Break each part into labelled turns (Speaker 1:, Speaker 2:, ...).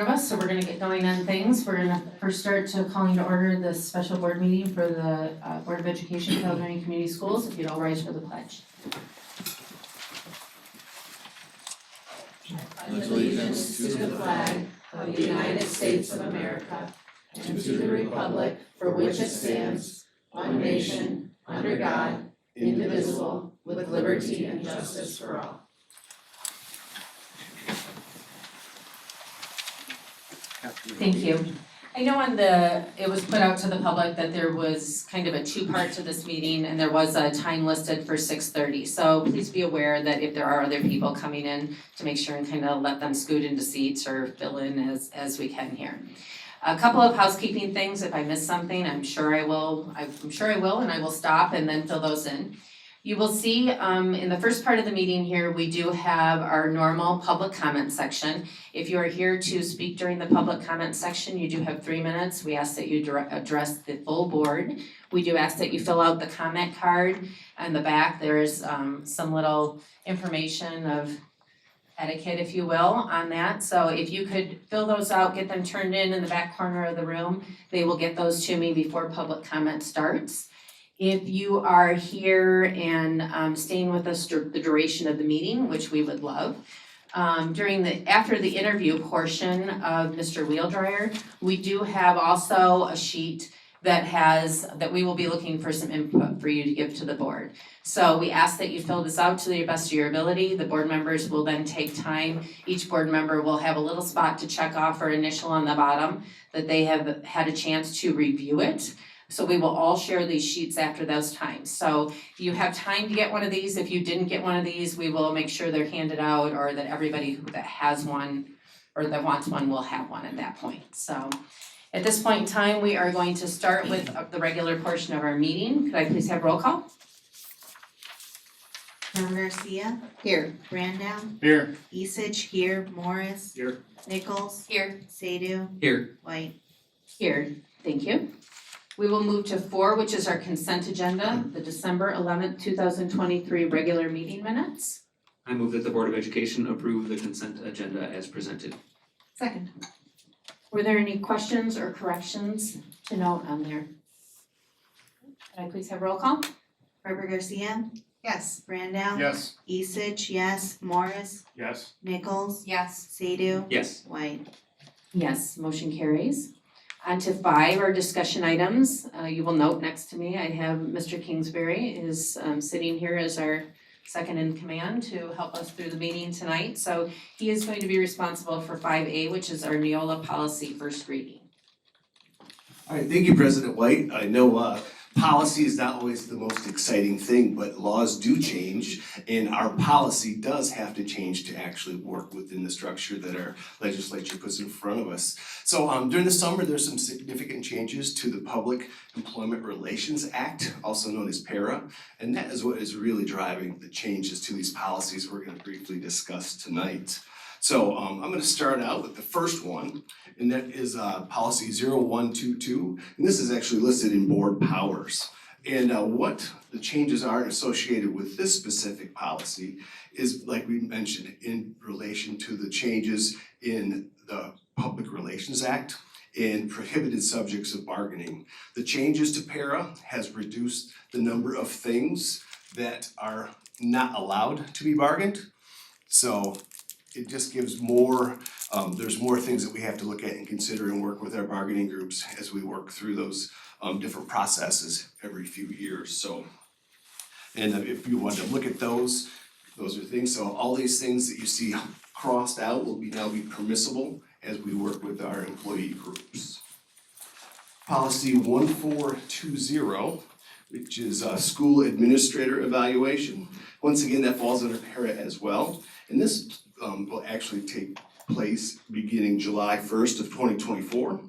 Speaker 1: of us, so we're gonna get going on things. We're gonna first start to calling to order the special board meeting for the Board of Education, Caledonia Community Schools. If you'd all rise for the pledge.
Speaker 2: Allegiance to the flag of the United States of America and to the republic for which it stands, one nation, under God, indivisible, with liberty and justice for all.
Speaker 1: Thank you. I know it was put out to the public that there was kind of a two-part to this meeting and there was a time listed for 6:30. So please be aware that if there are other people coming in, to make sure and kind of let them scoot into seats or fill in as we can here. A couple of housekeeping things. If I miss something, I'm sure I will, and I will stop and then fill those in. You will see in the first part of the meeting here, we do have our normal public comment section. If you are here to speak during the public comment section, you do have 3 minutes. We ask that you address the full board. We do ask that you fill out the comment card. On the back, there's some little information of etiquette, if you will, on that. So if you could fill those out, get them turned in the back corner of the room, they will get those to me before public comment starts. If you are here and staying with us the duration of the meeting, which we would love, after the interview portion of Mr. Wheeldryer, we do have also a sheet that we will be looking for some input for you to give to the board. So we ask that you fill this out to the best of your ability. The board members will then take time. Each board member will have a little spot to check off or initial on the bottom that they have had a chance to review it. So we will all share these sheets after those times. So if you have time to get one of these, if you didn't get one of these, we will make sure they're handed out or that everybody that has one or that wants one will have one at that point. So at this point in time, we are going to start with the regular portion of our meeting. Could I please have roll call?
Speaker 3: Garcia.
Speaker 1: Here.
Speaker 3: Brandown.
Speaker 4: Here.
Speaker 3: Isich here. Morris.
Speaker 4: Here.
Speaker 3: Nichols.
Speaker 1: Here.
Speaker 3: Sadoo.
Speaker 4: Here.
Speaker 3: White.
Speaker 1: Here. Thank you. We will move to 4, which is our consent agenda, the December 11th, 2023 regular meeting minutes.
Speaker 5: I move that the Board of Education approve the consent agenda as presented.
Speaker 1: Second. Were there any questions or corrections to note on there? Could I please have roll call?
Speaker 3: Reber Garcia.
Speaker 1: Yes.
Speaker 3: Brandown.
Speaker 4: Yes.
Speaker 3: Isich yes. Morris.
Speaker 4: Yes.
Speaker 3: Nichols.
Speaker 1: Yes.
Speaker 3: Sadoo.
Speaker 5: Yes.
Speaker 3: White.
Speaker 1: Yes, motion carries. On to 5, our discussion items. You will note next to me, I have Mr. Kingsbury is sitting here as our second in command to help us through the meeting tonight. So he is going to be responsible for 5A, which is our Neola policy first reading.
Speaker 6: All right, thank you, President White. I know policy is not always the most exciting thing, but laws do change, and our policy does have to change to actually work within the structure that our legislature puts in front of us. So during the summer, there's some significant changes to the Public Employment Relations Act, also known as PARA, and that is what is really driving the changes to these policies we're going to briefly discuss tonight. So I'm going to start out with the first one, and that is policy 0122, and this is actually listed in board powers. And what the changes are associated with this specific policy is, like we mentioned, in relation to the changes in the Public Relations Act and prohibited subjects of bargaining. The changes to PARA has reduced the number of things that are not allowed to be bargained. So it just gives more, there's more things that we have to look at and consider and work with our bargaining groups as we work through those different processes every few years. So, and if you want to look at those are things. So all these things that you see crossed out will now be permissible as we work with our employee groups. Policy 1420, which is school administrator evaluation. Once again, that falls under PARA as well. And this will actually take place beginning July 1st of 2024.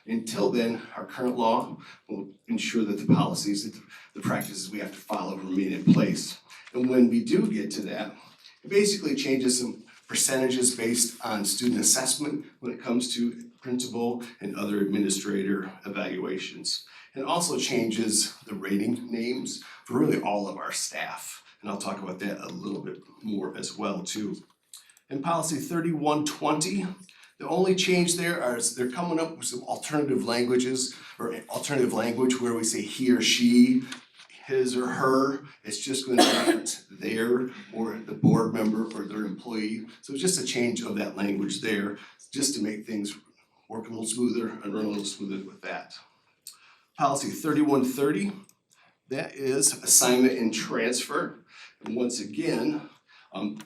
Speaker 6: Until then, our current law will ensure that the policies, that the practices we have to follow remain in place. And when we do get to that, it basically changes some percentages based on student assessment when it comes to principal and other administrator evaluations. And also changes the rating names for really all of our staff. And I'll talk about that a little bit more as well too. In policy 3120, The only change there is they're coming up with some alternative languages or alternative language where we say he or she, his or her. It's just going to reference their or the board member or their employee. So it's just a change of that language there, just to make things work a little smoother and run a little smoother with that. Policy 3130, that is assignment and transfer. And once again,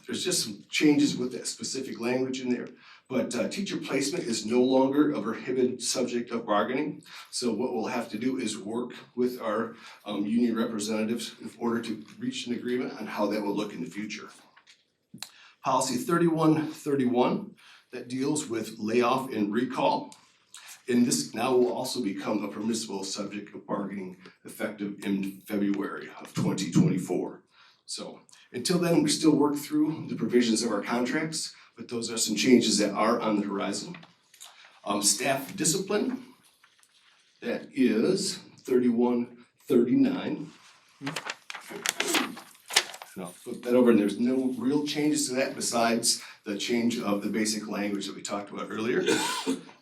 Speaker 6: there's just some changes with that specific language in there. But teacher placement is no longer a prohibited subject of bargaining. So what we'll have to do is work with our union representatives in order to reach an agreement on how that will look in the future. Policy 3131, that deals with layoff and recall. And this now will also become a permissible subject of bargaining effective in February of 2024. So until then, we still work through the provisions of our contracts, but those are some changes that are on the horizon. Staff discipline, that is 3139. And I'll flip that over, and there's no real changes to that besides the change of the basic language that we talked about earlier.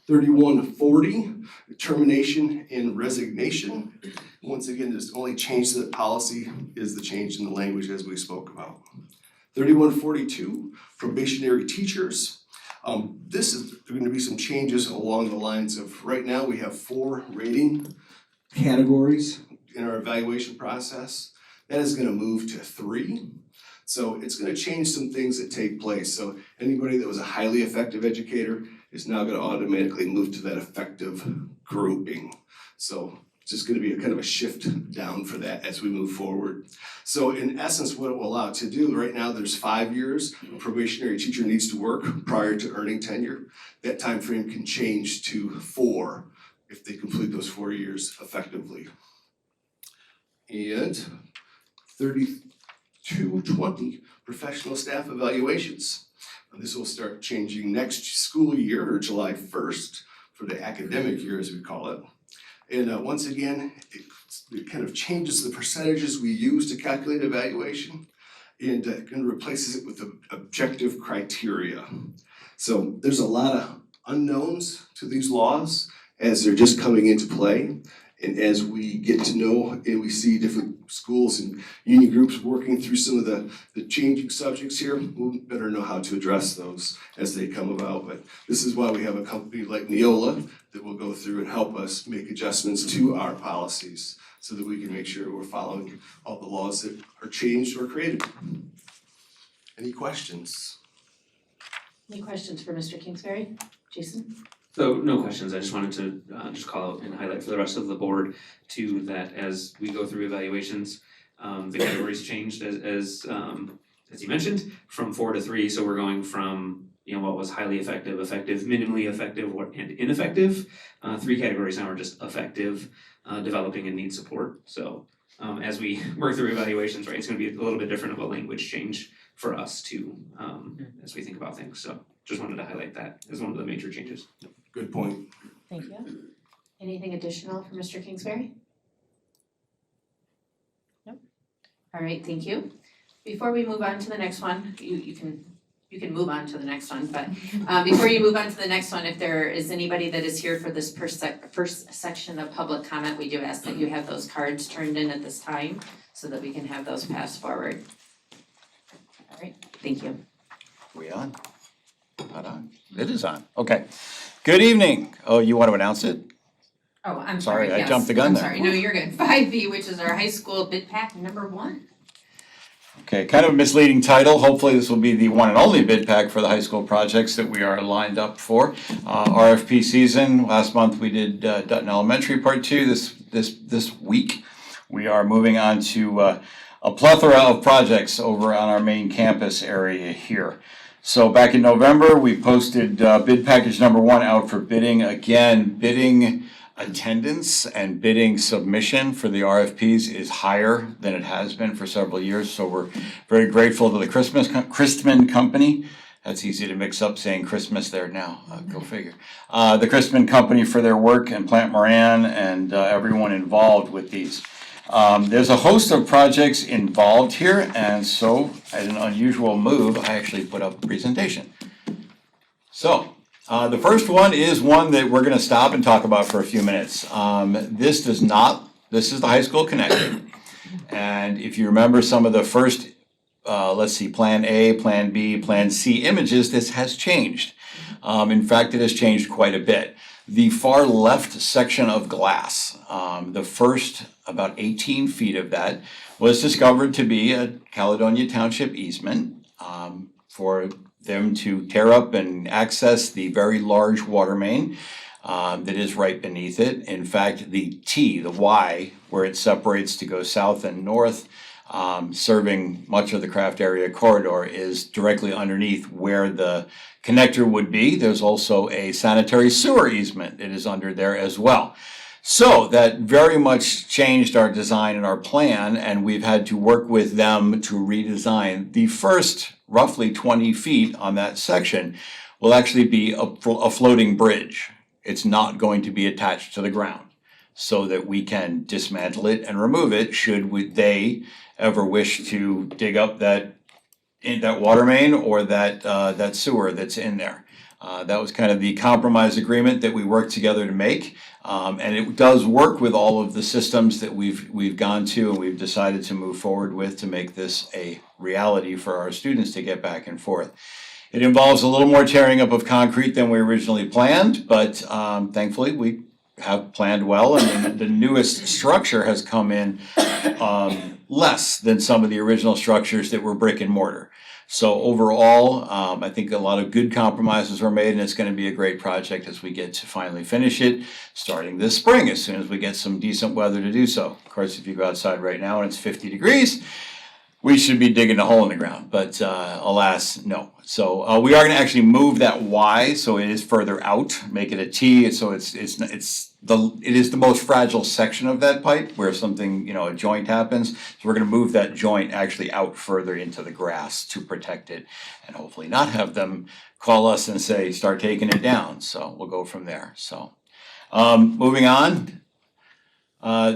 Speaker 6: 3140, termination and resignation. Once again, there's only change to the policy is the change in the language as we spoke about. 3142, probationary teachers. This is going to be some changes along the lines of, right now we have 4 rating categories in our evaluation process. That is going to move to 3. So it's going to change some things that take place. So anybody that was a highly effective educator is now going to automatically move to that effective grouping. So it's just going to be a kind of a shift down for that as we move forward. So in essence, what it will allow it to do, right now there's 5 years a probationary teacher needs to work prior to earning tenure. That time frame can change to 4 if they complete those 4 years effectively. And 3220, professional staff evaluations. This will start changing next school year, or July 1st, for the academic year as we call it. And once again, it kind of changes the percentages we use to calculate evaluation and kind of replaces it with the objective criteria. So there's a lot of unknowns to these laws as they're just coming into play. And as we get to know and we see different schools and union groups working through some of the changing subjects here, we'll better know how to address those as they come about. But this is why we have a company like Neola that will go through and help us make adjustments to our policies so that we can make sure we're following all the laws that are changed or created. Any questions?
Speaker 1: Any questions for Mr. Kingsbury? Jason?
Speaker 5: So no questions, I just wanted to just call out and highlight for the rest of the board too, that as we go through evaluations, the categories changed as you mentioned, from 4 to 3, so we're going from, you know, what was highly effective, effective, minimally effective, and ineffective. 3 categories now are just effective, developing, and need support. So as we work through evaluations, right, it's gonna be a little bit different of a language change for us too, as we think about things. So just wanted to highlight that as one of the major changes.
Speaker 6: Good point.
Speaker 1: Thank you. Anything additional for Mr. Kingsbury? Nope. All right, thank you. Before we move on to the next one, you can move on to the next one, but before you move on to the next one, if there is anybody that is here for this first section of public comment, we do ask that you have those cards turned in at this time so that we can have those passed forward. All right, thank you.
Speaker 4: We on? Not on? It is on, okay. Good evening. Oh, you want to announce it?
Speaker 1: Oh, I'm sorry,
Speaker 4: Sorry, I
Speaker 1: yes.
Speaker 4: jumped the gun
Speaker 1: I'm
Speaker 4: there.
Speaker 1: sorry, no, you're good. 5B, which is our high school bid pack number 1.
Speaker 4: Okay, kind of a misleading title. Hopefully this will be the one and only bid pack for the high school projects that we are lined up for. RFP season, last month we did Dutton Elementary Part 2. This week we are moving on to a plethora of projects over on our main campus area here. So back in November, we posted bid package number 1 out for bidding. Again, bidding attendance and bidding submission for the RFPs is higher than it has been for several years. So we're very grateful to the Christman Company. That's easy to mix up saying Christmas there now, go figure. The Christman Company for their work, and Plant Moran and everyone involved with these. There's a host of projects involved here, and so as an unusual move, I actually put up a presentation. So The first one is one that we're gonna stop and talk about for a few minutes. This is the high school connector. And if you remember some of the first, Plan A, Plan B, Plan C images, this has changed. In fact, it has changed quite a bit. The far left section of glass, the first about 18 feet of that was discovered to be a Caledonia Township easement for them to tear up and access the very large water main that is right beneath it. In fact, the Y, where it separates to go south and north, serving much of the Craft area corridor, is directly underneath where the connector would be. There's also a sanitary sewer easement that is under there as well. So that very much changed our design and our plan, and we've had to work with them to redesign. The first roughly 20 feet on that section will actually be a floating bridge. It's not going to be attached to the ground, so that we can dismantle it and remove it should they ever wish to dig up that water main or that sewer that's in there. That was kind of the compromise agreement that we worked together to make. And it does work with all of the systems that we've gone to and we've decided to move forward with to make this a reality for our students to get back and forth. It involves a little more tearing up of concrete than we originally planned, but thankfully we have planned well, and the newest structure has come in less than some of the original structures that were brick and mortar. So overall, I think a lot of good compromises were made, and it's going to be a great project as we get to finally finish it, starting this spring, as soon as we get some decent weather to do so. Of course, if you go outside right now and it's 50 degrees, we should be digging a hole in the ground, but alas, no. So we are going to actually move that Y, so it is further out, make it a T, so it is the most fragile section of that pipe where something, a joint happens. So we're going to move that joint actually out further into the grass to protect it, and hopefully not have them call us and say, start taking it down. So we'll go from there. So moving on.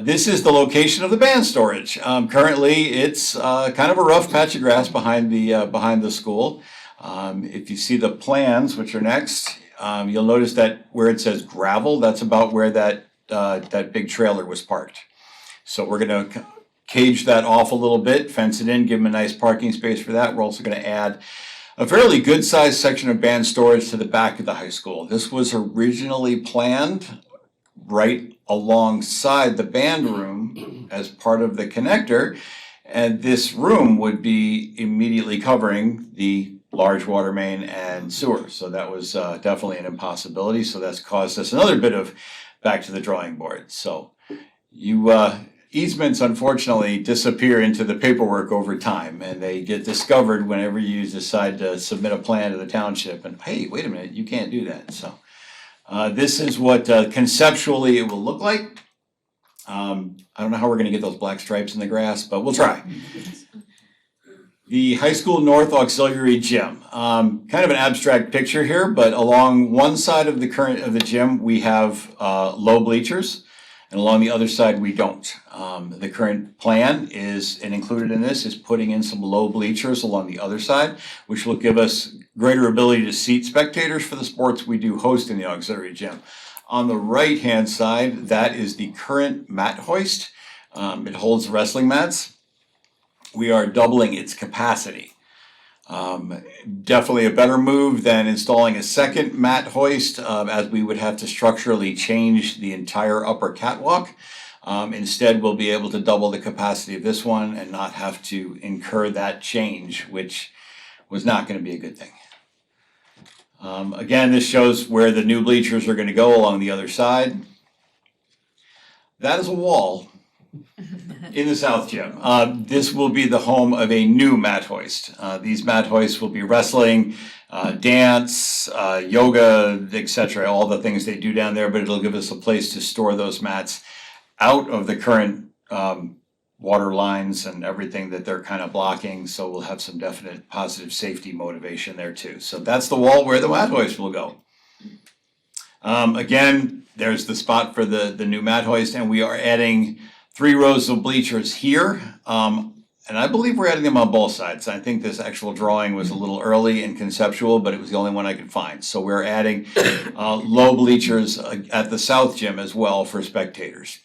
Speaker 4: This is the location of the band storage. Currently, it's kind of a rough patch of grass behind the school. If you see the plans, which are next, you'll notice that where it says gravel, that's about where that big trailer was parked. So we're going to cage that off a little bit, fence it in, give them a nice parking space for that. We're also going to add a fairly good sized section of band storage to the back of the high school. This was originally planned right alongside the band room as part of the connector, and this room would be immediately covering the large water main and sewer. So that was definitely an impossibility. So that's caused us another bit of back to the drawing board. So easements unfortunately disappear into the paperwork over time, and they get discovered whenever you decide to submit a plan to the township and, hey, wait a minute, you can't do that. So this is what conceptually it will look like. I don't know how we're gonna get those black stripes in the grass, but we'll try. The High School North Auxiliary Gym. Kind of an abstract picture here, but along one side of the gym, we have low bleachers, and along the other side, we don't. The current plan is, and included in this, is putting in some low bleachers along the other side, which will give us greater ability to seat spectators for the sports we do host in the auxiliary gym. On the right-hand side, that is the current mat hoist. It holds wrestling mats. We are doubling its capacity. Definitely a better move than installing a second mat hoist, as we would have to structurally change the entire upper catwalk. Instead, we'll be able to double the capacity of this one and not have to incur that change, which was not going to be a good thing. Again, this shows where the new bleachers are going to go along the other side. That is a wall in the South Gym. This will be the home of a new mat hoist. These mat hoists will be wrestling, dance, yoga, etc., all the things they do down there, but it'll give us a place to store those mats out of the current water lines and everything that they're kind of blocking, so we'll have some definite positive safety motivation there too. So that's the wall where the mat hoist will go. Again, there's the spot for the new mat hoist, and we are adding 3 rows of bleachers here. and I believe we're adding them on both sides. I think this actual drawing was a little early and conceptual, but it was the only one I could find. So we're adding low bleachers at the South Gym as well for spectators.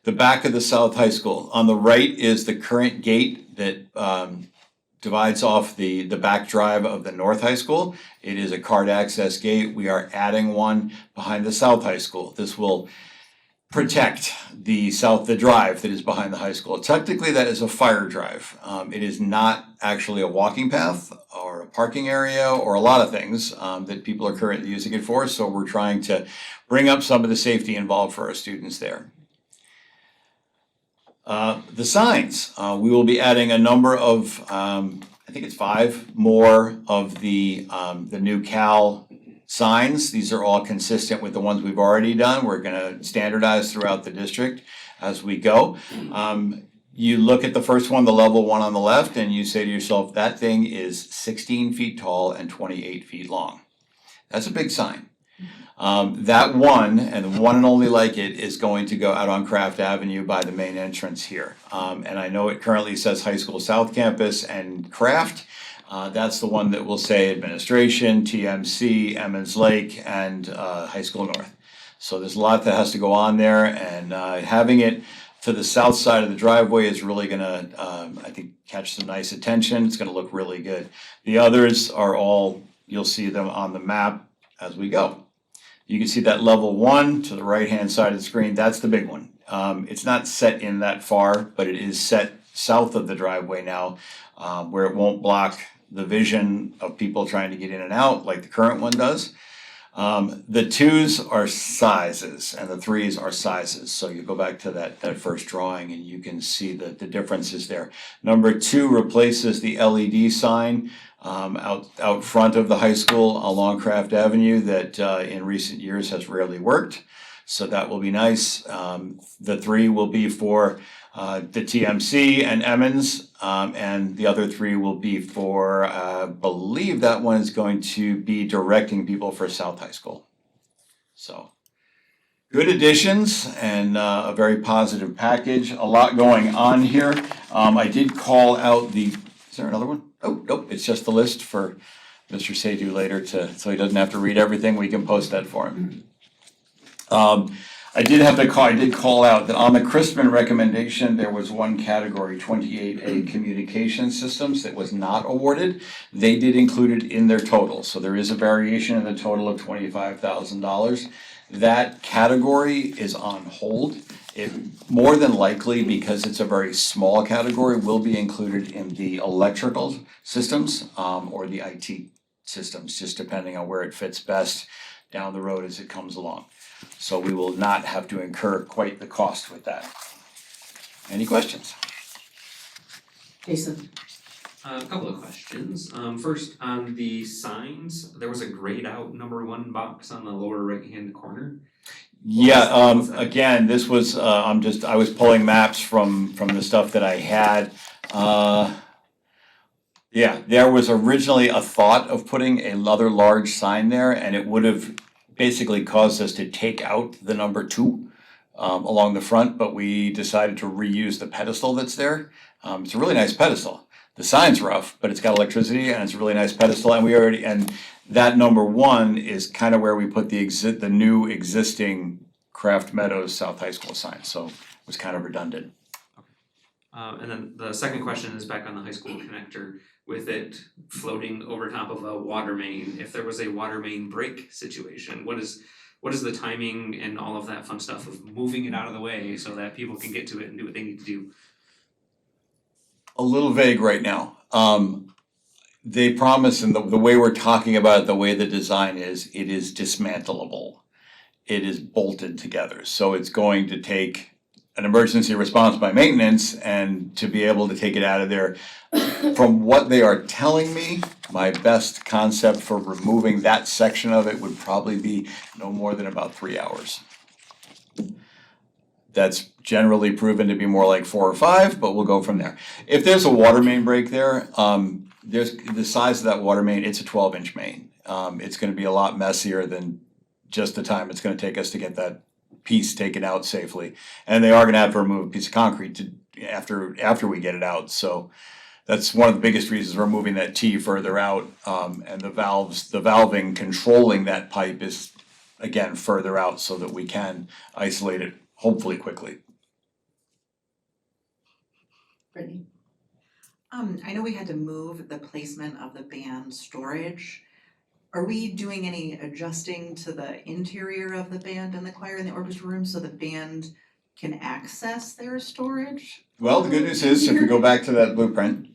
Speaker 4: The back of the South High School. On the right is the current gate that divides off the back drive of the North High School. It is a card access gate. We are adding one behind the South High School. This will protect the drive that is behind the high school. Technically, that is a fire drive. It is not actually a walking path or a parking area or a lot of things that people are currently using it for. So we're trying to bring up some of the safety involved for our students there. The signs, we will be adding a number of, I think it's 5 more of the new Cal signs. These are all consistent with the ones we've already done. We're gonna standardize throughout the district as we go. You look at the first one, the level 1 on the left, and you say to yourself, that thing is 16 feet tall and 28 feet long. That's a big sign. That one, and the one and only like it, is going to go out on Craft Avenue by the main entrance here. And I know it currently says High School South Campus and Craft. That's the one that will say administration, TMC, Emmons Lake, and High School North. So there's a lot that has to go on there, and having it to the south side of the driveway is really gonna, I think, catch some nice attention. It's gonna look really good. The others are all, you'll see them on the map as we go. You can see that level 1 to the right-hand side of the screen. That's the big one. It's not set in that far, but it is set south of the driveway now, where it won't block the vision of people trying to get in and out like the current one does. The 2s are sizes and the 3s are sizes. So you go back to that first drawing and you can see the differences there. Number 2 replaces the LED sign out front of the high school along Craft Avenue that in recent years has rarely worked. So that will be nice. The 3 will be for the TMC and Emmons, and the other 3 will be for, I believe that one is going to be directing people for South High School. So, good additions and a very positive package, a lot going on here. I did call out is there another one? Oh, nope, it's just the list for Mr. Seydoux later so he doesn't have to read everything, we can post that for him. I did call out that on the Crispin recommendation, there was one category, 28A communication systems, that was not awarded. They did include it in their total, so there is a variation in the total of $25,000. That category is on hold. It more than likely, because it's a very small category, will be included in the electrical systems or the IT systems, just depending on where it fits best down the road as it comes along. So we will not have to incur quite the cost with that. Any questions?
Speaker 1: Jason?
Speaker 5: A couple of questions. First, on the signs, there was a grayed out number 1 box on the lower right-hand corner.
Speaker 4: Yeah, again, this was, I was pulling maps from the stuff that I had. Yeah, there was originally a thought of putting another large sign there, and it would have basically caused us to take out the number 2 along the front, but we decided to reuse the pedestal that's there. It's a really nice pedestal. The sign's rough, but it's got electricity and it's a really nice pedestal, and that number 1 is kind of where we put the new existing Craft Meadows South High School sign, so it was kind of redundant.
Speaker 5: And then the second question is back on the high school connector, with it floating over top of a water main. If there was a water main break situation, what is the timing and all of that fun stuff of moving it out of the way so that people can get to it and do what they need to do?
Speaker 4: A little vague right now. They promise, and the way we're talking about it, the way the design is, it is dismantleable. It is bolted together, so it's going to take an emergency response by maintenance, and to be able to take it out of there. From what they are telling me, my best concept for removing that section of it would probably be no more than about 3 hours. That's generally proven to be more like 4 or 5, but we'll go from there. If there's a water main break there, there's the size of that water main, it's a 12-inch main. It's gonna be a lot messier than just the time it's gonna take us to get that piece taken out safely. And they are gonna have to remove a piece of concrete to after we get it out. So that's one of the biggest reasons we're moving that T further out, and the valving controlling that pipe is again further out so that we can isolate it hopefully quickly.
Speaker 1: Brittany?
Speaker 7: I know we had to move the placement of the band storage. Are we doing any adjusting to the interior of the band and the choir and the orchestra room so the band can access their storage?
Speaker 4: Well, the good news is, if we go back to that blueprint,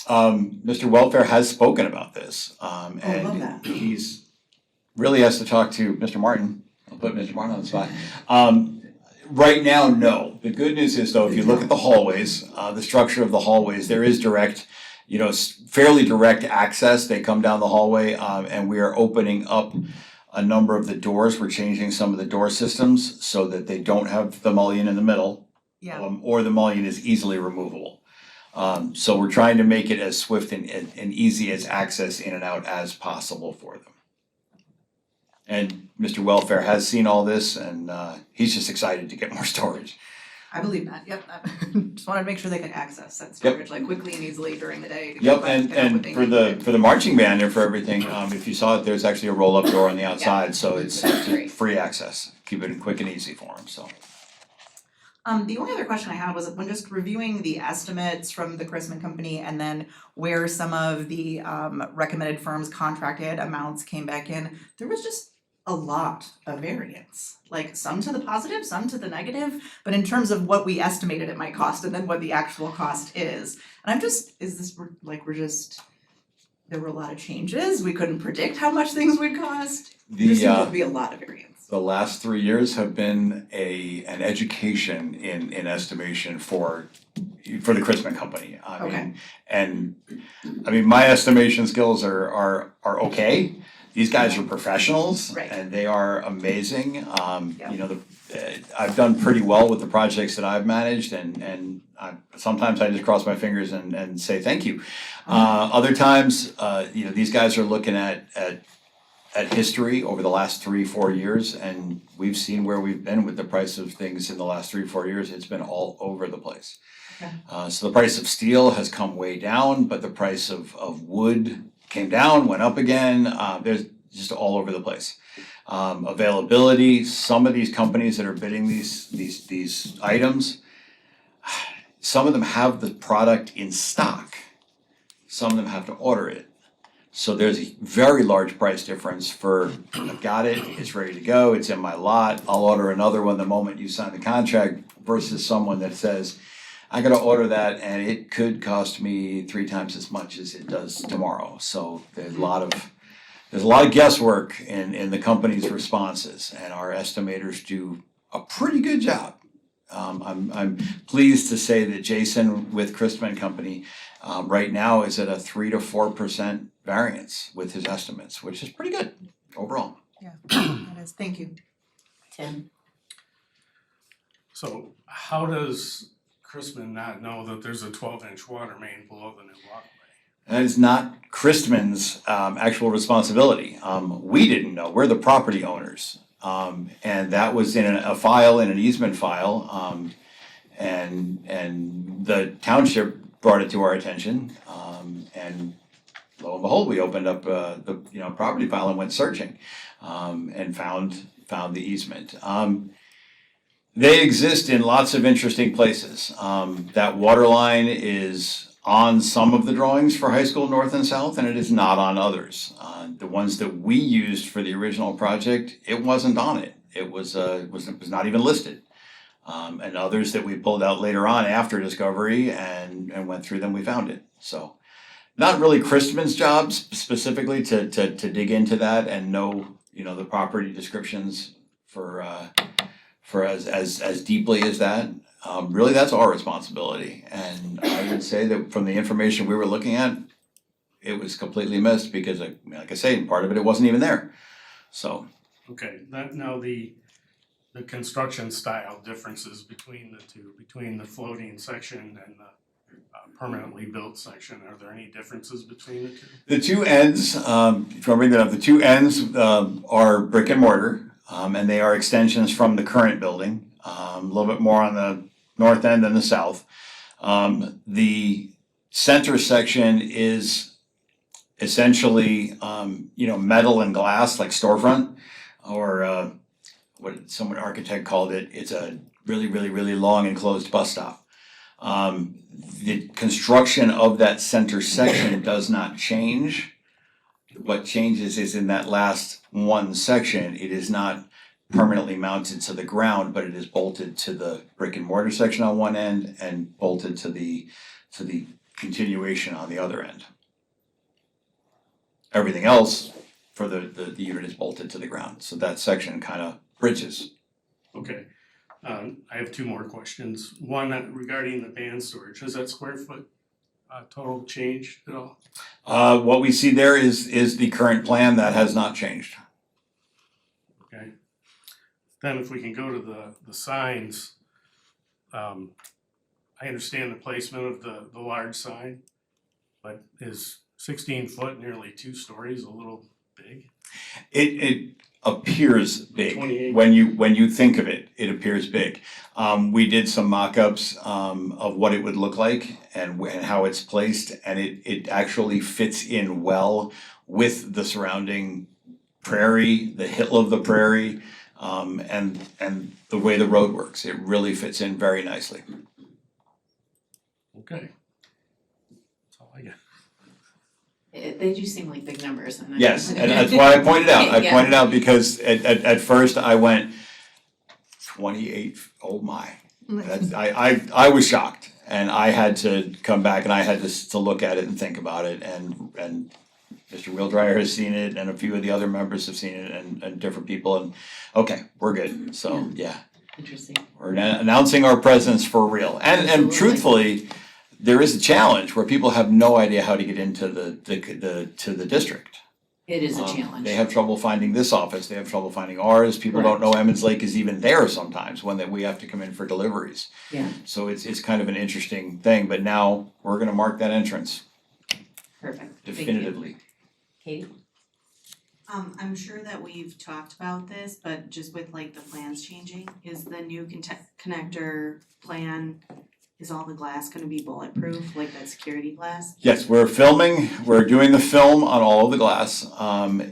Speaker 4: Mr. Welfare has spoken about this,
Speaker 7: love
Speaker 4: and
Speaker 7: that.
Speaker 4: he's really has to talk to Mr. Martin. I'll put Mr. Martin on the spot. Right now, no. The good news is though, if you look at the hallways, the structure of the hallways, there is direct, fairly direct access. They come down the hallway, and we are opening up a number of the doors. We're changing some of the door systems so that they don't have the mullion in the middle, or the mullion is easily removable. So we're trying to make it as swift and easy as access in and out as possible for them. And Mr. Welfare has seen all this, and he's just excited to get more storage.
Speaker 7: I believe that, yep. Just wanted to make sure they could access that storage like quickly and easily during the day. To
Speaker 4: Yep,
Speaker 7: get what
Speaker 4: and
Speaker 7: they
Speaker 4: for
Speaker 7: need.
Speaker 4: the marching band and for everything, if you saw it, there's actually a roll-up door on the outside, so it's
Speaker 1: That's great.
Speaker 4: free access. Keep it quick and easy for them, so.
Speaker 7: The only other question I had was when just reviewing the estimates from the Chrisman Company and then where some of the recommended firms' contracted amounts came back in, there was just a lot of variance. Like some to the positive, some to the negative, but in terms of what we estimated it might cost and then what the actual cost is. And I'm just, there were a lot of changes, we couldn't predict how much things would cost. There seemed to be a lot of variance.
Speaker 4: The last 3 years have been an education in estimation for the Chrisman Company. I mean, my estimation skills are okay. These guys are professionals,
Speaker 7: Right.
Speaker 4: and they are amazing. I've done pretty well with the projects that I've managed, and sometimes I just cross my fingers and say thank you. Other times, these guys are looking at history over the last 3-4 years, and we've seen where we've been with the price of things in the last 3-4 years. It's been all over the place.
Speaker 7: Okay.
Speaker 4: So the price of steel has come way down, but the price of wood came down, went up again. There's just all over the place. Availability, some of these companies that are bidding these items, some of them have the product in stock. Some of them have to order it. So there's a very large price difference for, I've got it, it's ready to go, it's in my lot, I'll order another one the moment you sign the contract, versus someone that says, I gotta order that and it could cost me 3 times as much as it does tomorrow. So there's a lot of guesswork in the company's responses, and our estimators do a pretty good job. I'm pleased to say that Jason with Chrisman Company right now is at a 3 to 4% variance with his estimates, which is pretty good overall.
Speaker 7: Yeah, that is, thank you.
Speaker 1: Tim?
Speaker 8: So how does Chrisman not know that there's a 12-inch water main below the new walkway?
Speaker 4: That is not Christman's actual responsibility. We didn't know, we're the property owners. And that was in a file, in an easement file, and the township brought it to our attention, and lo and behold, we opened up the property file and went searching, and found the easement. They exist in lots of interesting places. That water line is on some of the drawings for high school north and south, and it is not on others. The ones that we used for the original project, it wasn't on it. It was not even listed. And others that we pulled out later on after discovery and went through them, we found it. So not really Christman's job specifically to dig into that and know, the property descriptions for as deeply as that. Really, that's our responsibility. And I would say that from the information we were looking at, it was completely missed because, like I say, part of it wasn't even there. So.
Speaker 8: Okay, that now the construction style differences between the two, between the floating section and the permanently built section, are there any differences between the two?
Speaker 4: The two ends, if I bring that up, the two ends are brick and mortar, and they are extensions from the current building. A little bit more on north end and the south. The center section is essentially, metal and glass, like storefront, or what some architect called it, it's a really, really, really long enclosed bus stop. The construction of that center section does not change. What changes is in that last one section, it is not permanently mounted to the ground, but it is bolted to the brick and mortar section on one end and bolted to the continuation on the other end. Everything else for the unit is bolted to the ground, so that section kind of bridges.
Speaker 8: Okay, I have two more questions. One regarding the band storage, has that square foot total changed at all?
Speaker 4: What we see there is the current plan, that has not changed.
Speaker 8: Okay. Then if we can go to the signs, I understand the placement of the large sign, but is 16 foot, nearly 2 stories, a little big?
Speaker 4: It appears big.
Speaker 8: 28.
Speaker 4: When you think of it, it appears big. We did some mock-ups of what it would look like and how it's placed, and it actually fits in well with the surrounding prairie, the hill of the prairie, and the way the road works. It really fits in very nicely.
Speaker 8: Okay. That's all I got.
Speaker 1: They do seem like big numbers. I'm not
Speaker 4: Yes,
Speaker 1: gonna-
Speaker 4: and that's why I pointed out. I
Speaker 1: Yeah.
Speaker 4: pointed out because at first I went 28, oh my. That's, I was shocked, and I had to come back and I had to look at it and think about it, and Mr. Wheeldryer has seen it, and a few of the other members have seen it, and different people, and okay, we're good, so, yeah.
Speaker 1: Interesting.
Speaker 4: We're announcing our presence for real, and
Speaker 1: Absolutely.
Speaker 4: truthfully, there is a challenge where people have no idea how to get into the district.
Speaker 1: It is a challenge.
Speaker 4: They have trouble finding this office, they have trouble finding ours, people don't know Emmons Lake is even there sometimes when we have to come in for deliveries.
Speaker 1: Yeah.
Speaker 4: So it's kind of an interesting thing, but now we're gonna mark that entrance
Speaker 1: Perfect. Thank you.
Speaker 4: definitively.
Speaker 1: Katie?
Speaker 3: I'm sure that we've talked about this, but just with like the plans changing, is the new connector plan, is all the glass gonna be bulletproof, like that security glass?
Speaker 4: Yes, we're doing the film on all of the glass.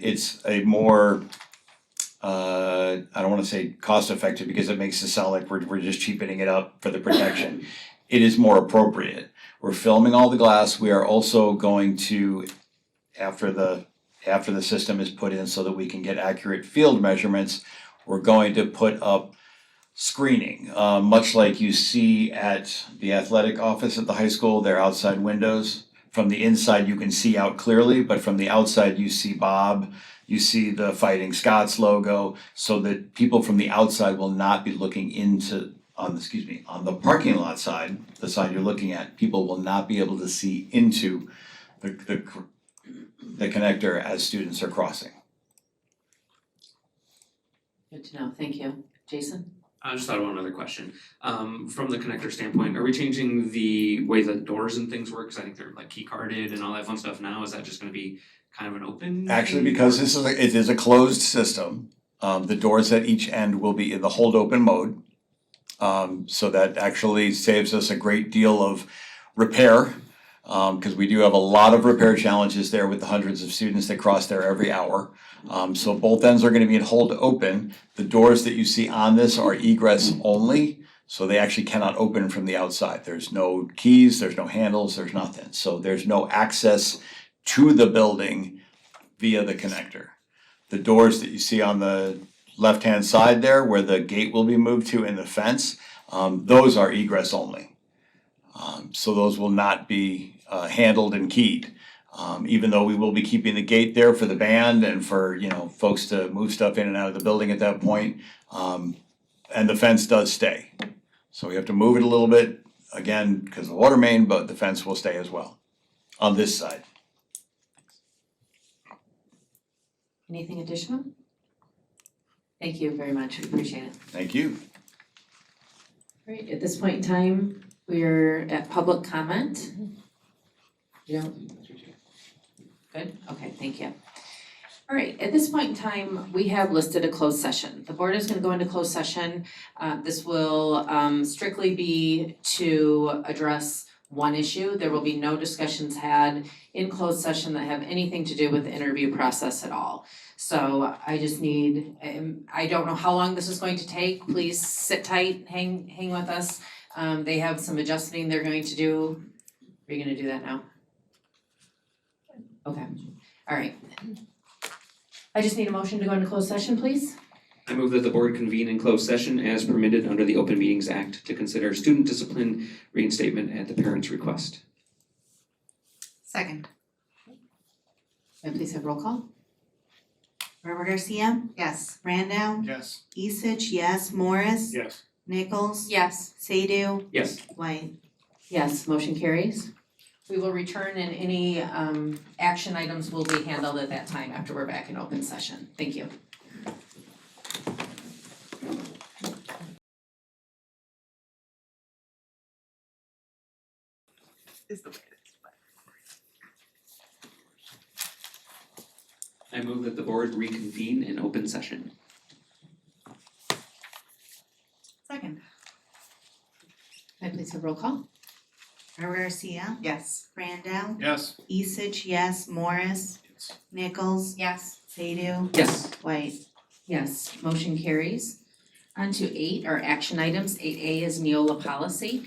Speaker 4: It's a more, I don't wanna say cost effective because it makes it sound like we're just cheapening it up for the protection. It is more appropriate. We're filming all the glass. We are also going to, after the system is put in so that we can get accurate field measurements, we're going to put up screening, much like you see at the athletic office at the high school, their outside windows. From the inside, you can see out clearly, but from the outside, you see Bob, you see the Fighting Scots logo, so that people from the outside will not be looking on the parking lot side, the side you're looking at, people will not be able to see into the connector as students are crossing.
Speaker 1: Good to know. Thank you. Jason?
Speaker 5: I just thought of one other question. From the connector standpoint, are we changing the way the doors and things work? Cause I think they're like key carded and all that fun stuff now. Is that just gonna be kind of an open?
Speaker 4: Actually, because it is a closed system, the doors at each end will be in the hold open mode. So that actually saves us a great deal of repair, cause we do have a lot of repair challenges there with the hundreds of students that cross there every hour. So both ends are gonna be in hold open. The doors that you see on this are egress only, so they actually cannot open from the outside. There's no keys, there's no handles, there's nothing. So there's no access to the building via the connector. The doors that you see on the left-hand side there, where the gate will be moved to and the fence, those are egress only. So those will not be handled and keyed. Even though we will be keeping the gate there for the band and for, folks to move stuff in and out of the building at that point. And the fence does stay. So we have to move it a little bit, again, because of the water main, but the fence will stay as well on this side.
Speaker 1: Anything additional? Thank you very much. We appreciate it.
Speaker 4: Thank you.
Speaker 1: All right, at this point in time, we're at public comment. You don't? Good, okay, thank you. All right, at this point in time, we have listed a closed session. The board is gonna go into closed session. This will strictly be to address one issue. There will be no discussions had in closed session that have anything to do with the interview process at all. So I just need, I don't know how long this is going to take. Please sit tight, hang with us. They have some adjusting they're going to do. Are you gonna do that now? Okay, all right. I just need a motion to go into closed session, please.
Speaker 5: I move that the board convene in closed session as permitted under the Open Meetings Act to consider student discipline reinstatement at the parent's request.
Speaker 7: Second.
Speaker 1: And please have roll call.
Speaker 3: Member Garcia,
Speaker 7: Yes.
Speaker 3: Randall,
Speaker 8: Yes.
Speaker 3: Isich, yes, Morris,
Speaker 8: Yes.
Speaker 3: Nichols,
Speaker 1: Yes.
Speaker 3: Sadoo,
Speaker 5: Yes.
Speaker 3: White.
Speaker 1: Yes, motion carries. We will return and any action items will be handled at that time after we're back in open session. Thank you.
Speaker 7: Is the way it is.
Speaker 5: I move that the board reconvene in open session.
Speaker 7: Second.
Speaker 1: Can I please have roll call?
Speaker 3: Member Garcia,
Speaker 7: Yes.
Speaker 3: Randall,
Speaker 8: Yes.
Speaker 3: Isich, yes, Morris, Nichols,
Speaker 1: Yes.
Speaker 3: Sadoo,
Speaker 5: Yes.
Speaker 3: White.
Speaker 1: Yes, motion carries. On to 8, our action items. 8A is Neola policy.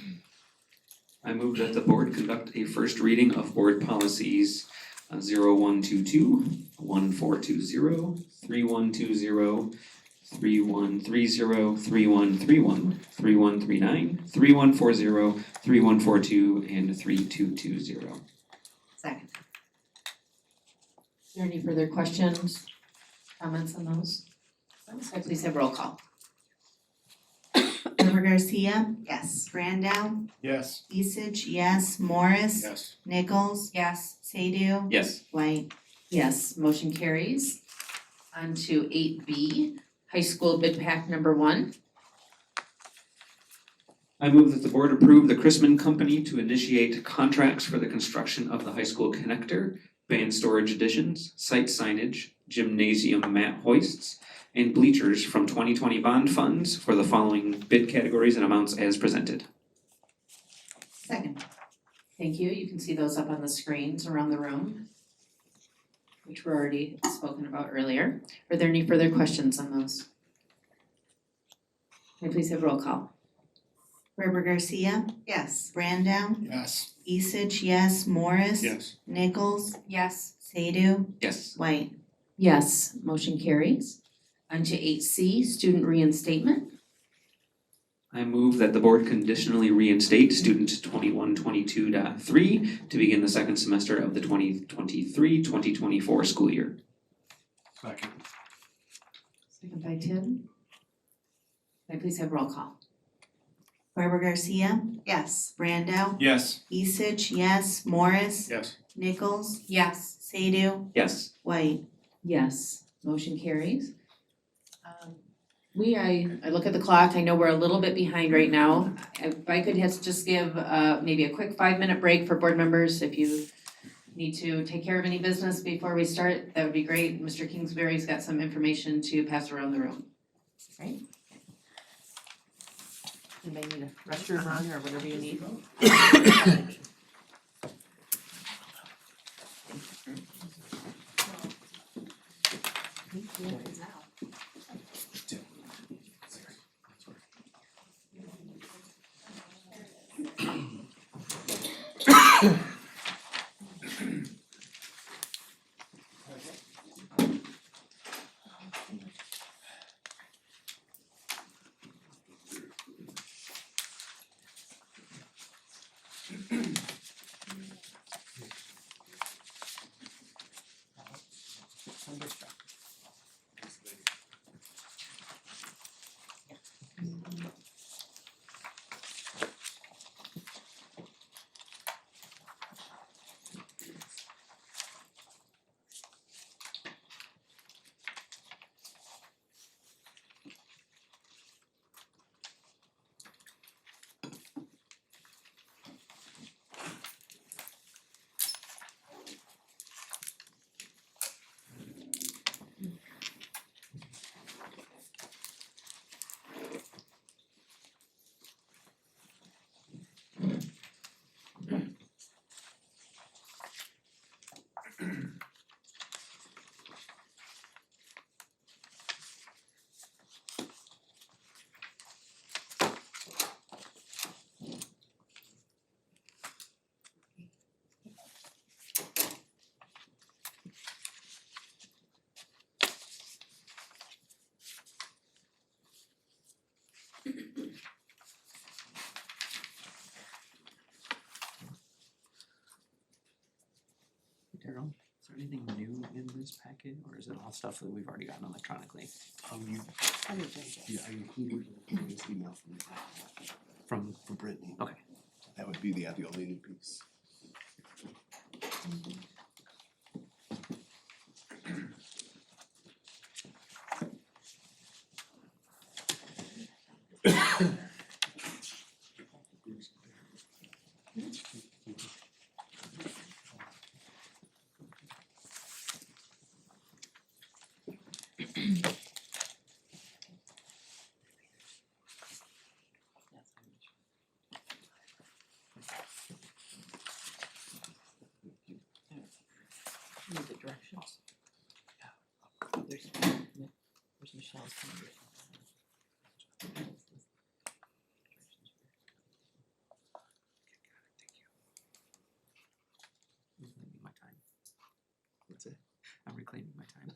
Speaker 5: I move that the board conduct a first reading of board policies 0122, 1420, 3120, 3130, 3131, 3139, 3140, 3142, and 3220.
Speaker 7: Second.
Speaker 1: Is there any further questions, comments on those? Can I please have roll call?
Speaker 3: Member Garcia,
Speaker 7: Yes.
Speaker 3: Randall,
Speaker 8: Yes.
Speaker 3: Isich, yes, Morris,
Speaker 8: Yes.
Speaker 3: Nichols,
Speaker 1: Yes.
Speaker 3: Sadoo,
Speaker 5: Yes.
Speaker 3: White.
Speaker 1: Yes, motion carries. On to 8B, high school bid pack number 1.
Speaker 5: I move that the board approve the Chrisman Company to initiate contracts for the construction of the high school connector, band storage additions, site signage, gymnasium mat hoists, and bleachers from 2020 bond funds for the following bid categories and amounts as presented.
Speaker 7: Second.
Speaker 1: Thank you. You can see those up on the screens around the room, which were already spoken about earlier. Are there any further questions on those? May I please have roll call?
Speaker 3: Member Garcia,
Speaker 7: Yes.
Speaker 3: Randall,
Speaker 8: Yes.
Speaker 3: Isich, yes, Morris,
Speaker 8: Yes.
Speaker 3: Nichols,
Speaker 1: Yes.
Speaker 3: Sadoo,
Speaker 5: Yes.
Speaker 3: White.
Speaker 1: Yes, motion carries. On to 8C, student reinstatement.
Speaker 5: I move that the board conditionally reinstate student 2122.3 to begin the second semester of the 2023-2024 school year.
Speaker 8: Second.
Speaker 1: Second by Tim. May I please have roll call?
Speaker 3: Member Garcia,
Speaker 7: Yes.
Speaker 3: Randall,
Speaker 8: Yes.
Speaker 3: Isich, yes, Morris,
Speaker 8: Yes.
Speaker 3: Nichols,
Speaker 1: Yes.
Speaker 3: Sadoo,
Speaker 5: Yes.
Speaker 3: White.
Speaker 1: Yes, motion carries. I look at the clock, I know we're a little bit behind right now. If I could just give maybe a quick 5-minute break for board members, if you need to take care of any business before we start, that would be great. Mr. Kingsbury's got some information to pass around the room. Right? Anybody need a restroom run or whatever you need?
Speaker 9: Daryl, is there anything new in this packet, or is it all stuff that we've already gotten electronically
Speaker 6: I included this email
Speaker 9: from
Speaker 6: Brittany.
Speaker 9: Okay.
Speaker 6: That would be the only new piece.
Speaker 9: Need the directions. There's Michelle's calendar. Reclaiming my time.
Speaker 6: What's it?
Speaker 9: I'm reclaiming my time.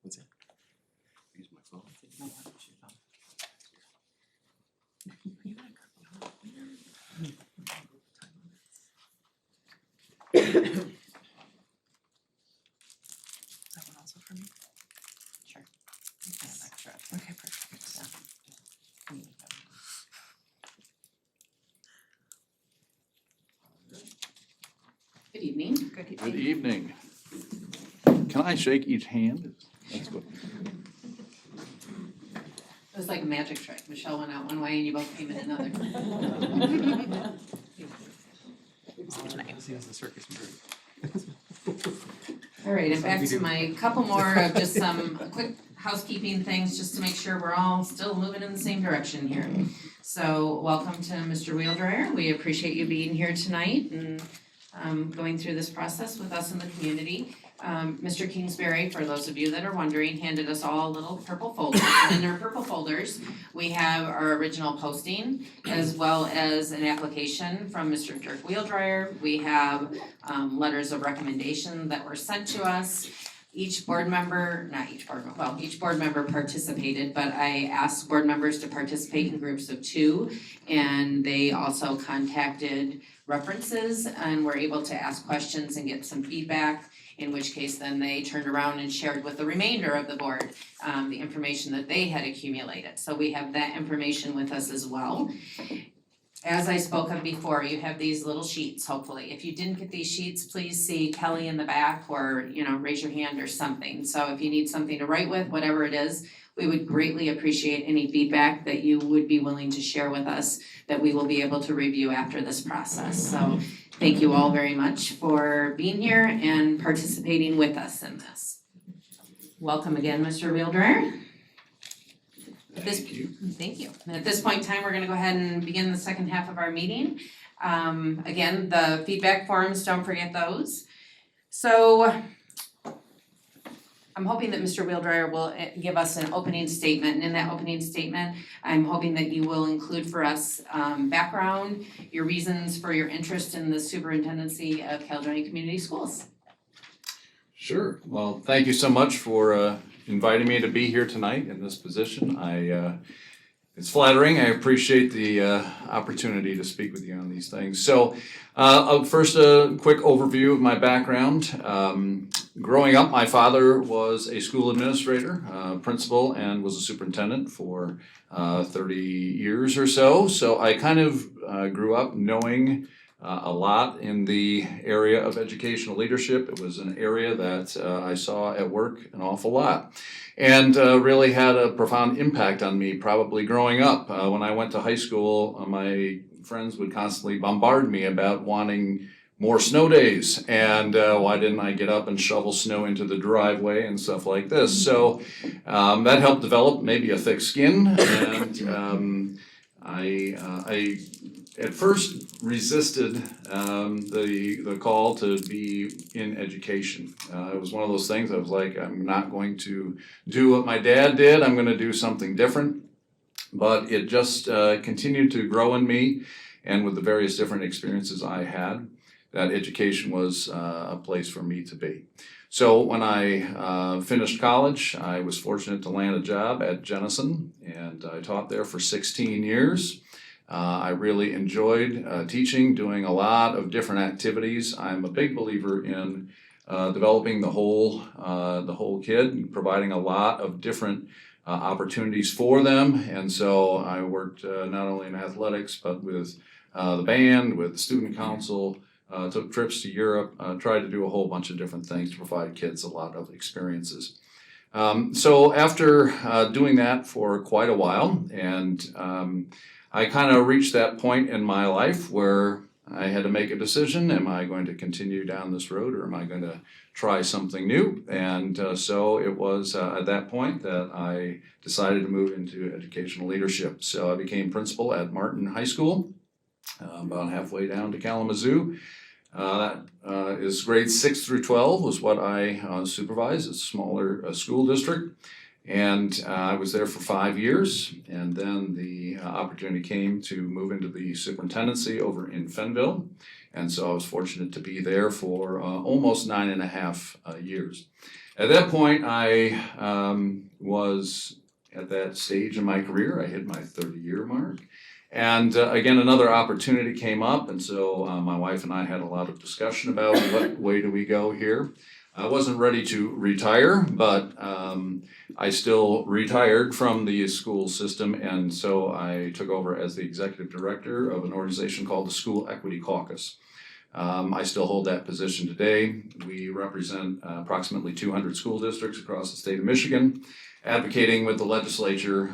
Speaker 6: What's it? Use my phone.
Speaker 7: Is that one also for me?
Speaker 1: Sure.
Speaker 7: Okay, perfect.
Speaker 1: Good evening.
Speaker 7: Good
Speaker 10: Good evening. Can I shake each hand? That's what.
Speaker 1: It was like a magic trick. Michelle went out one way and you both came in another.
Speaker 9: See, as the circus bird.
Speaker 1: All right, and back to my couple more of just some quick housekeeping things, just to make sure we're all still moving in the same direction here. So welcome to Mr. Wheeldryer. We appreciate you being here tonight and going through this process with us in the community. Mr. Kingsbury, for those of you that are wondering, handed us all little purple folders. And in our purple folders, we have our original posting as well as an application from Mr. Dirk Wheeldryer. We have letters of recommendation that were sent to us. Each board member participated, but I asked board members to participate in groups of 2. And they also contacted references and were able to ask questions and get some feedback. In which case then they turned around and shared with the remainder of the board the information that they had accumulated. So we have that information with us as well. As I spoke of before, you have these little sheets, hopefully. If you didn't get these sheets, please see Kelly in the back or, raise your hand or something. So if you need something to write with, whatever it is, we would greatly appreciate any feedback that you would be willing to share with us that we will be able to review after this process. So thank you all very much for being here and participating with us in this. Welcome again, Mr. Wheeldryer.
Speaker 6: Thank you.
Speaker 1: Thank you. And at this point in time, we're gonna go ahead and begin the second half of our meeting. Again, the feedback forms, don't forget those. So I'm hoping that Mr. Wheeldryer will give us an opening statement, and in that opening statement, I'm hoping that you will include for us background, your reasons for your interest in the superintendency of Caledonia Community Schools.
Speaker 10: Sure. Well, thank you so much for inviting me to be here tonight in this position. It's flattering. I appreciate the opportunity to speak with you on these things. So, first, a quick overview of my background. Growing up, my father was a school administrator, principal, and was a superintendent for 30 years or so. So I kind of grew up knowing a lot in the area of educational leadership. It was an area that I saw at work an awful lot, and really had a profound impact on me probably growing up. When I went to high school, my friends would constantly bombard me about wanting more snow days, and why didn't I get up and shovel snow into the driveway and stuff like this. So that helped develop maybe a thick skin, and I at first resisted the call to be in education. It was one of those things I was like, I'm not going to do what my dad did, I'm going to do something different. But it just continued to grow in me, and with the various different experiences I had, that education was a place for me to be. So when I finished college, I was fortunate to land a job at Jenison, and I taught there for 16 years. I really enjoyed teaching, doing a lot of different activities. I'm a big believer in developing the whole kid, providing a lot of different opportunities for them. And so I worked not only in athletics, but with the band, with the student council, took trips to Europe, tried to do a whole bunch of different things to provide kids a lot of experiences. So after doing that for quite a while, and I kind of reached that point in my life where I had to make a decision. Am I going to continue down this road, or am I going to try something new? And so it was at that point that I decided to move into educational leadership. So I became principal at Martin High School, about halfway down to Kalamazoo. That is grades 6 through 12 was what I supervised. It's a smaller school district. And I was there for 5 years, and then the opportunity came to move into the superintendency over in Fenville. And so I was fortunate to be there for almost 9.5 years. At that point, I was at that stage in my career. I hit my 30-year mark. And again, another opportunity came up, and so my wife and I had a lot of discussion about what way do we go here. I wasn't ready to retire, but I still retired from the school system, and so I took over as the executive director of an organization called the School Equity Caucus. I still hold that position today. We represent approximately 200 school districts across the state of Michigan, advocating with the legislature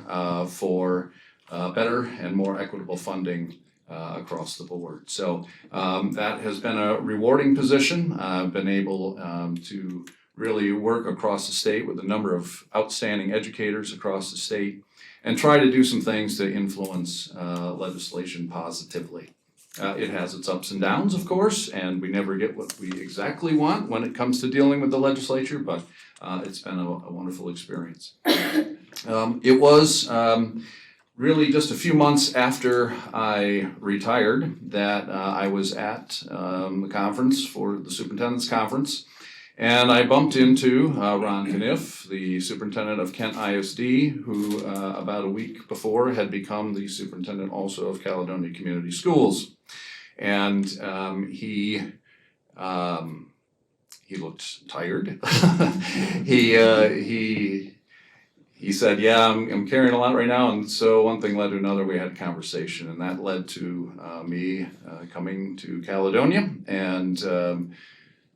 Speaker 10: for better and more equitable funding across the board. So that has been a rewarding position. I've been able to really work across the state with a number of outstanding educators across the state and try to do some things to influence legislation positively. It has its ups and downs, of course, and we never get what we exactly want when it comes to dealing with the legislature, but it's been a wonderful experience. It was really just a few months after I retired that I was at the conference for the superintendent's conference, and I bumped into Ron Kniff, the superintendent of Kent ISD, who about a week before had become the superintendent also of Caledonia Community Schools. And he looked tired. He said, yeah, I'm carrying a lot right now. And so one thing led to another. We had a conversation, and that led to me coming to Caledonia and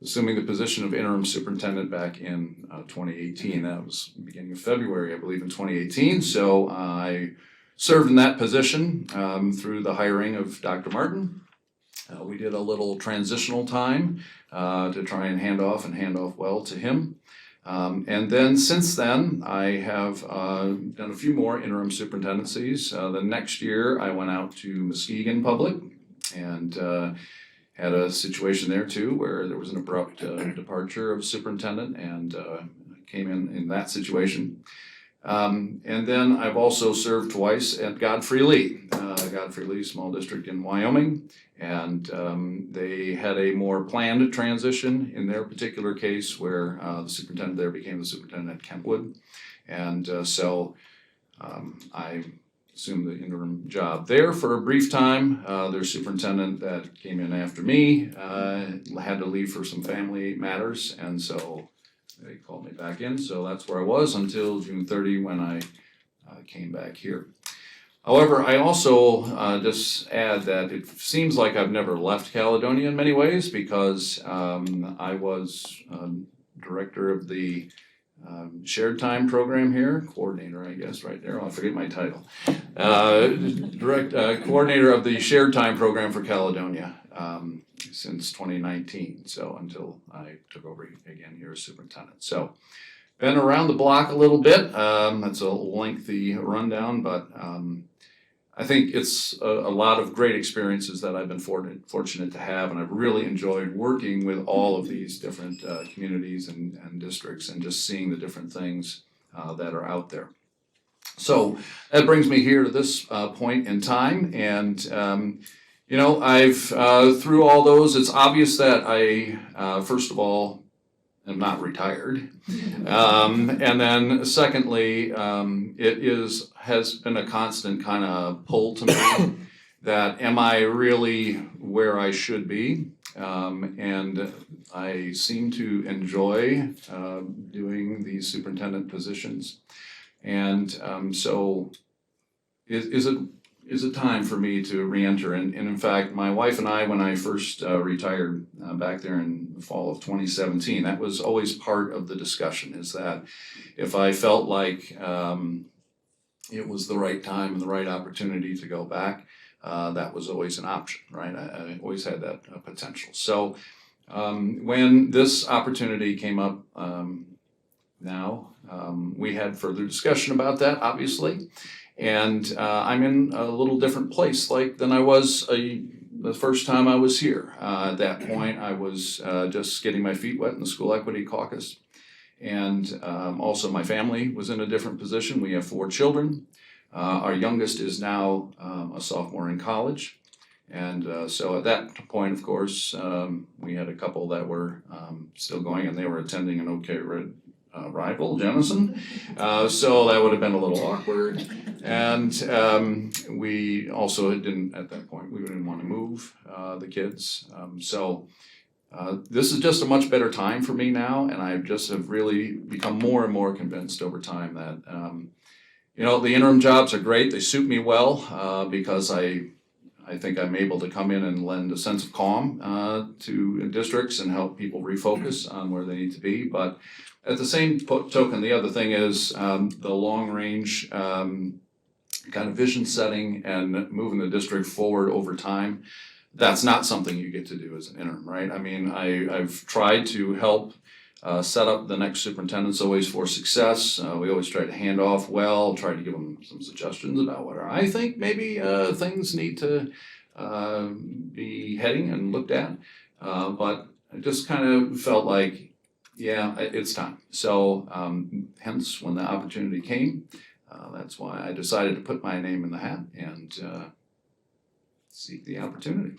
Speaker 10: assuming the position of interim superintendent back in 2018. That was the beginning of February, I believe, in 2018. So I served in that position through the hiring of Dr. Martin. We did a little transitional time to try and hand off well to him. And then since then, I have done a few more interim superintendencies. The next year, I went out to Muskegon Public and had a situation there too where there was an abrupt departure of superintendent, and came in that situation. And then I've also served twice at Godfrey Lee. Godfrey Lee, small district in Wyoming, and they had a more planned transition in their particular case where the superintendent there became the superintendent at Kentwood. And so I assumed the interim job there for a brief time. Their superintendent that came in after me had to leave for some family matters, and so they called me back in. So that's where I was until June 30 when I came back here. However, I also just add that it seems like I've never left Caledonia in many ways because I was director of the shared time program here, coordinator, I guess, right there. I forget my title. Coordinator of the shared time program for Caledonia since 2019. So until I took over again here as superintendent. So been around the block a little bit. That's a lengthy rundown, but I think it's a lot of great experiences that I've been fortunate to have, and I've really enjoyed working with all of these different communities and districts and just seeing the different things that are out there. So that brings me here to this point in time, and I've through all those, it's obvious that I first of all am not retired. And then secondly, it has been a constant kind of pull to me that am I really where I should be? And I seem to enjoy doing these superintendent positions. And so is it time for me to re-enter? And in fact, my wife and I, when I first retired back there in the fall of 2017, that was always part of the discussion, is that if I felt like it was the right time and the right opportunity to go back, that was always an option, right? I always had that potential. So when this opportunity came up now, we had further discussion about that, obviously. And I'm in a little different place than I was the first time I was here. At that point, I was just getting my feet wet in the School Equity Caucus. And also my family was in a different position. We have 4 children. Our youngest is now a sophomore in college. And so at that point, of course, we had a couple that were still going, and they were attending an OK rival, Jenison. So that would have been a little awkward. And we also didn't, at that point, we didn't want to move the kids. So this is just a much better time for me now, and I just have really become more and more convinced over time that, the interim jobs are great. They suit me well because I think I'm able to come in and lend a sense of calm to districts and help people refocus on where they need to be. But at the same token, the other thing is the long range kind of vision setting and moving the district forward over time. That's not something you get to do as an interim, right? I mean, I've tried to help set up the next superintendents always for success. We always try to hand off well, try to give them some suggestions about what I think maybe things need to be heading and looked at. But I just kind of felt like, yeah, it's time. So hence when the opportunity came, that's why I decided to put my name in the hat and seek the opportunity.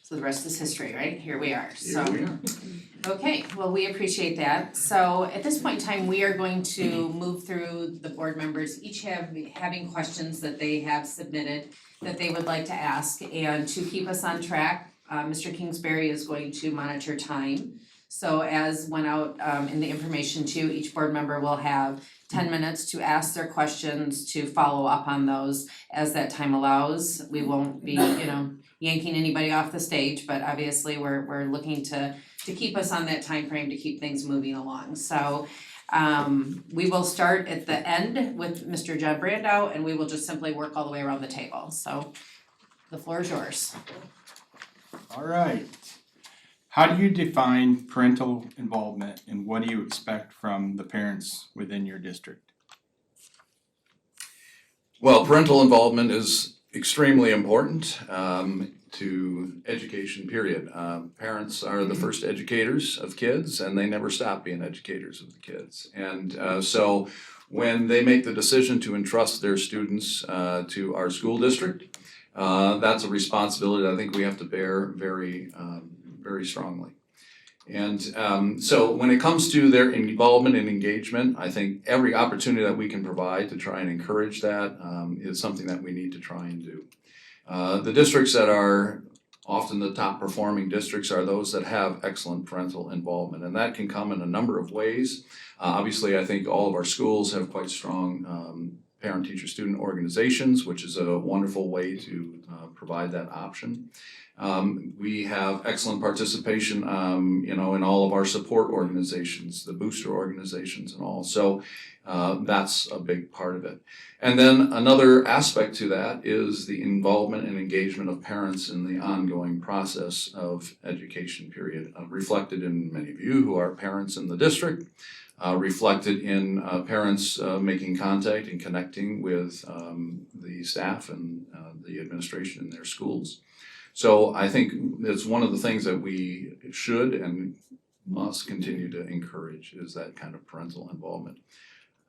Speaker 1: So the rest is history, right? Here we are.
Speaker 10: Here we are.
Speaker 1: Okay, well, we appreciate that. So at this point in time, we are going to move through the board members, each having questions that they have submitted that they would like to ask. And to keep us on track, Mr. Kingsbury is going to monitor time. So as went out in the information too, each board member will have 10 minutes to ask their questions, to follow up on those as that time allows. We won't be, yanking anybody off the stage, but obviously we're looking to keep us on that time frame to keep things moving along. So we will start at the end with Mr. John Brandow, and we will just simply work all the way around the table. So the floor is yours.
Speaker 11: All right. How do you define parental involvement, and what do you expect from the parents within your district?
Speaker 10: Well, parental involvement is extremely important to education, period. Parents are the first educators of kids, and they never stop being educators of the kids. And so when they make the decision to entrust their students to our school district, that's a responsibility that I think we have to bear very strongly. And so when it comes to their involvement and engagement, I think every opportunity that we can provide to try and encourage that is something that we need to try and do. The districts that are often the top performing districts are those that have excellent parental involvement, and that can come in a number of ways. Obviously, I think all of our schools have quite strong parent-teacher student organizations, which is a wonderful way to provide that option. We have excellent participation, in all of our support organizations, the booster organizations and all. So that's a big part of it. And then another aspect to that is the involvement and engagement of parents in the ongoing process of education period, reflected in many of you who are parents in the district, reflected in parents making contact and connecting with the staff and the administration in their schools. So I think it's one of the things that we should and must continue to encourage is that kind of parental involvement.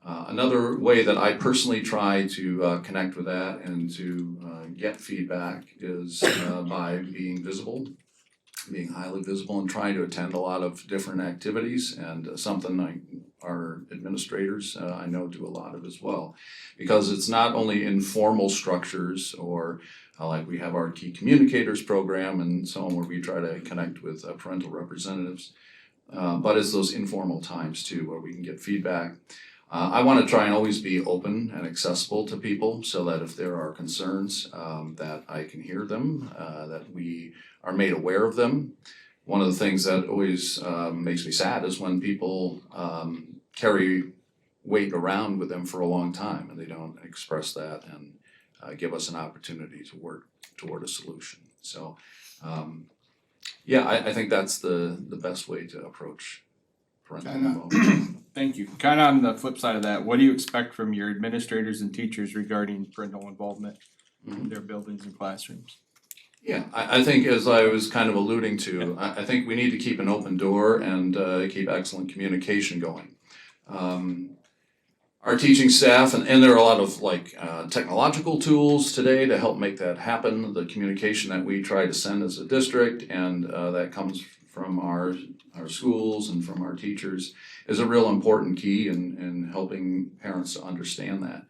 Speaker 10: Another way that I personally try to connect with that and to get feedback is by being visible, being highly visible, and trying to attend a lot of different activities, and something our administrators I know do a lot of as well. Because it's not only informal structures or like we have our Key Communicators program and so on where we try to connect with parental representatives, but it's those informal times too where we can get feedback. I want to try and always be open and accessible to people so that if there are concerns that I can hear them, that we are made aware of them. One of the things that always makes me sad is when people carry weight around with them for a long time and they don't express that and give us an opportunity to work toward a solution. So I think that's the best way to approach parental involvement.
Speaker 11: Thank you. Kind of on the flip side of that, what do you expect from your administrators and teachers regarding parental involvement in their buildings and classrooms?
Speaker 10: Yeah, I think as I was kind of alluding to, I think we need to keep an open door and keep excellent communication going. Our teaching staff, and there are a lot of technological tools today to help make that happen. The communication that we try to send as a district and that comes from our schools and from our teachers is a real important key in helping parents to understand that.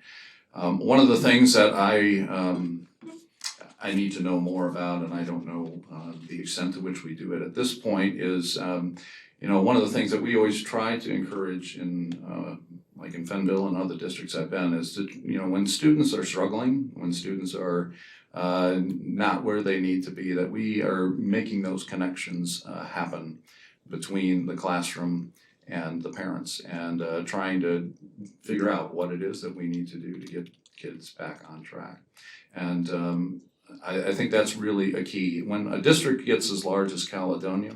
Speaker 10: One of the things that I need to know more about, and I don't know the extent to which we do it at this point, is one of the things that we always try to encourage in like in Fenville and other districts I've been is to, when students are struggling, when students are not where they need to be, that we are making those connections happen between the classroom and the parents and trying to figure out what it is that we need to do to get kids back on track. And I think that's really a key. When a district gets as large as Caledonia,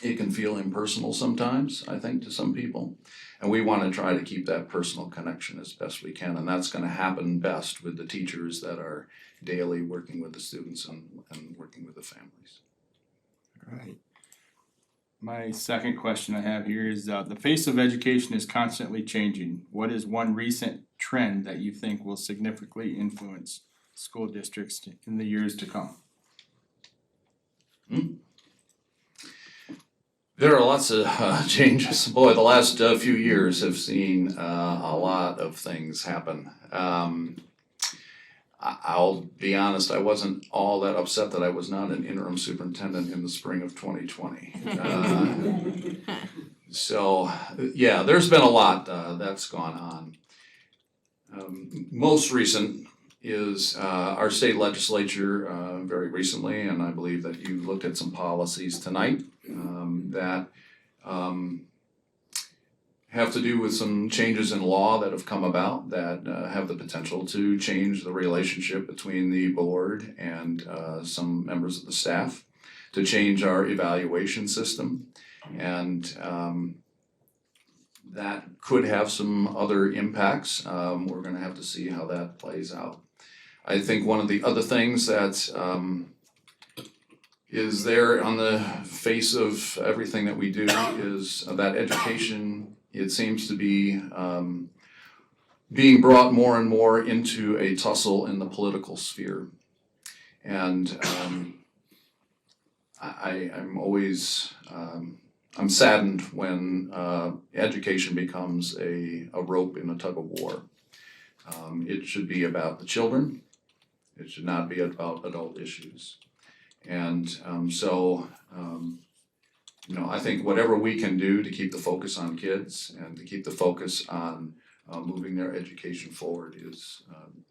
Speaker 10: it can feel impersonal sometimes, I think, to some people. And we want to try to keep that personal connection as best we can. And that's going to happen best with the teachers that are daily working with the students and working with the families.
Speaker 11: All right. My second question I have here is the face of education is constantly changing. What is one recent trend that you think will significantly influence school districts in the years to come?
Speaker 10: There are lots of changes. Boy, the last few years have seen a lot of things happen. I'll be honest, I wasn't all that upset that I was not an interim superintendent in the spring of 2020. So, yeah, there's been a lot that's gone on. Most recent is our state legislature very recently, and I believe that you looked at some policies tonight that have to do with some changes in law that have come about that have the potential to change the relationship between the board and some members of the staff, to change our evaluation system, and that could have some other impacts. We're going to have to see how that plays out. I think one of the other things that is there on the face of everything that we do is that education, it seems to be being brought more and more into a tussle in the political sphere. And I'm always I'm saddened when education becomes a rope in a tug of war. It should be about the children. It should not be about adult issues. And I think whatever we can do to keep the focus on kids and to keep the focus on moving their education forward is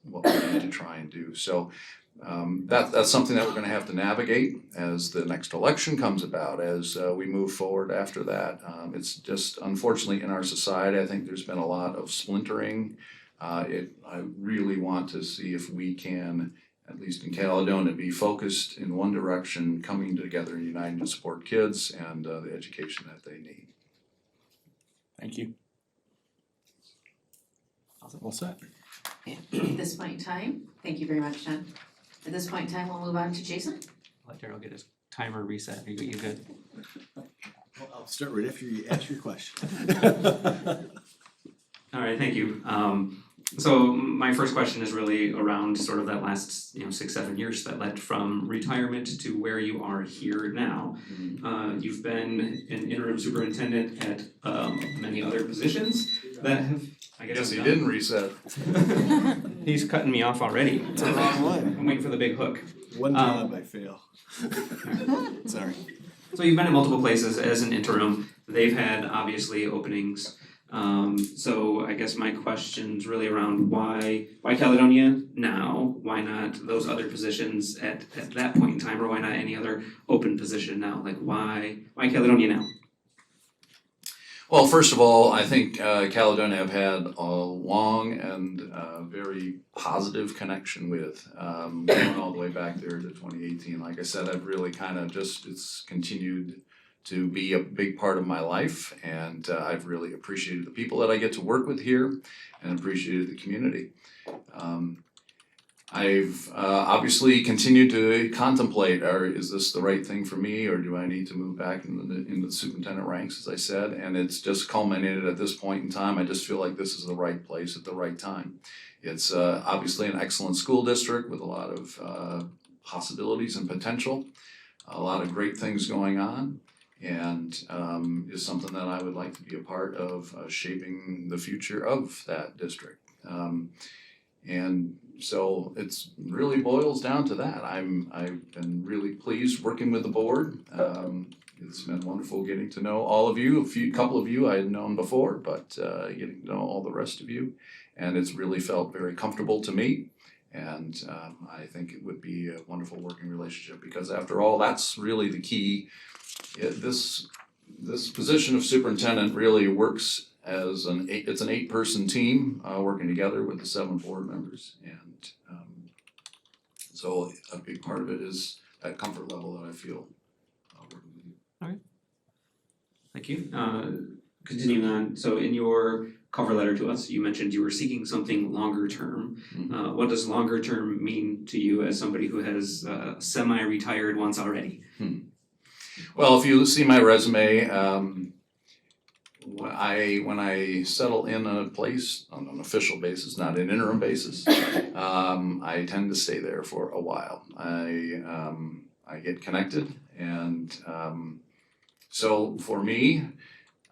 Speaker 10: what we need to try and do. So that's something that we're gonna have to navigate as the next election comes about, as we move forward after that. It's just unfortunately in our society, I think there's been a lot of splintering. I really want to see if we can, at least in Caledonia, be focused in one direction, coming together and uniting to support kids and the education that they need.
Speaker 11: Thank you. Well said.
Speaker 1: At this point in time, thank you very much, Jen. At this point in time, we'll move on to Jason.
Speaker 9: Let Daryl get his timer reset. You good?
Speaker 6: Well, I'll start right after you ask your question.
Speaker 5: All right, thank you. So my first question is really around sort of that last, 6-7 years that led from retirement to where you are here now. You've been an interim superintendent at many other positions that have, I guess.
Speaker 10: Yes, he didn't reset.
Speaker 5: He's cutting me off already.
Speaker 6: It's a long one.
Speaker 5: I'm waiting for the big hook.
Speaker 6: One job I fail. Sorry.
Speaker 5: So you've been at multiple places as an interim. They've had obviously openings. So I guess my question's really around why Caledonia now? Why not those other positions at that point in time, or why not any other open position now? Like why Caledonia now?
Speaker 10: Well, first of all, I think Caledonia have had a long and very positive connection with, going all the way back there to 2018. Like I said, I've really kind of it's continued to be a big part of my life, and I've really appreciated the people that I get to work with here and appreciated the community. I've obviously continued to contemplate, is this the right thing for me, or do I need to move back into the superintendent ranks, as I said, and it's just culminated at this point in time. I just feel like this is the right place at the right time. It's obviously an excellent school district with a lot of possibilities and potential, a lot of great things going on, and is something that I would like to be a part of shaping the future of that district. And so it's really boils down to that. I've been really pleased working with the board. It's been wonderful getting to know all of you. A couple of you I had known before, but getting to know all the rest of you. And it's really felt very comfortable to me. And I think it would be a wonderful working relationship, because after all, that's really the key. This position of superintendent really works as it's an 8-person team working together with the 7 board members, and so a big part of it is that comfort level that I feel working with you.
Speaker 5: Thank you. Continuing on, so in your cover letter to us, you mentioned you were seeking something longer term. What does longer term mean to you as somebody who has semi-retired once already?
Speaker 10: Well, if you see my resume, when I settle in a place on an official basis, not an interim basis, I tend to stay there for a while. I get connected, and so for me,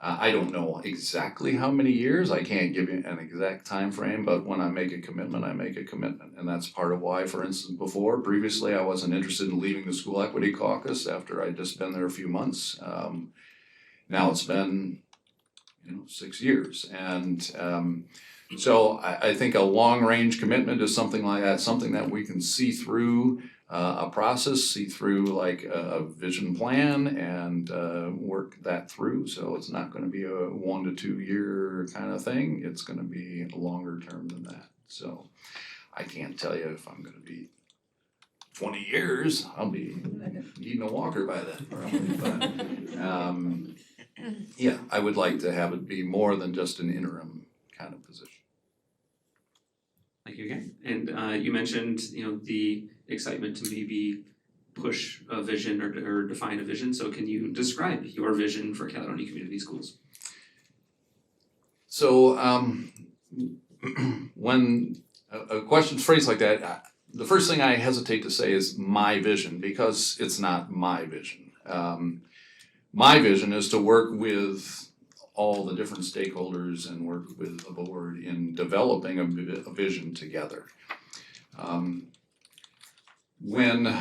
Speaker 10: I don't know exactly how many years. I can't give you an exact time frame, but when I make a commitment, I make a commitment, and that's part of why, for instance, previously, I wasn't interested in leaving the School Equity Caucus after I'd just been there a few months. Now it's been 6 years, and so I think a long-range commitment is something like that, something that we can see through a process, see through like a vision plan, and work that through. So it's not going to be a 1 to 2 year kind of thing. It's going to be longer term than that. So I can't tell you if I'm going to be 20 years. I'll be eating a walker by then, probably. But yeah, I would like to have it be more than just an interim kind of position.
Speaker 5: Thank you again. And you mentioned, the excitement to maybe push a vision or define a vision. So can you describe your vision for Caledonia Community Schools?
Speaker 10: So when a question's phrased like that, the first thing I hesitate to say is my vision, because it's not my vision. My vision is to work with all the different stakeholders and work with the board in developing a vision together. When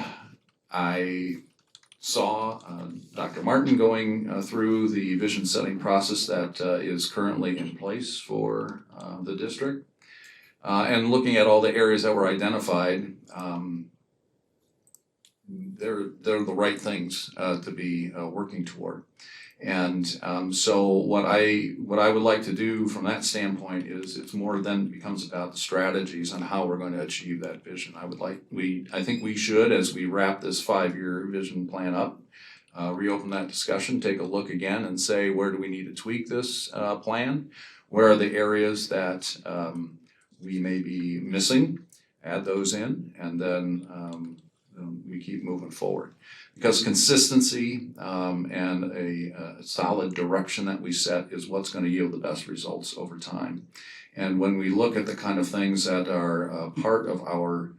Speaker 10: I saw Dr. Martin going through the vision setting process that is currently in place for the district. And looking at all the areas that were identified, they're the right things to be working toward. And so what I would like to do from that standpoint is it's more than becomes about the strategies on how we're going to achieve that vision. I think we should, as we wrap this 5-year vision plan up, reopen that discussion, take a look again and say, where do we need to tweak this plan? Where are the areas that we may be missing? Add those in, and then we keep moving forward. Because consistency and a solid direction that we set is what's going to yield the best results over time. And when we look at the kind of things that are part of our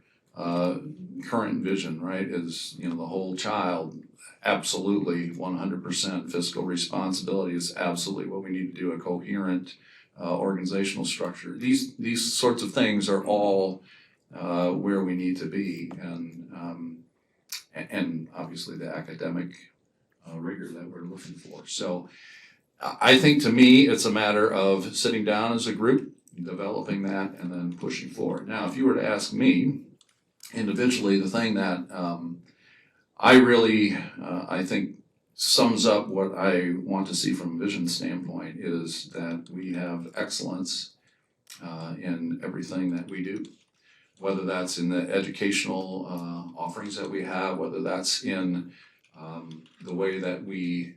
Speaker 10: current vision, right, is, you know, the whole child, absolutely 100% fiscal responsibility is absolutely what we need to do, a coherent organizational structure. These sorts of things are all where we need to be, and obviously the academic rigor that we're looking for. So I think, to me, it's a matter of sitting down as a group, developing that, and then pushing forward. Now, if you were to ask me individually, the thing that I think sums up what I want to see from a vision standpoint is that we have excellence in everything that we do. Whether that's in the educational offerings that we have, whether that's in the way that we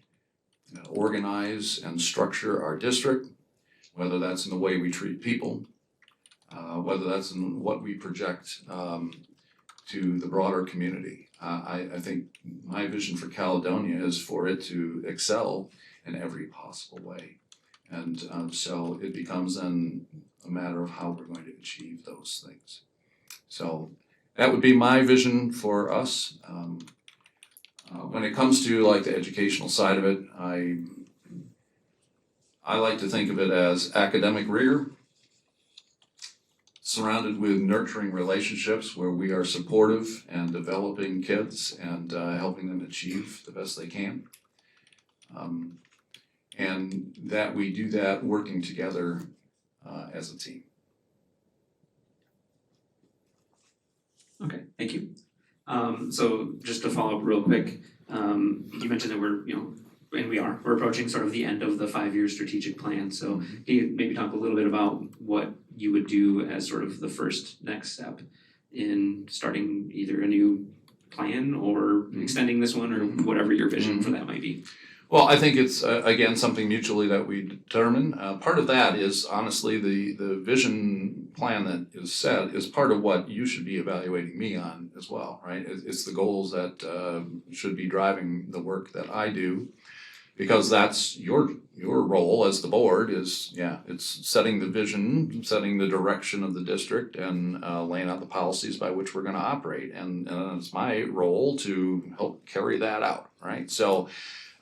Speaker 10: organize and structure our district, whether that's in the way we treat people, whether that's in what we project to the broader community. I think my vision for Caledonia is for it to excel in every possible way. And so it becomes then a matter of how we're going to achieve those things. So that would be my vision for us. When it comes to like the educational side of it, I like to think of it as academic rigor, surrounded with nurturing relationships where we are supportive and developing kids and helping them achieve the best they can. And that we do that working together as a team.
Speaker 5: Okay, thank you. So just to follow up real quick, you mentioned that we're approaching sort of the end of the 5-year strategic plan. So can you maybe talk a little bit about what you would do as sort of the first next step in starting either a new plan or extending this one, or whatever your vision for that might be?
Speaker 10: Well, I think it's, again, something mutually that we determine. Part of that is honestly the vision plan that is set is part of what you should be evaluating me on as well, right? It's the goals that should be driving the work that I do, because that's your role as the board is, it's setting the vision, setting the direction of the district, and laying out the policies by which we're going to operate. And it's my role to help carry that out, right? So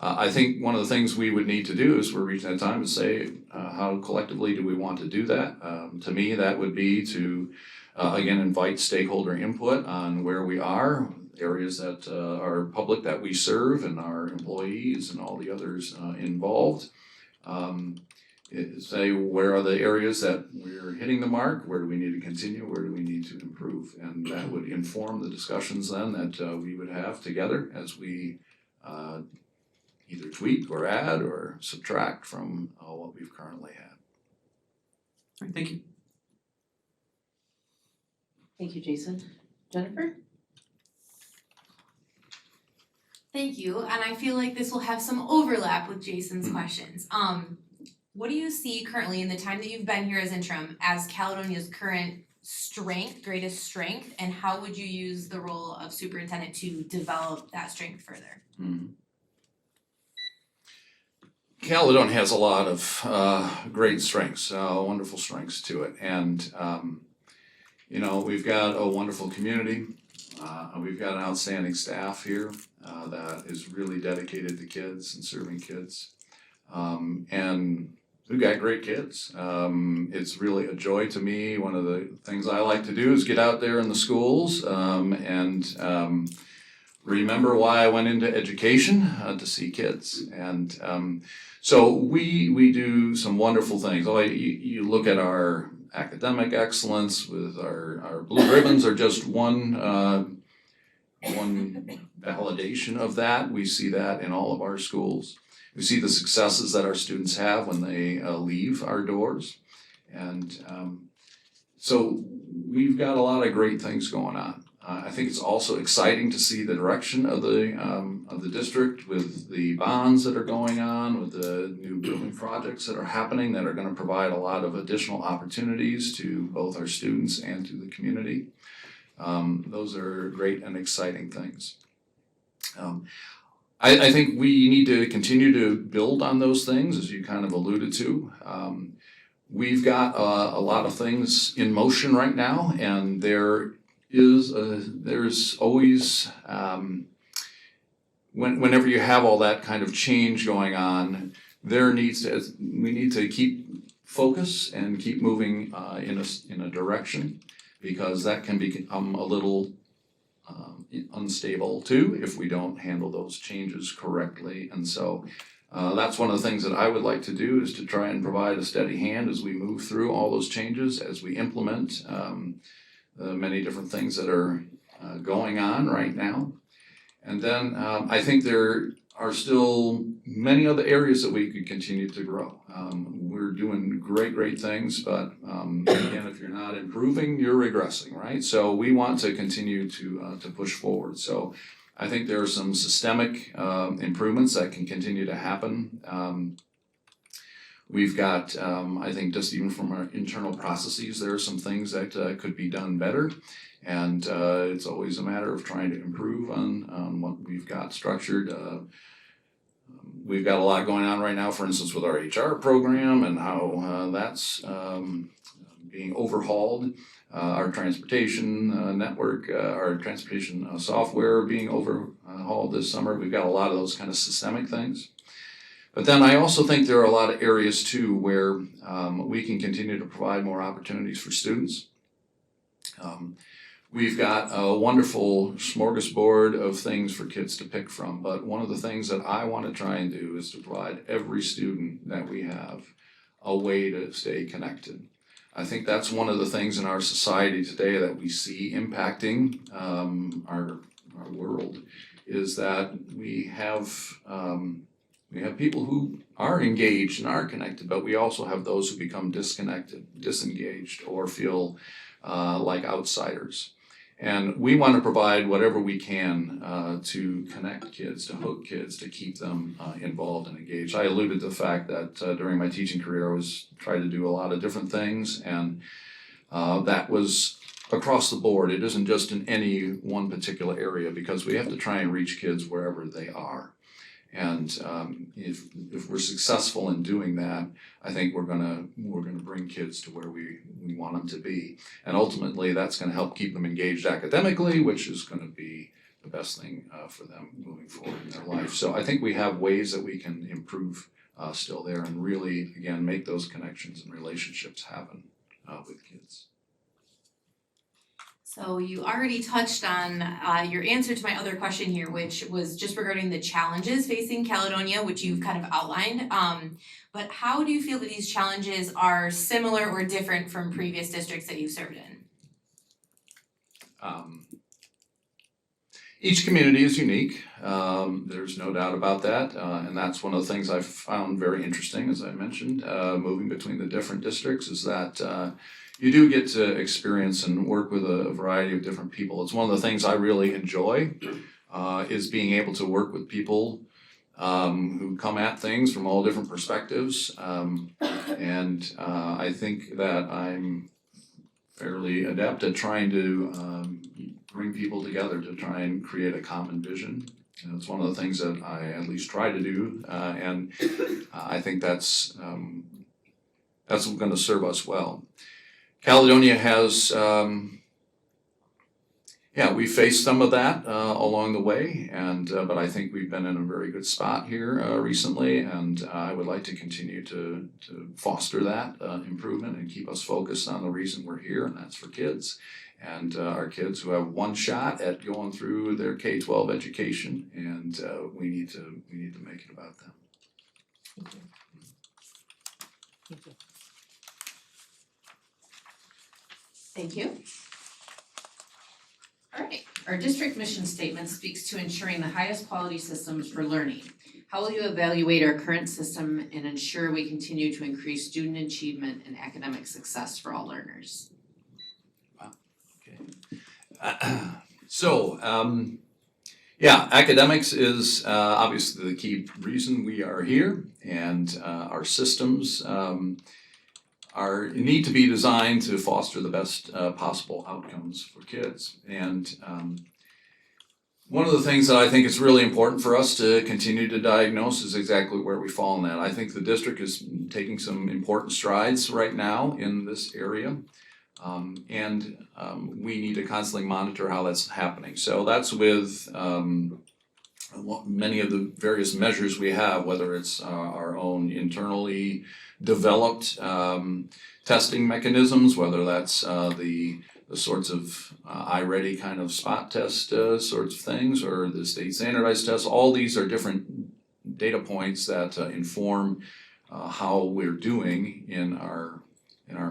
Speaker 10: I think one of the things we would need to do is we're reaching that time to say, how collectively do we want to do that? To me, that would be to, again, invite stakeholder input on where we are, areas that are public that we serve, and our employees and all the others involved. Say, where are the areas that we're hitting the mark? Where do we need to continue? Where do we need to improve? And that would inform the discussions then that we would have together as we either tweak or add or subtract from what we've currently had.
Speaker 5: All right, thank you.
Speaker 1: Thank you, Jason. Jennifer?
Speaker 2: Thank you, and I feel like this will have some overlap with Jason's questions. What do you see currently in the time that you've been here as interim as Caledonia's current greatest strength, and how would you use the role of superintendent to develop that strength further?
Speaker 10: Caledonia has a lot of great strengths, wonderful strengths to it. And, we've got a wonderful community. We've got an outstanding staff here that is really dedicated to kids and serving kids. And we've got great kids. It's really a joy to me. One of the things I like to do is get out there in the schools and remember why I went into education, to see kids. And so we do some wonderful things. You look at our academic excellence with our blue ribbons are just one validation of that. We see that in all of our schools. We see the successes that our students have when they leave our doors. And so we've got a lot of great things going on. I think it's also exciting to see the direction of the district with the bonds that are going on, with the new building projects that are happening that are going to provide a lot of additional opportunities to both our students and to the community. Those are great and exciting things. I think we need to continue to build on those things, as you kind of alluded to. We've got a lot of things in motion right now, and there's always, whenever you have all that kind of change going on, we need to keep focus and keep moving in a direction, because that can become a little unstable too if we don't handle those changes correctly. And so that's one of the things that I would like to do, is to try and provide a steady hand as we move through all those changes, as we implement the many different things that are going on right now. And then I think there are still many other areas that we could continue to grow. We're doing great things, but again, if you're not improving, you're regressing, right? So we want to continue to push forward. So I think there are some systemic improvements that can continue to happen. We've got, I think, just even from our internal processes, there are some things that could be done better. And it's always a matter of trying to improve on what we've got structured. We've got a lot going on right now, for instance, with our HR program and how that's being overhauled. Our transportation network, our transportation software being overhauled this summer. We've got a lot of those kind of systemic things. But then I also think there are a lot of areas too where we can continue to provide more opportunities for students. We've got a wonderful smorgasbord of things for kids to pick from, but one of the things that I want to try and do is to provide every student that we have a way to stay connected. I think that's one of the things in our society today that we see impacting our world, is that we have people who are engaged and are connected, but we also have those who become disengaged, or feel like outsiders. And we want to provide whatever we can to connect kids, to hook kids, to keep them involved and engaged. I alluded to the fact that during my teaching career, I was trying to do a lot of different things, and that was across the board. It isn't just in any one particular area, because we have to try and reach kids wherever they are. And if we're successful in doing that, I think we're gonna bring kids to where we want them to be. And ultimately, that's gonna help keep them engaged academically, which is gonna be the best thing for them moving forward in their life. So I think we have ways that we can improve still there, and really, again, make those connections and relationships happen with kids.
Speaker 12: So you already touched on your answer to my other question here, which was just regarding the challenges facing Caledonia, which you've kind of outlined. But how do you feel that these challenges are similar or different from previous districts that you've served in?
Speaker 10: Each community is unique. There's no doubt about that. And that's one of the things I've found very interesting, as I mentioned, moving between the different districts, is that you do get to experience and work with a variety of different people. It's one of the things I really enjoy, is being able to work with people who come at things from all different perspectives. And I think that I'm fairly adept at trying to bring people together to try and create a common vision. And it's one of the things that I at least try to do, and I think that's going to serve us well. Caledonia has, we faced some of that along the way, and but I think we've been in a very good spot here recently, and I would like to continue to foster that improvement and keep us focused on the reason we're here, and that's for kids. and our kids who have one shot at going through their K-12 education, and we need to make it about them.
Speaker 1: Thank you. All right, our district mission statement speaks to ensuring the highest quality systems for learning. How will you evaluate our current system and ensure we continue to increase student achievement and academic success for all learners?
Speaker 10: Yeah, academics is obviously the key reason we are here, and our systems need to be designed to foster the best possible outcomes for kids. And one of the things that I think is really important for us to continue to diagnose is exactly where we fall in that. I think the district is taking some important strides right now in this area. We need to constantly monitor how that's happening. So that's with many of the various measures we have, whether it's our own internally developed testing mechanisms, whether that's the sorts of iReady kind of spot test sorts of things, or the state standardized tests. All these are different data points that inform how we're doing in our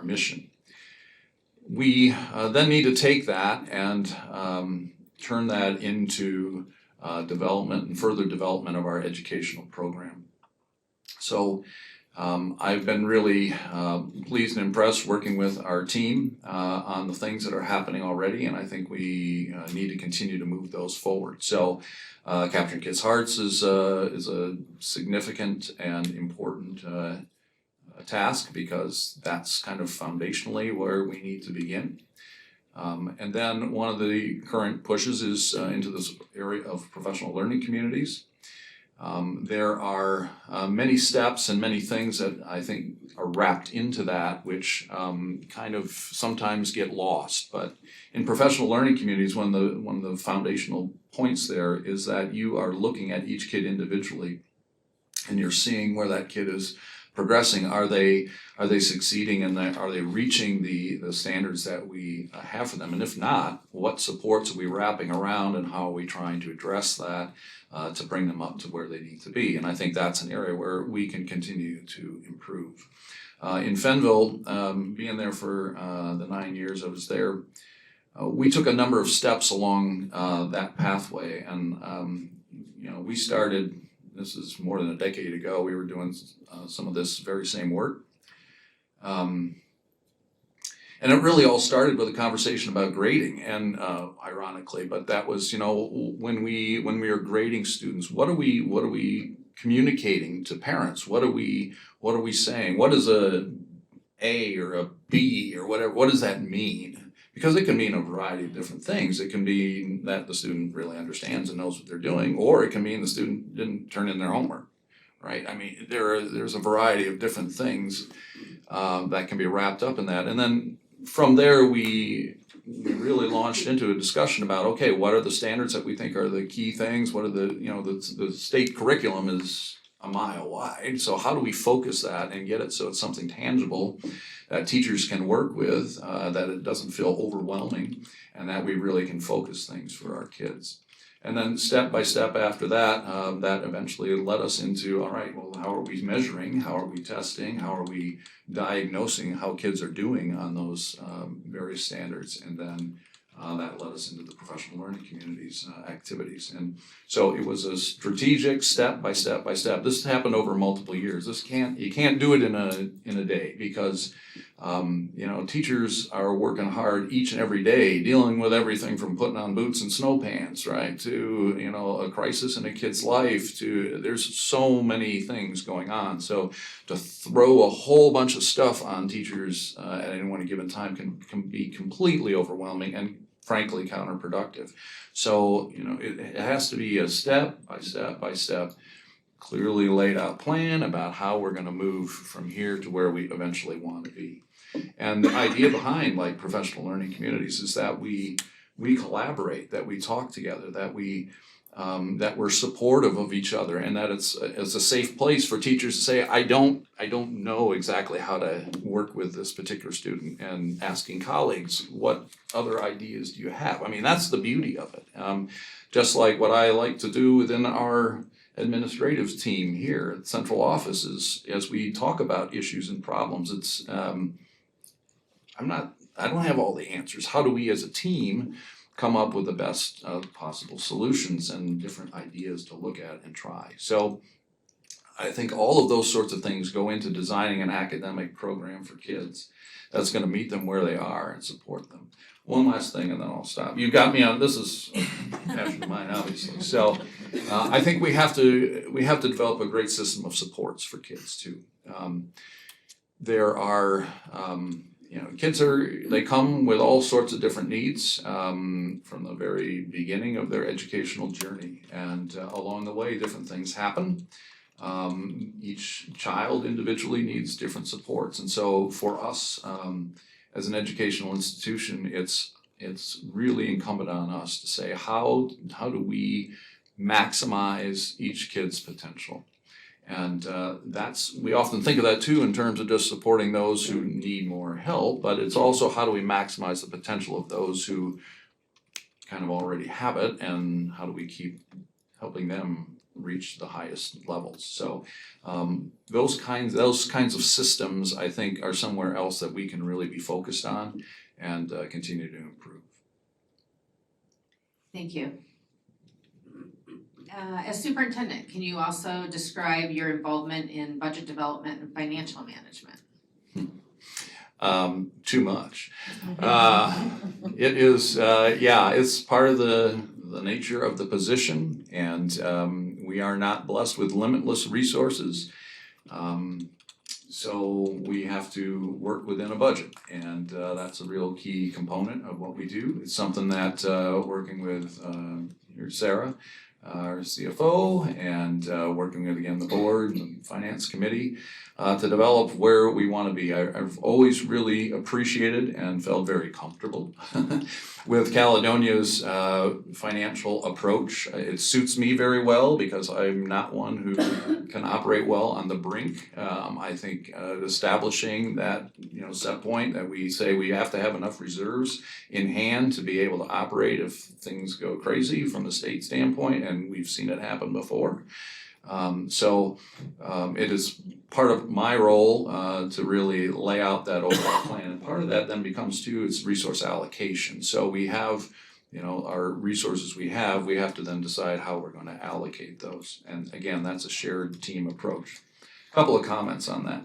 Speaker 10: mission. We then need to take that and turn that into development and further development of our educational program. So I've been really pleased and impressed working with our team on the things that are happening already, and I think we need to continue to move those forward. So Capturing Kids' Hearts is a significant and important task, because that's kind of foundationally where we need to begin. And then one of the current pushes is into this area of professional learning communities. There are many steps and many things that I think are wrapped into that, which kind of sometimes get lost. But in professional learning communities, one of the foundational points there is that you are looking at each kid individually, and you're seeing where that kid is progressing. Are they succeeding, and are they reaching the standards that we have for them? And if not, what supports are we wrapping around, and how are we trying to address that to bring them up to where they need to be? And I think that's an area where we can continue to improve. In Fenville, being there for the 9 years I was there, we took a number of steps along that pathway, and we started. This is more than a decade ago. We were doing some of this very same work. And it really all started with a conversation about grading, and ironically, but that was, when we are grading students, what are we communicating to parents? What are we saying? What is a A or a B or whatever? What does that mean? Because it can mean a variety of different things. It can mean that the student really understands and knows what they're doing, or it can mean the student didn't turn in their homework, right? I mean, there's a variety of different things that can be wrapped up in that. And then from there, we really launched into a discussion about, okay, what are the standards that we think are the key things? What are the state curriculum is a mile wide. So how do we focus that and get it so it's something tangible that teachers can work with, that it doesn't feel overwhelming, and that we really can focus things for our kids. And then step by step after that, that eventually led us into, all right, well, how are we measuring? How are we testing? How are we diagnosing how kids are doing on those various standards? And then that led us into the professional learning communities activities. And so it was a strategic step by step by step. This happened over multiple years. You can't do it in a day, because teachers are working hard each and every day, dealing with everything from putting on boots and snow pants, right, to a crisis in a kid's life, to there's so many things going on. So to throw a whole bunch of stuff on teachers at any one given time can be completely overwhelming and frankly counterproductive. So it has to be a step by step by step, clearly laid out plan about how we're going to move from here to where we eventually want to be. And the idea behind professional learning communities is that we collaborate, that we talk together, that we that we're supportive of each other, and that it's a safe place for teachers to say, I don't know exactly how to work with this particular student, and asking colleagues, what other ideas do you have? I mean, that's the beauty of it. Just like what I like to do within our administrative team here at central offices, as we talk about issues and problems, it's I don't have all the answers. How do we as a team come up with the best possible solutions and different ideas to look at and try? So I think all of those sorts of things go into designing an academic program for kids that's going to meet them where they are and support them. One last thing and then I'll stop. You got me on, this is passion of mine, obviously. So I think we have to develop a great system of supports for kids too. There are kids they come with all sorts of different needs from the very beginning of their educational journey, and along the way different things happen. Each child individually needs different supports, and so for us as an educational institution, it's really incumbent on us to say how do we maximize each kid's potential. And we often think of that too in terms of just supporting those who need more help, but it's also how do we maximize the potential of those who kind of already have it, and how do we keep helping them reach the highest levels. So those kinds of systems, I think, are somewhere else that we can really be focused on and continue to improve.
Speaker 1: Thank you. As superintendent, can you also describe your involvement in budget development and financial management?
Speaker 10: Too much. It is, it's part of the nature of the position, and we are not blessed with limitless resources. So we have to work within a budget, and that's a real key component of what we do. It's something that working with Sarah, our CFO, and working with, again, the board and the finance committee to develop where we want to be. I've always really appreciated and felt very comfortable with Caledonia's financial approach. It suits me very well because I'm not one who can operate well on the brink. I think establishing that set point that we say we have to have enough reserves in hand to be able to operate if things go crazy from the state standpoint, and we've seen it happen before. So it is part of my role to really lay out that overall plan, and part of that then becomes too is resource allocation. So we have our resources we have to then decide how we're going to allocate those, and again, that's a shared team approach. A couple of comments on that.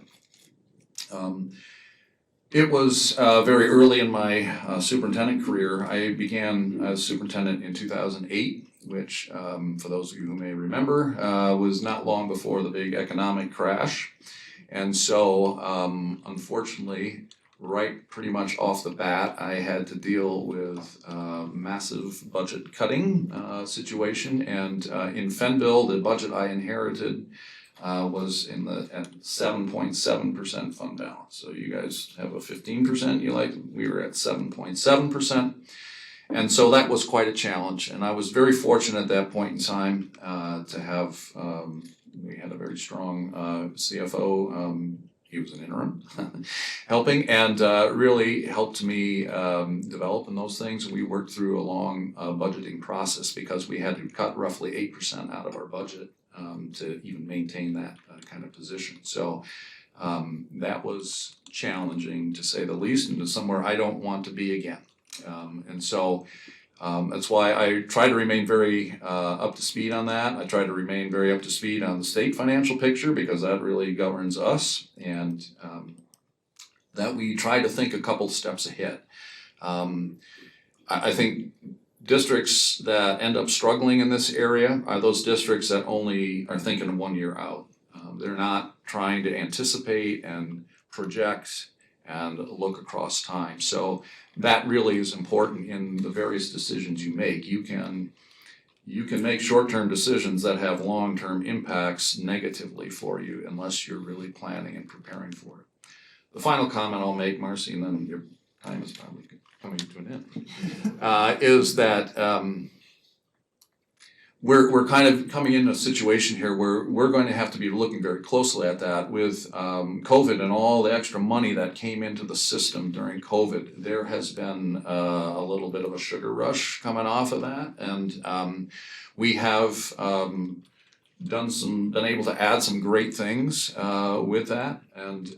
Speaker 10: It was very early in my superintendent career. I began as superintendent in 2008, which, for those of you who may remember, was not long before the big economic crash. And so, unfortunately, right pretty much off the bat, I had to deal with massive budget cutting situation. And in Fenville, the budget I inherited was at 7.7% fund balance. So you guys have a 15%, we were at 7.7%. And so that was quite a challenge. And I was very fortunate at that point in time to have, we had a very strong CFO, he was an interim, helping, and really helped me develop in those things. We worked through a long budgeting process because we had to cut roughly 8% out of our budget to even maintain that kind of position. So that was challenging, to say the least, and to somewhere I don't want to be again. And so that's why I try to remain very up to speed on that. I try to remain very up to speed on the state financial picture because that really governs us, and that we try to think a couple steps ahead. I think districts that end up struggling in this area are those districts that only are thinking 1 year out. They're not trying to anticipate and project and look across time. So that really is important in the various decisions you make. You can make short-term decisions that have long-term impacts negatively for you unless you're really planning and preparing for it. The final comment I'll make, Marcy, and then your time is probably coming to an end, is that we're kind of coming in a situation here where we're going to have to be looking very closely at that with COVID and all the extra money that came into the system during COVID. There has been a little bit of a sugar rush coming off of that, and we have been able to add some great things with that, and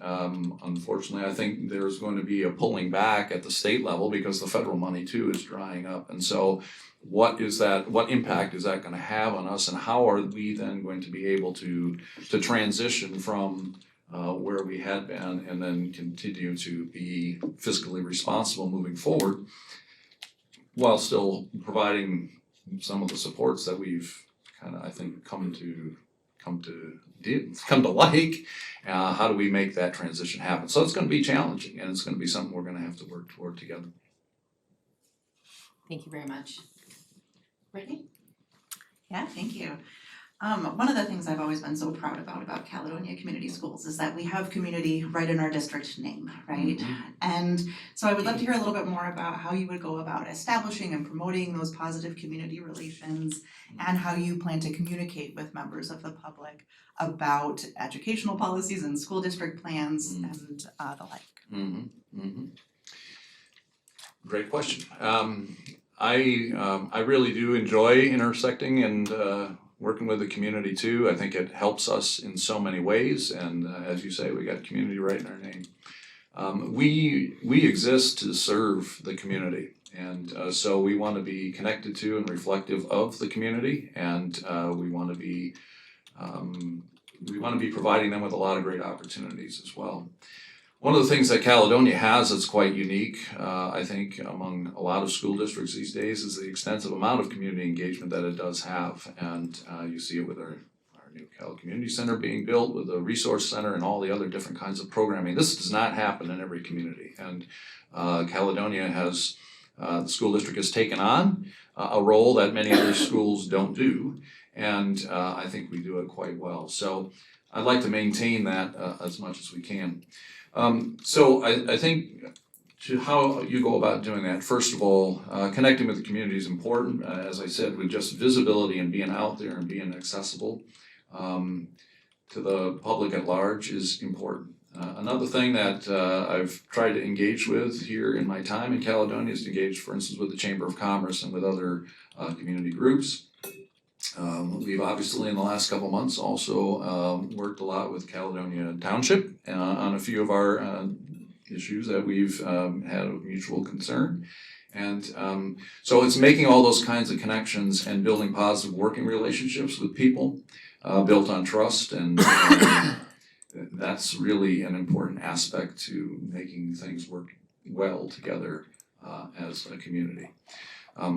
Speaker 10: unfortunately I think there's going to be a pulling back at the state level because the federal money too is drying up, and so what impact is that going to have on us, and how are we then going to be able to transition from where we had been and then continue to be fiscally responsible moving forward while still providing some of the supports that we've kind of, I think, come to like. How do we make that transition happen? So it's going to be challenging, and it's going to be something we're going to have to work toward together.
Speaker 1: Thank you very much. Brittany?
Speaker 7: Yeah, thank you. One of the things I've always been so proud about Caledonia Community Schools is that we have community right in our district name, right? And so I would love to hear a little bit more about how you would go about establishing and promoting those positive community relations, and how you plan to communicate with members of the public about educational policies and school district plans and the like.
Speaker 10: Great question. I really do enjoy intersecting and working with the community too. I think it helps us in so many ways, and as you say, we got community right in our name. We exist to serve the community, and so we want to be connected to and reflective of the community, and we want to be providing them with a lot of great opportunities as well. One of the things that Caledonia has that's quite unique, I think, among a lot of school districts these days is the extensive amount of community engagement that it does have. And you see it with our new Cal Community Center being built, with the Resource Center and all the other different kinds of programming. This does not happen in every community. And Caledonia has, the school district has taken on a role that many other schools don't do. And I think we do it quite well. So I'd like to maintain that as much as we can. So I think to how you go about doing that, first of all, connecting with the community is important. As I said, with just visibility and being out there and being accessible to the public at large is important. Another thing that I've tried to engage with here in my time in Caledonia is to engage, for instance, with the Chamber of Commerce and with other community groups. We've obviously in the last couple of months also worked a lot with Caledonia Township on a few of our issues that we've had of mutual concern. And so it's making all those kinds of connections and building positive working relationships with people built on trust, and that's really an important aspect to making things work well together as a community.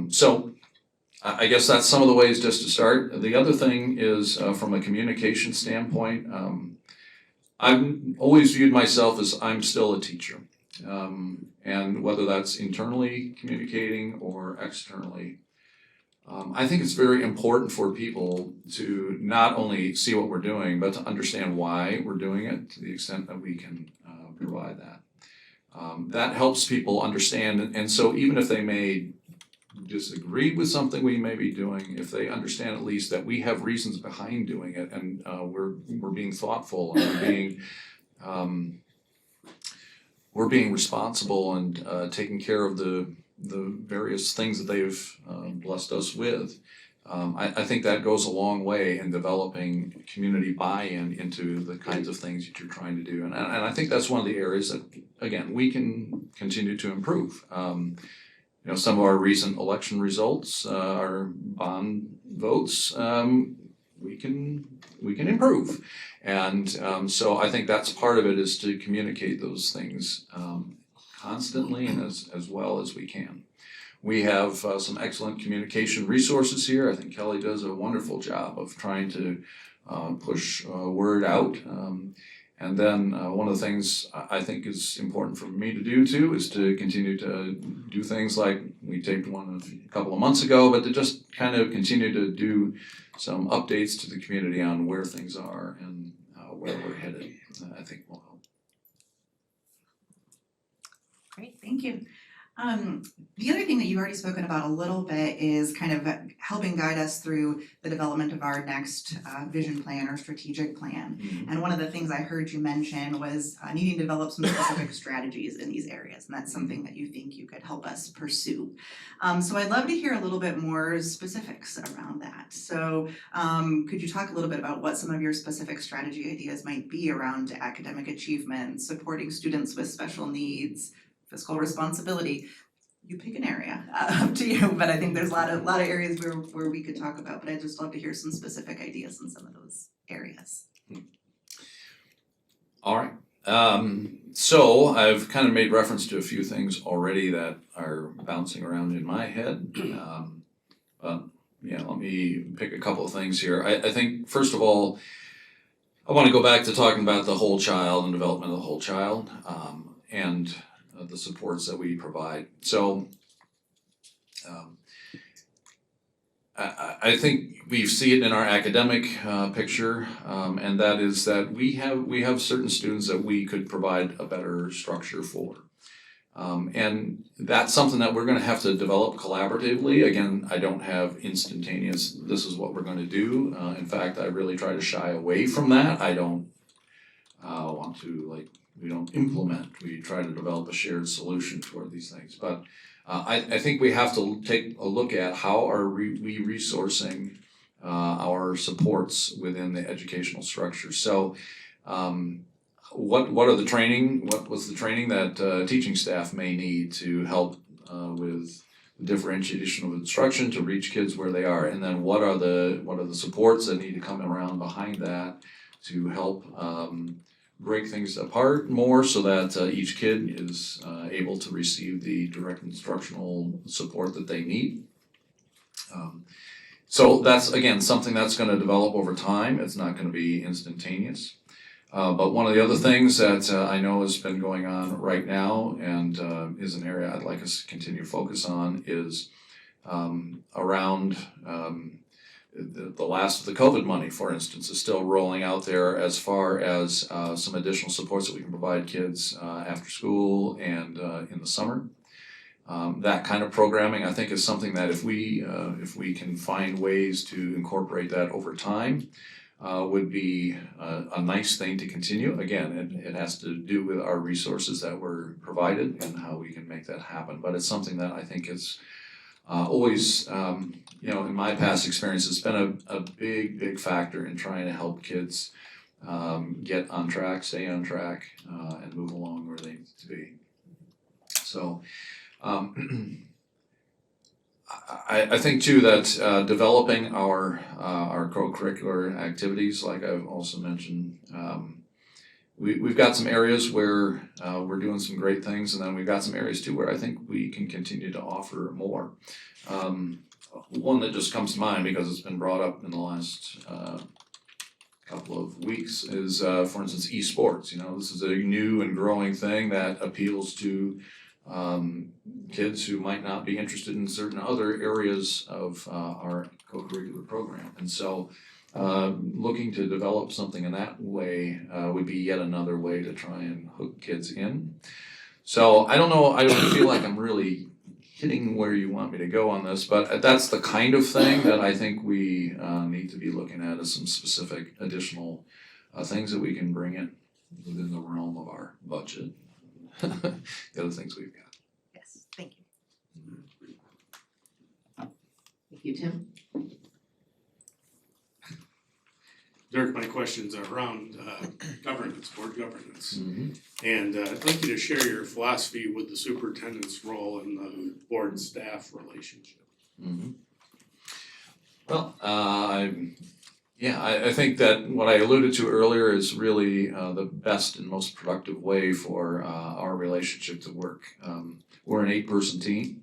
Speaker 10: So I guess that's some of the ways just to start. The other thing is from a communication standpoint, I've always viewed myself as I'm still a teacher. And whether that's internally communicating or externally, I think it's very important for people to not only see what we're doing, but to understand why we're doing it to the extent that we can provide that. That helps people understand, and so even if they may disagree with something we may be doing, if they understand at least that we have reasons behind doing it, and we're being thoughtful, and we're being responsible and taking care of the various things that they've blessed us with. I think that goes a long way in developing community buy-in into the kinds of things that you're trying to do, and I think that's one of the areas that, again, we can continue to improve. You know, some of our recent election results, our bond votes, we can improve. And so I think that's part of it, is to communicate those things constantly and as well as we can. We have some excellent communication resources here. I think Kelly does a wonderful job of trying to push word out. And then one of the things I think is important for me to do too is to continue to do things like we taped one a couple of months ago, but to just kind of continue to do some updates to the community on where things are and where we're headed. I think will help.
Speaker 7: Great, thank you. The other thing that you've already spoken about a little bit is kind of helping guide us through the development of our next vision plan or strategic plan. And one of the things I heard you mention was needing to develop some specific strategies in these areas, and that's something that you think you could help us pursue. So I'd love to hear a little bit more specifics around that. So could you talk a little bit about what some of your specific strategy ideas might be around academic achievement, supporting students with special needs, fiscal responsibility? You pick an area, up to you, but I think there's a lot of areas where we could talk about, but I'd just love to hear some specific ideas in some of those areas.
Speaker 10: All right. So I've kind of made reference to a few things already that are bouncing around in my head. But yeah, let me pick a couple of things here. I think first of all, I want to go back to talking about the whole child and development of the whole child, and the supports that we provide. So I think we see it in our academic picture, and that is that we have certain students that we could provide a better structure for. And that's something that we're going to have to develop collaboratively. Again, I don't have instantaneous, this is what we're going to do. In fact, I really try to shy away from that. I don't want to, we don't implement. We try to develop a shared solution toward these things. But I think we have to take a look at how are we resourcing our supports within the educational structure. So what was the training that teaching staff may need to help with the differentiation of instruction to reach kids where they are, and then what are the supports that need to come around behind that to help break things apart more so that each kid is able to receive the direct instructional support that they need. So that's, again, something that's going to develop over time. It's not going to be instantaneous. But one of the other things that I know has been going on right now and is an area I'd like us to continue to focus on is around the last of the COVID money, for instance, is still rolling out there as far as some additional supports that we can provide kids after school and in the summer. That kind of programming, I think, is something that if we can find ways to incorporate that over time, would be a nice thing to continue. Again, it has to do with our resources that were provided and how we can make that happen. But it's something that I think is always, in my past experience, it's been a big factor in trying to help kids get on track, stay on track, and move along where they need to be. So I think too that developing our co-curricular activities, like I've also mentioned, we've got some areas where we're doing some great things, and then we've got some areas too where I think we can continue to offer more. One that just comes to mind because it's been brought up in the last couple of weeks is, for instance, esports. This is a new and growing thing that appeals to kids who might not be interested in certain other areas of our co-curricular program. And so looking to develop something in that way would be yet another way to try and hook kids in. So I don't know, I don't feel like I'm really hitting where you want me to go on this, but that's the kind of thing that I think we need to be looking at as some specific additional things that we can bring in within the realm of our budget. The other things we've got.
Speaker 7: Yes, thank you.
Speaker 1: Thank you, Tim.
Speaker 8: Derek, my questions are around governance, board governance.
Speaker 10: Mm-hmm.
Speaker 8: And I'd like you to share your philosophy with the superintendent's role in the board and staff relationship.
Speaker 10: Mm-hmm. Well, I think that what I alluded to earlier is really the best and most productive way for our relationship to work. We're an 8-person team,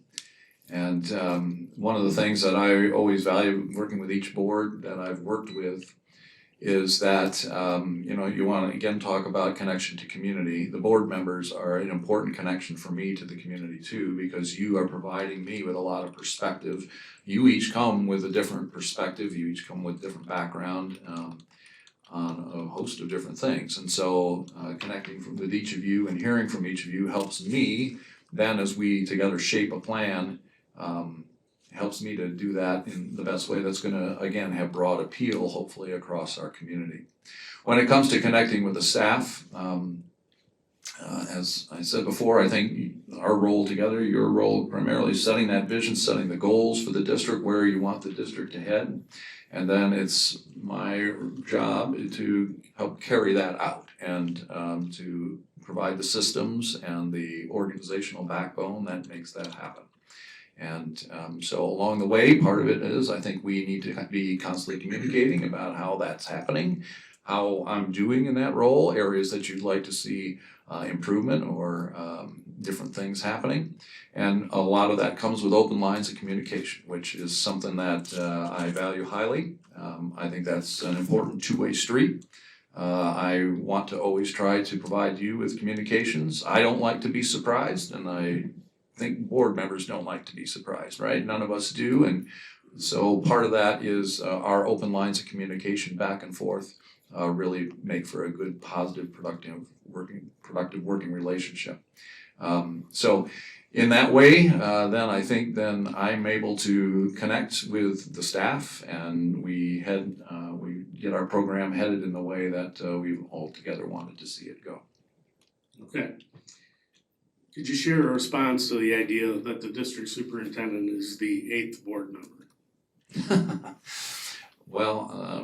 Speaker 10: and one of the things that I always value working with each board that I've worked with is that, you want to, again, talk about connection to community. The board members are an important connection for me to the community too, because you are providing me with a lot of perspective. You each come with a different perspective. You each come with different background on a host of different things. And so connecting with each of you and hearing from each of you helps me then as we together shape a plan, helps me to do that in the best way that's gonna, again, have broad appeal, hopefully, across our community. When it comes to connecting with the staff, as I said before, I think our role together, your role primarily setting that vision, setting the goals for the district, where you want the district to head. And then it's my job to help carry that out and to provide the systems and the organizational backbone that makes that happen. And so along the way, part of it is I think we need to be constantly communicating about how that's happening, how I'm doing in that role, areas that you'd like to see improvement or different things happening. And a lot of that comes with open lines of communication, which is something that I value highly. I think that's an important two-way street. I want to always try to provide you with communications. I don't like to be surprised, and I think board members don't like to be surprised, right? None of us do, and so part of that is our open lines of communication back and forth really make for a good, positive, productive working relationship. So in that way, then I think then I'm able to connect with the staff, and we get our program headed in the way that we've all together wanted to see it go.
Speaker 8: Okay. Could you share a response to the idea that the district superintendent is the 8th board member?
Speaker 10: Well,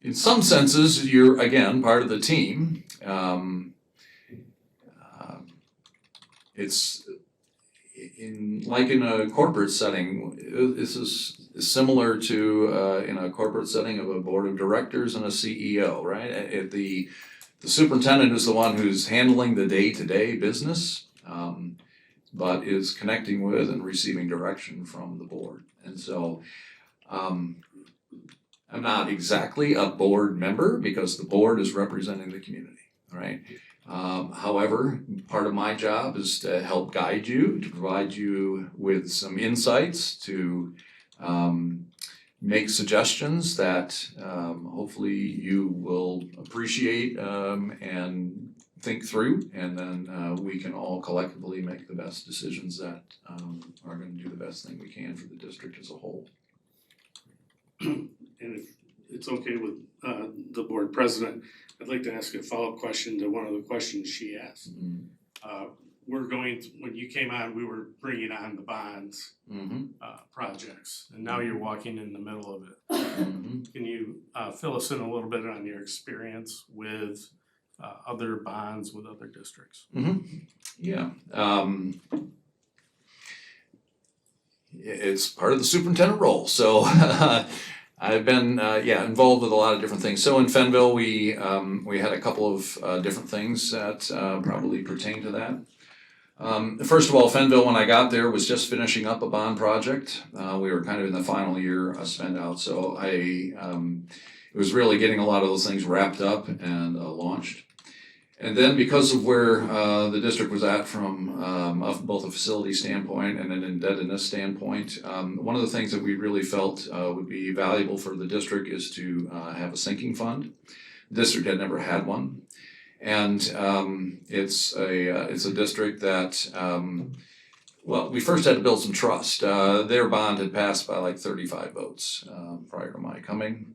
Speaker 10: in some senses, you're again part of the team. It's in a corporate setting. This is similar to in a corporate setting of a board of directors and a CEO, right? The superintendent is the one who's handling the day-to-day business, but is connecting with and receiving direction from the board. And so I'm not exactly a board member because the board is representing the community, right? However, part of my job is to help guide you, to provide you with some insights, to make suggestions that hopefully you will appreciate and think through, and then we can all collectively make the best decisions that are going to do the best thing we can for the district as a whole.
Speaker 8: And if it's okay with the board president, I'd like to ask a follow-up question to one of the questions she asked. When you came on, we were bringing on the bonds projects, and now you're walking in the middle of it. Can you fill us in a little bit on your experience with other bonds with other districts?
Speaker 10: Yeah. It's part of the superintendent role, so I've been involved with a lot of different things. So in Fenville, we had a couple of different things that probably pertain to that. First of all, Fenville, when I got there, was just finishing up a bond project. We were kind of in the final year of spend out, so it was really getting a lot of those things wrapped up and launched. And then because of where the district was at from both a facility standpoint and an indebtedness standpoint, one of the things that we really felt would be valuable for the district is to have a sinking fund. The district had never had one. And it's a district that, we first had to build some trust. Their bond had passed by like 35 votes prior to my coming.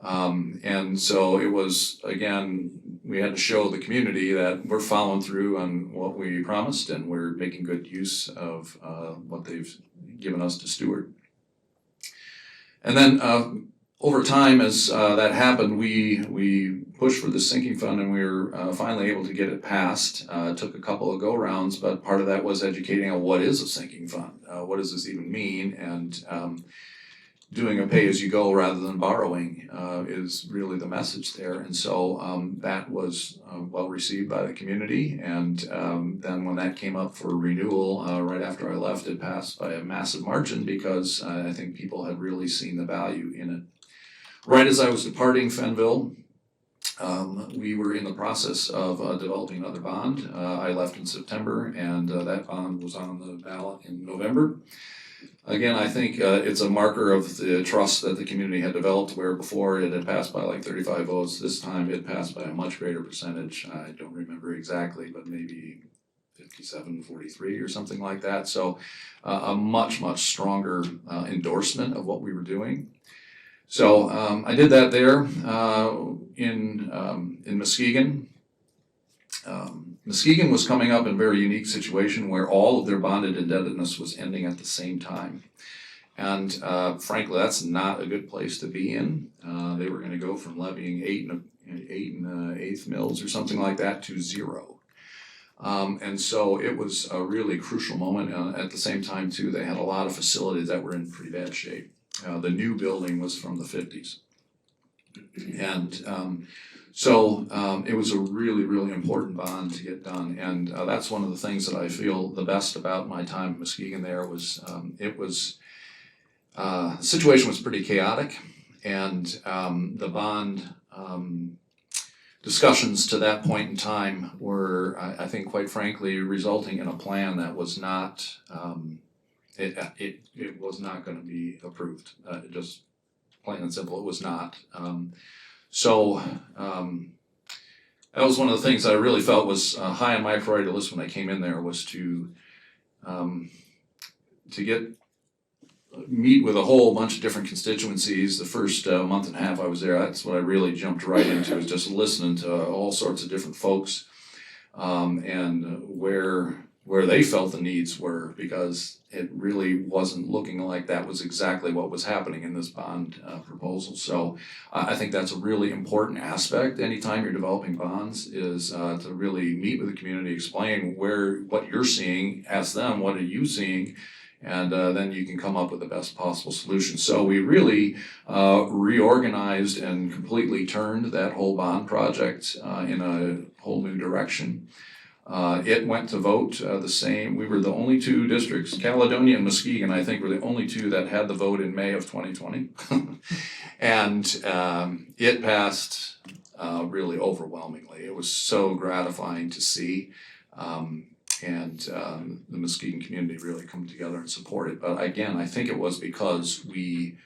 Speaker 10: And so it was, again, we had to show the community that we're following through on what we promised and we're making good use of what they've given us to steward. And then over time, as that happened, we pushed for the sinking fund, and we were finally able to get it passed. It took a couple of go-rounds, but part of that was educating on what is a sinking fund, what does this even mean, and doing a pay-as-you-go rather than borrowing is really the message there. And so that was well received by the community, and then when that came up for renewal right after I left, it passed by a massive margin because I think people had really seen the value in it. Right as I was departing Fenville, we were in the process of developing another bond. I left in September, and that bond was on the ballot in November. Again, I think it's a marker of the trust that the community had developed, where before it had passed by like 35 votes. This time it passed by a much greater percentage. I don't remember exactly, but maybe 57-43 or something like that. So a much stronger endorsement of what we were doing. So I did that there in Muskegon. Muskegon was coming up in a very unique situation where all of their bonded indebtedness was ending at the same time. And frankly, that's not a good place to be in. They were going to go from levying 8 1/8 mills or something like that to 0. And so it was a really crucial moment. At the same time, too, they had a lot of facilities that were in pretty bad shape. The new building was from the 50s. And so it was a really important bond to get done. And that's one of the things that I feel the best about my time in Muskegon there was the situation was pretty chaotic. And the bond discussions to that point in time were, I think, quite frankly, resulting in a plan that was not, it was not going to be approved. Just plain and simple, it was not. So that was one of the things that I really felt was high on my priority list when I came in there, was to meet with a whole bunch of different constituencies. The first month and a half I was there, that's what I really jumped right into, was just listening to all sorts of different folks and where they felt the needs were, because it really wasn't looking like that was exactly what was happening in this bond proposal. So I think that's a really important aspect anytime you're developing bonds, is to really meet with the community, explain what you're seeing, ask them, what are you seeing? And then you can come up with the best possible solution. So we really reorganized and completely turned that whole bond project in a whole new direction. It went to vote the same. We were the only two districts, Caledonia and Muskegon, I think, were the only two that had the vote in May of 2020. And it passed really overwhelmingly. It was so gratifying to see. And the Muskegon community really come together and support it. But again, I think it was because we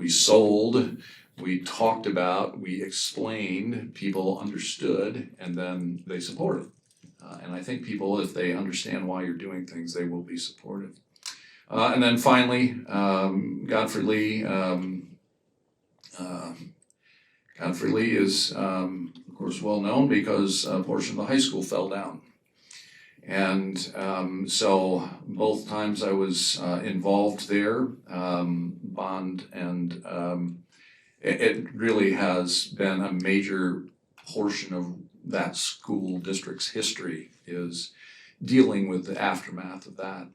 Speaker 10: sold, we talked about, we explained, people understood, and then they supported. And I think people, if they understand why you're doing things, they will be supportive. And then finally, Godfrey Lee. Godfrey Lee is, of course, well known because a portion of the high school fell down. And so both times I was involved there, bond, and it really has been a major portion of that school district's history, is dealing with the aftermath of that.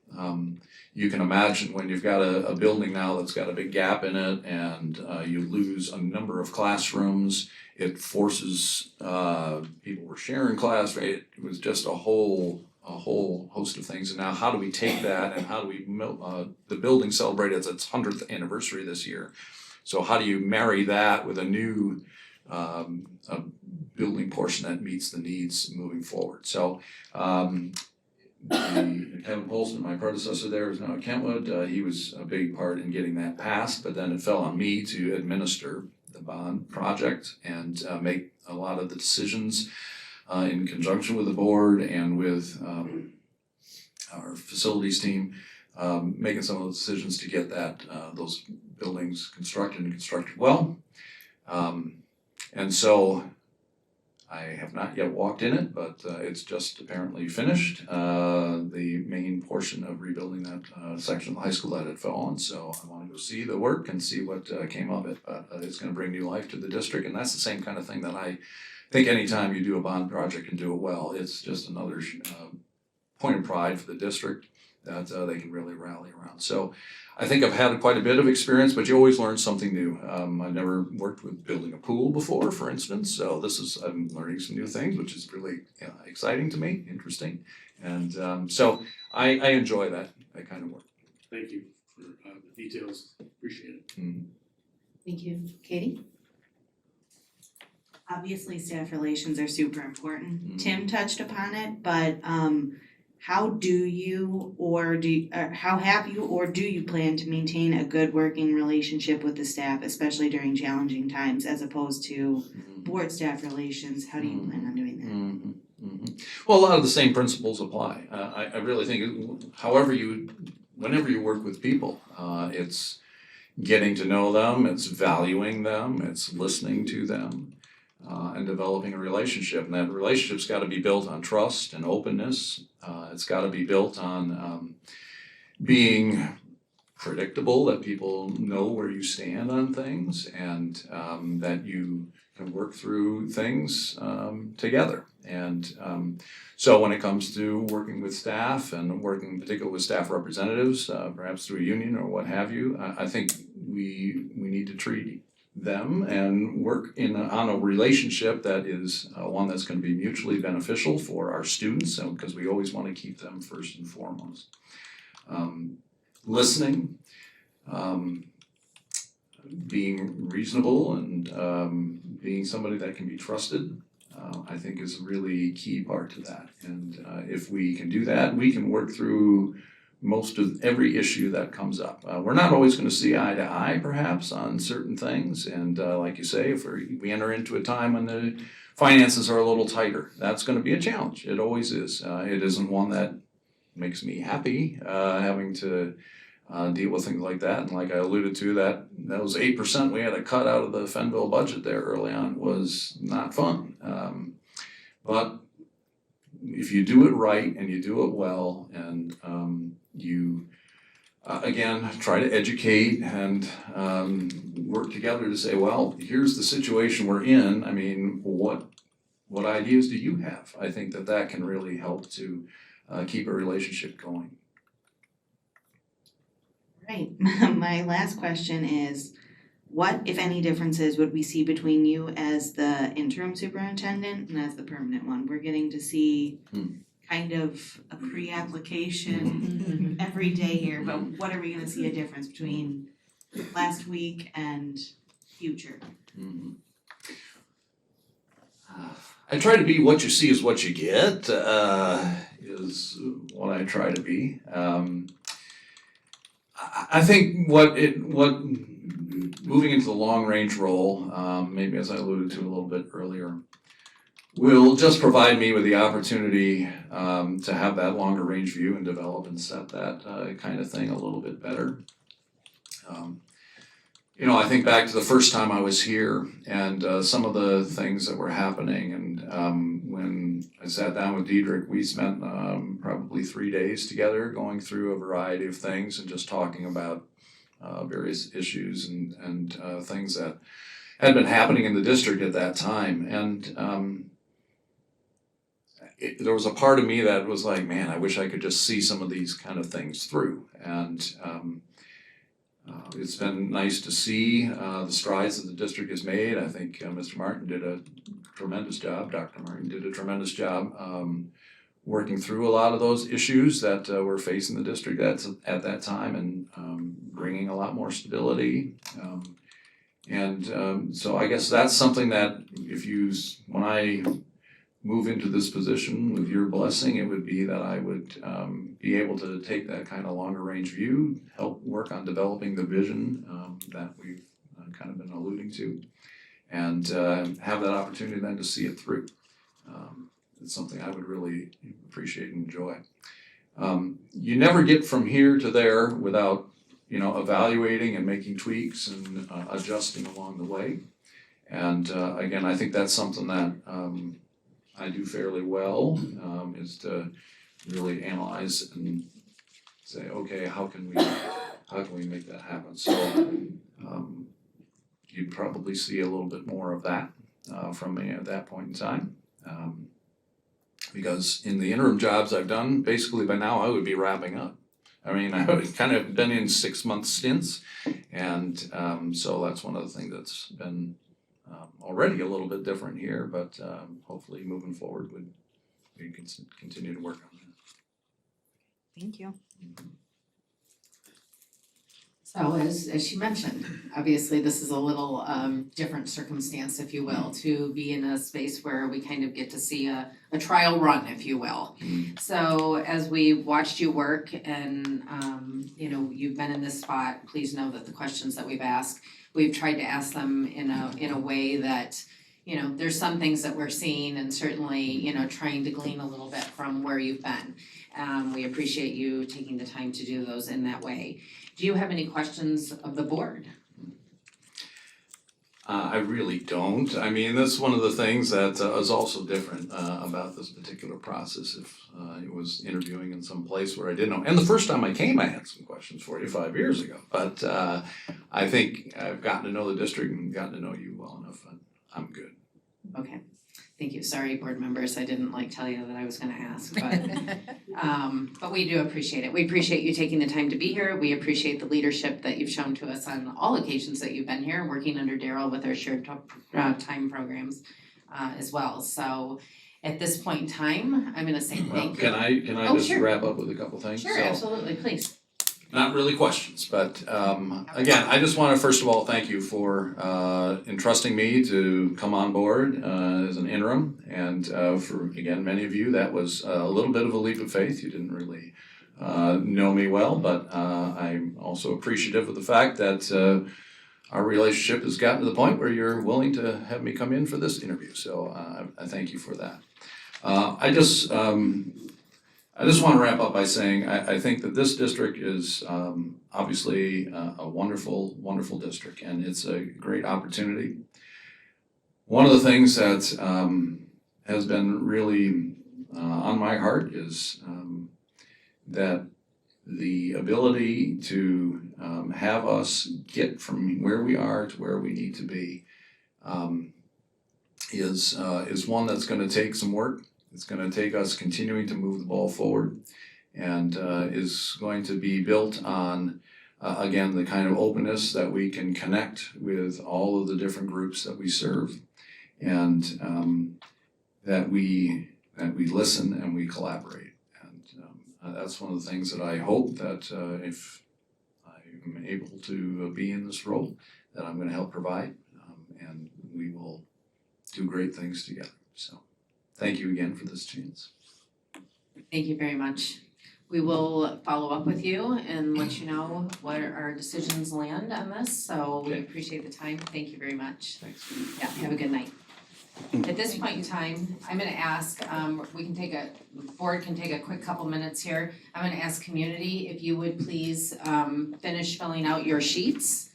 Speaker 10: You can imagine when you've got a building now that's got a big gap in it, and you lose a number of classrooms, it forces, people were sharing class, right? It was just a whole host of things. And now how do we take that, and how do we, the building celebrated its 100th anniversary this year. So how do you marry that with a new a building portion that meets the needs moving forward? So Kevin Polson, my predecessor there, is now at Kentwood. He was a big part in getting that passed, but then it fell on me to administer the bond project and make a lot of the decisions in conjunction with the board and with our facilities team, making some of those decisions to get those buildings constructed well. And so I have not yet walked in it, but it's just apparently finished, the main portion of rebuilding that section of the high school that had fallen. So I want to go see the work and see what came of it. But it's going to bring new life to the district, and that's the same kind of thing that I think anytime you do a bond project and do it well, it's just another point of pride for the district that they can really rally around. So I think I've had quite a bit of experience, but you always learn something new. I've never worked with building a pool before, for instance, so I'm learning some new things, which is really exciting to me, interesting. And so I enjoy that kind of work.
Speaker 8: Thank you for the details, appreciate it.
Speaker 10: Mm-hmm.
Speaker 12: Thank you. Katie?
Speaker 3: Obviously, staff relations are super important.
Speaker 10: Mhm.
Speaker 3: Tim touched upon it, but how have you or do you plan to maintain a good working relationship with the staff, especially during challenging times, as opposed to board staff relations? How do you plan on doing that?
Speaker 10: Well, a lot of the same principles apply. I really think whenever you work with people, it's getting to know them, it's valuing them, it's listening to them, and developing a relationship. And that relationship's got to be built on trust and openness. It's got to be built on being predictable, that people know where you stand on things, and that you can work through things together. And so when it comes to working with staff and working particularly with staff representatives, perhaps through a union or what have you, I think we need to treat them and work on a relationship that is one that's going to be mutually beneficial for our students, because we always want to keep them first and foremost. Listening, being reasonable, and being somebody that can be trusted, I think is a really key part to that. And if we can do that, we can work through most of every issue that comes up. We're not always going to see eye to eye, perhaps, on certain things. And like you say, if we enter into a time when the finances are a little tighter, that's going to be a challenge. It always is. It isn't one that makes me happy, having to deal with things like that. And like I alluded to, that was 8% we had to cut out of the Fenville budget there early on was not fun. But if you do it right and you do it well, and you again try to educate and work together to say, well, here's the situation we're in. I mean, what ideas do you have? I think that can really help to keep a relationship going.
Speaker 3: Right, my last question is, what, if any, differences would we see between you as the interim superintendent and as the permanent one? We're getting to see kind of a pre-application every day here, but what are we gonna see a difference between last week and future?
Speaker 10: I try to be what you see is what you get, is what I try to be. I think what moving into the long range role, maybe as I alluded to a little bit earlier, will just provide me with the opportunity to have that longer range view and develop and set that kind of thing a little bit better. I think back to the first time I was here and some of the things that were happening, and when I sat down with Diedrich, we spent probably 3 days together going through a variety of things and just talking about various issues and things that had been happening in the district at that time. And there was a part of me that was like, man, I wish I could just see some of these kind of things through. And it's been nice to see the strides that the district has made. I think Mr. Martin did a tremendous job, Dr. Martin did a tremendous job working through a lot of those issues that were facing the district at that time, and bringing a lot more stability. So I guess that's something that when I move into this position with your blessing, it would be that I would be able to take that kind of longer range view, help work on developing the vision that we've kind of been alluding to, and have that opportunity then to see it through. It's something I would really appreciate and enjoy. You never get from here to there without evaluating and making tweaks and adjusting along the way. And again, I think that's something that I do fairly well, is to really analyze and say, okay, how can we make that happen? So you'd probably see a little bit more of that from me at that point in time. Because in the interim jobs I've done, basically by now I would be wrapping up. I mean, I've kind of been in 6-month stints, and so that's one of the things that's been already a little bit different here, but hopefully moving forward we can continue to work on that.
Speaker 3: Thank you.
Speaker 1: So as she mentioned, obviously this is a little different circumstance, if you will, to be in a space where we kind of get to see a trial run, if you will. So as we watched you work and you've been in this spot, please know that the questions that we've asked, we've tried to ask them in a way that you know, there's some things that we're seeing and certainly, you know, trying to glean a little bit from where you've been. We appreciate you taking the time to do those in that way. Do you have any questions of the board?
Speaker 10: I really don't. I mean, that's one of the things that is also different about this particular process. If I was interviewing in some place where I didn't know, and the first time I came, I had some questions for you 5 years ago. But I think I've gotten to know the district and gotten to know you well enough, and I'm good.
Speaker 1: Okay, thank you. Sorry, board members, I didn't tell you that I was gonna ask, but we do appreciate it. We appreciate you taking the time to be here. We appreciate the leadership that you've shown to us on all occasions that you've been here, working under Daryl with our shared time programs as well. So at this point in time, I'm gonna say
Speaker 10: Well,
Speaker 1: thank you.
Speaker 10: can I
Speaker 1: Oh,
Speaker 10: just
Speaker 1: sure.
Speaker 10: wrap up with a couple things?
Speaker 1: Sure,
Speaker 10: So,
Speaker 1: absolutely, please.
Speaker 10: not really questions, but again, I just wanna first of all thank you for entrusting me to come on board as an interim. And for, again, many of you, that was a little bit of a leap of faith. You didn't really know me well, but I'm also appreciative of the fact that our relationship has gotten to the point where you're willing to have me come in for this interview. So I thank you for that. I just want to wrap up by saying I think that this district is obviously a wonderful, wonderful district, and it's a great opportunity. One of the things that has been really on my heart is that the ability to have us get from where we are to where we need to be is one that's going to take some work. It's going to take us continuing to move the ball forward, and is going to be built on, again, the kind of openness that we can connect with all of the different groups that we serve, and that we listen and we collaborate. And that's one of the things that I hope that if I'm able to be in this role, that I'm going to help provide, and we will do great things together. So. Thank you again for this chance.
Speaker 1: Thank you very much. We will follow up with you and let you know what our decisions land on this, so we
Speaker 10: Okay.
Speaker 1: appreciate the time. Thank you very much.
Speaker 10: Thanks.
Speaker 1: Yeah, have a good night. At this point in time, I'm gonna ask, board can take a quick couple minutes here. I'm gonna ask community if you would please finish filling out your sheets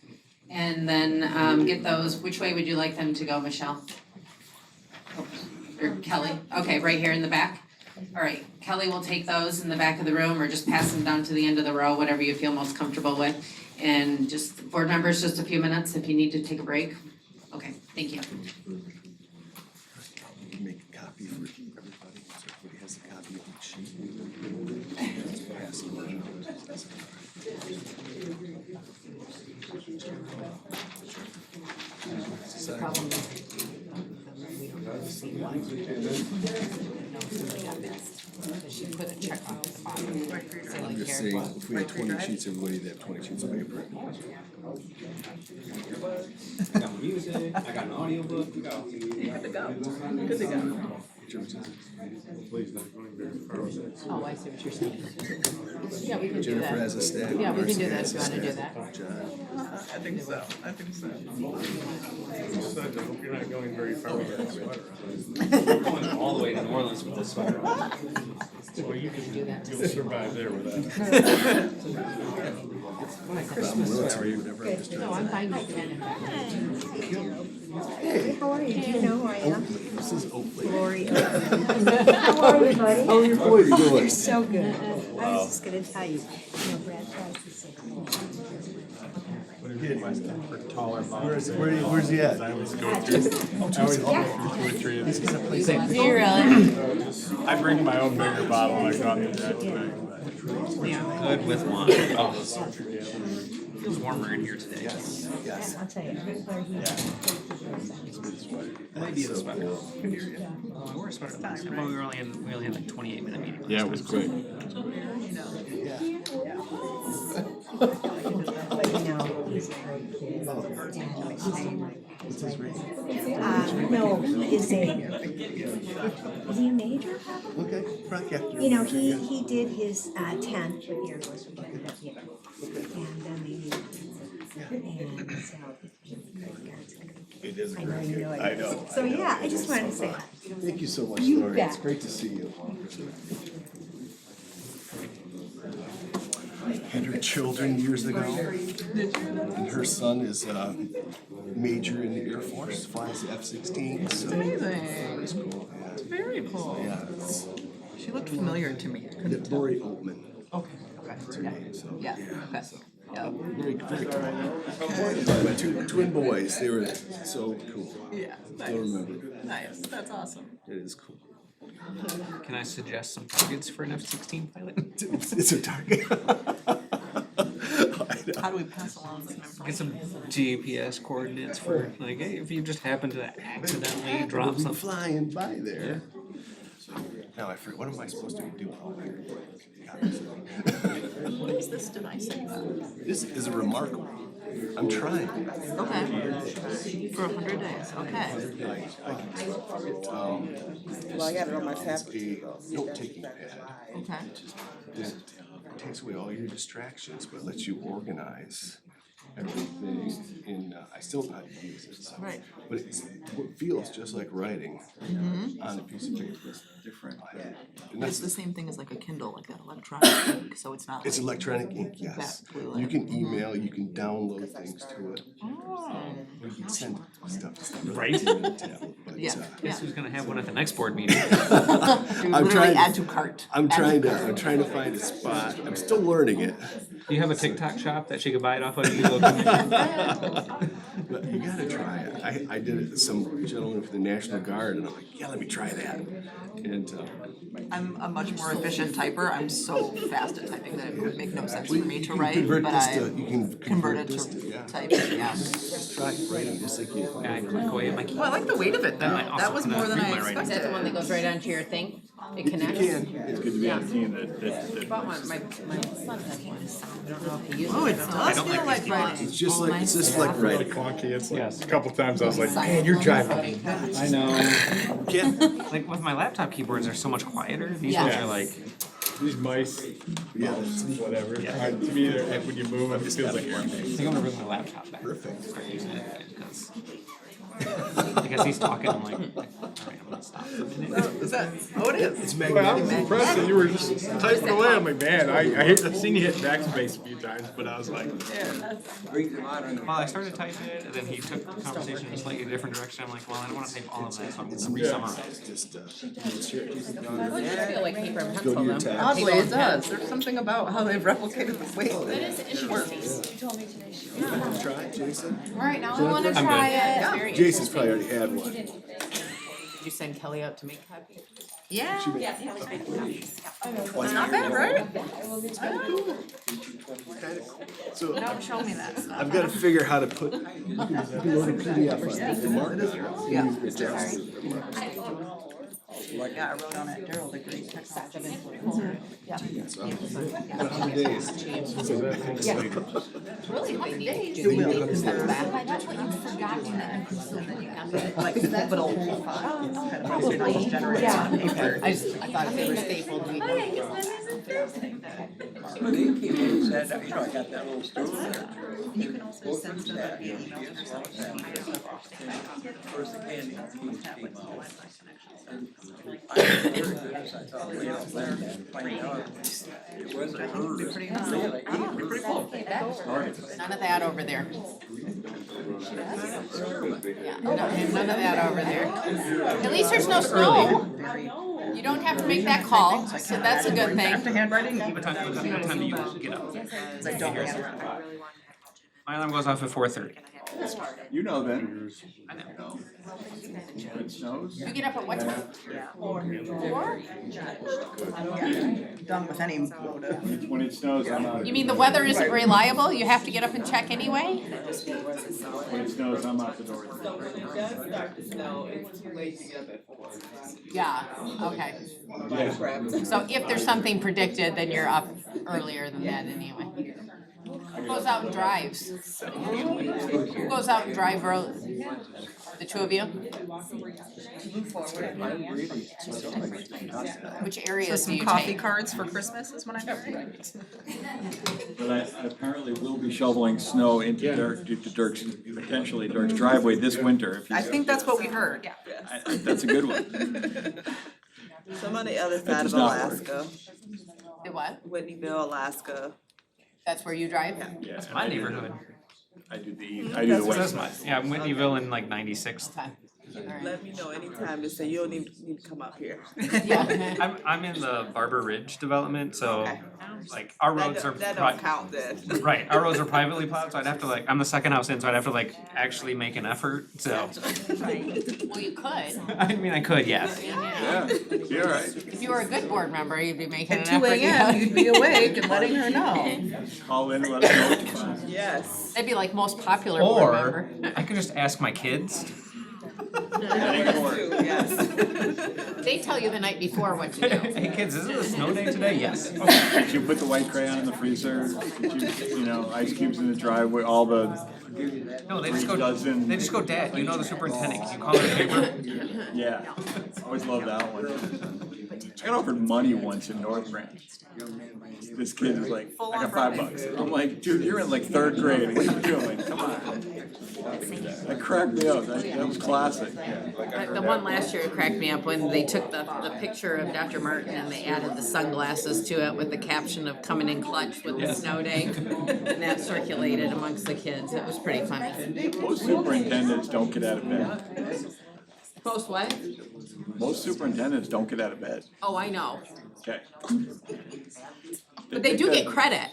Speaker 1: and then get those, which way would you like them to go, Michelle? Or Kelly? Okay, right here in the back? All right, Kelly will take those in the back of the room or just pass them down to the end of the row, whatever you feel most comfortable with. And just, board members, just a few minutes if you need to take a break. Okay, thank you.
Speaker 6: Make a copy for everybody, so everybody has a copy of each sheet. Pass them around.
Speaker 2: She put a check on the bottom.
Speaker 6: I'm just saying, if we had 20 sheets, everybody would have 20 sheets of paper.
Speaker 9: I got my music, I got an audiobook, we got all things.
Speaker 7: Good to go. Good to go.
Speaker 2: Oh, I see what you're saying. Yeah, we can do
Speaker 6: Jennifer
Speaker 2: that.
Speaker 6: has a staff.
Speaker 2: Yeah, we can do that
Speaker 6: Marcy
Speaker 2: if you
Speaker 6: has a
Speaker 2: wanna do
Speaker 6: staff.
Speaker 2: that.
Speaker 6: John.
Speaker 7: I think so, I think so.
Speaker 8: I hope you're not going very far with that sweater.
Speaker 9: I'm going all the way to New Orleans with this sweater on.
Speaker 8: Well, you'll survive there with that.
Speaker 6: I'm military, whatever, I'm just trying
Speaker 2: No, I'm fine with that.
Speaker 13: Hey, how are you? Do you know who I am?
Speaker 6: This is Oakley.
Speaker 13: Lori. How are you, buddy?
Speaker 6: How are your boys doing?
Speaker 13: You're so good. I was just gonna tell you, Brad tries to say.
Speaker 6: Where's he at?
Speaker 8: I always go through, I always go through 2 or 3 of these.
Speaker 2: You really?
Speaker 8: I bring my own bigger bottle and I go out and do that tonight.
Speaker 9: Good with wine. Oh, feels warmer in here today.
Speaker 6: Yes.
Speaker 13: I'll tell you, where he.
Speaker 9: Maybe the sweater. I wore a sweater last time. Well, we only had like 28-minute meeting.
Speaker 11: Yeah, it was quick.
Speaker 13: But you know, he's a great kid.
Speaker 6: What's his rate?
Speaker 13: No, he is he a major probably?
Speaker 6: Okay, front, yeah.
Speaker 13: You know, he did his 10th with the Air Force. And then they
Speaker 6: It is
Speaker 13: I know,
Speaker 6: very
Speaker 13: you
Speaker 6: good.
Speaker 13: know
Speaker 6: I know.
Speaker 13: So yeah, I just wanted to say hi.
Speaker 6: Thank you so much,
Speaker 13: You
Speaker 6: Lori. It's
Speaker 13: bet.
Speaker 6: great to see you. I had her children years ago. And her son is a major in the Air Force, flies the F-16, so.
Speaker 7: Amazing.
Speaker 6: It's cool, yeah.
Speaker 7: Very cool.
Speaker 6: Yeah, it's
Speaker 7: She looked familiar to me. Couldn't tell.
Speaker 6: Lori Altman,
Speaker 7: Okay,
Speaker 6: that's her
Speaker 7: yeah,
Speaker 6: name, so.
Speaker 7: yeah, okay. Yeah,
Speaker 6: Very, very cool. My two twin boys, they were so cool.
Speaker 7: yeah,
Speaker 6: Still remember.
Speaker 7: nice, that's awesome.
Speaker 6: It is cool.
Speaker 9: Can I suggest some targets for an F-16 pilot?
Speaker 6: It's a target.
Speaker 7: How do we pass along some information?
Speaker 9: Get some GPS coordinates for, like, hey, if you just happen to accidentally drop something.
Speaker 6: Flying by there. Now I forget, what am I supposed to be doing all here?
Speaker 7: What is this device?
Speaker 6: This is remarkable. I'm trying.
Speaker 7: Okay. For 100 days, okay.
Speaker 6: Well, I got it on my tab. It's a note-taking pad.
Speaker 7: Okay.
Speaker 6: It takes away all your distractions, but lets you organize everything in, I still know how to use it, so.
Speaker 7: Right.
Speaker 6: But it feels just like writing on a piece of paper. It's different. And
Speaker 7: It's
Speaker 6: that's,
Speaker 7: the same thing as like a Kindle, like that electronic ink, so it's not
Speaker 6: it's
Speaker 7: like
Speaker 6: electronic ink, yes.
Speaker 7: that blue
Speaker 6: You
Speaker 7: ink.
Speaker 6: can email, you can download things to it.
Speaker 7: Oh.
Speaker 6: You can send stuff. It's not really
Speaker 9: Right.
Speaker 6: easy to tell, but,
Speaker 7: Yeah.
Speaker 9: Guess who's gonna have one at the next board meeting?
Speaker 7: You
Speaker 6: I'm
Speaker 7: literally
Speaker 6: trying to-
Speaker 7: add to cart.
Speaker 6: I'm
Speaker 7: Add
Speaker 6: trying to find a spot. I'm still learning it.
Speaker 9: Do you have a TikTok shop that she could buy it off of? You look-
Speaker 6: But you gotta try it. I did it with some gentleman for the National Guard and I'm like, yeah, let me try that. And,
Speaker 7: I'm a much more efficient typer. I'm so fast at typing that it would make no sense for me to
Speaker 6: you can
Speaker 7: write,
Speaker 6: convert
Speaker 7: but
Speaker 6: this
Speaker 7: I
Speaker 6: to, you can
Speaker 7: converted
Speaker 6: this to,
Speaker 7: to
Speaker 6: yeah.
Speaker 7: typing, yeah.
Speaker 6: Just try writing just like you.
Speaker 9: Yeah, I click away at my key.
Speaker 7: Well, I like the weight of it though.
Speaker 9: might also
Speaker 7: That was
Speaker 9: kinda
Speaker 7: more than
Speaker 9: read
Speaker 7: I
Speaker 9: my writing.
Speaker 1: Is that the one that
Speaker 7: expected.
Speaker 1: goes right onto your thing? It
Speaker 6: You
Speaker 1: connects?
Speaker 6: can.
Speaker 11: It's good to be on a team that
Speaker 1: Bought one, my son has one. I don't know if he uses it.
Speaker 7: Oh, it does
Speaker 9: don't
Speaker 7: feel
Speaker 9: like
Speaker 7: like
Speaker 9: these
Speaker 7: writing.
Speaker 6: It's just like writing.
Speaker 11: clunky. It's like
Speaker 9: Yes.
Speaker 11: a couple times I was like, man, you're driving me nuts. I know.
Speaker 9: Like with my laptop keyboards, they're so much quieter. These
Speaker 1: Yeah.
Speaker 9: ones are like,
Speaker 11: These mice,
Speaker 6: Yeah.
Speaker 11: whatever. To me, they're like when you move them, it feels like you're.
Speaker 9: I think I'm gonna bring my laptop back.
Speaker 6: Perfect.
Speaker 9: Start using it because he's talking, I'm like, alright, I'm gonna stop for a minute.
Speaker 7: Is that, oh, it is.
Speaker 6: It's
Speaker 11: Well, I was
Speaker 6: magnetic.
Speaker 11: impressed that you were just typing away. I'm like, man, I've seen you hit backspace a few times, but I was like,
Speaker 9: Well, I started typing it, and then he took the conversation in a slightly different direction. I'm like, well, I don't wanna type all of that, so I'm gonna re-summarize.
Speaker 6: It's just,
Speaker 1: I feel like paper and
Speaker 6: go to
Speaker 1: pencil
Speaker 6: your
Speaker 1: though.
Speaker 6: tab.
Speaker 7: Oddly, it does. There's something about how they've replicated the weight.
Speaker 1: That is interesting.
Speaker 6: Try it, Jason.
Speaker 12: Alright, now I wanna try it.
Speaker 1: Very
Speaker 6: Jason's probably already had one.
Speaker 1: Did you send Kelly out to make copies?
Speaker 7: Yeah.
Speaker 6: She made-
Speaker 7: It's not bad, right?
Speaker 6: So
Speaker 7: Don't show me that stuff.
Speaker 6: I've gotta figure how to put, you can load a PDF on the markup.
Speaker 7: Yeah.
Speaker 3: Yeah, I wrote on it, Daryl, the great technology.
Speaker 7: Yeah.
Speaker 6: 100 days.
Speaker 12: Really, 100 days.
Speaker 7: You will.
Speaker 12: That's what you've forgotten that.
Speaker 7: Like pivotal files.
Speaker 12: Probably, yeah.
Speaker 3: I thought if they were stapled, we.
Speaker 7: You can also send stuff via email to yourself.
Speaker 1: None of that over there. Yeah, none of that over there. At least there's no snow. You don't have to make that call, so that's a good
Speaker 7: Back to
Speaker 1: thing.
Speaker 7: handwriting?
Speaker 9: What time do you get up?
Speaker 7: I don't handwrite.
Speaker 9: My alarm goes off at 4:30.
Speaker 11: you know then.
Speaker 9: I know.
Speaker 11: When it snows.
Speaker 1: You get up at what time? 4?
Speaker 7: Done with any mode of.
Speaker 11: When it snows, I'm out.
Speaker 1: You mean the weather isn't reliable? You have to get up and check anyway?
Speaker 11: When it snows, I'm out the door.
Speaker 1: Yeah, okay.
Speaker 11: Yeah.
Speaker 1: So if there's something predicted, then you're up earlier than that anyway.
Speaker 2: Who goes out and drives? Who goes out and drive road? The two of you? Which
Speaker 7: So
Speaker 2: areas do
Speaker 7: some
Speaker 2: you
Speaker 7: coffee
Speaker 2: take?
Speaker 7: cards for Christmas is what I'm hearing.
Speaker 4: But I apparently will be shoveling snow into Dirk's, potentially Dirk's driveway this winter. If
Speaker 7: I
Speaker 4: he's-
Speaker 7: think that's what we heard.
Speaker 4: That's a good one.
Speaker 14: Some on the other
Speaker 4: That
Speaker 14: side
Speaker 4: does
Speaker 14: of
Speaker 4: not work.
Speaker 14: Alaska,
Speaker 2: The what?
Speaker 14: Whitneyville, Alaska.
Speaker 2: That's where you drive?
Speaker 4: Yeah,
Speaker 9: It's
Speaker 4: and
Speaker 9: my
Speaker 4: I do-
Speaker 9: neighborhood.
Speaker 4: I do the west.
Speaker 9: Yeah, Whitneyville and like 96th.
Speaker 2: Okay. Alright.
Speaker 14: Let me know anytime to say you don't need to come up here.
Speaker 2: Yeah.
Speaker 9: I'm in the Barber Ridge development, so
Speaker 14: Okay.
Speaker 9: like our roads are
Speaker 14: That
Speaker 9: pri-
Speaker 14: don't count then.
Speaker 9: right, our roads are privately plowed, so I'd have to like, I'm the second house in, so I'd have to like actually make an effort, so.
Speaker 2: Well, you could.
Speaker 9: I mean, I could, yes.
Speaker 4: Yeah, you're right.
Speaker 2: If you were a good board member, you'd be making an
Speaker 7: At
Speaker 2: effort.
Speaker 7: 2 a.m. you'd be awake and letting her know.
Speaker 4: Call in and let us know.
Speaker 14: Yes.
Speaker 2: That'd be like most popular board
Speaker 9: Or
Speaker 2: member.
Speaker 9: I could just ask my kids.
Speaker 14: Yes.
Speaker 2: They tell you the night before what to do.
Speaker 9: Hey kids, is it a snow day today? Yes.
Speaker 4: Did you put the white crayon in the freezer? Did you know, ice cubes in the driveway, all the
Speaker 9: No, they just
Speaker 4: 3
Speaker 9: go,
Speaker 4: dozen?
Speaker 9: they just go, Dad, you know the superintendent, can you call her paper?
Speaker 4: Yeah, always loved that one. I got offered money once in North Branch. This kid was like, I got $5. I'm like, dude, you're in like 3rd grade, what are you doing? Come on. That cracked me up, that was classic.
Speaker 2: The one last year cracked me up when they took the picture of Dr. Martin and they added the sunglasses to it with the caption of coming in clutch with the snow day. And that circulated amongst the kids. It was pretty funny.
Speaker 4: Most superintendents don't get out of bed.
Speaker 2: Post what?
Speaker 4: Most superintendents don't get out of bed.
Speaker 2: Oh, I know.
Speaker 4: Okay.
Speaker 2: But they do get credit.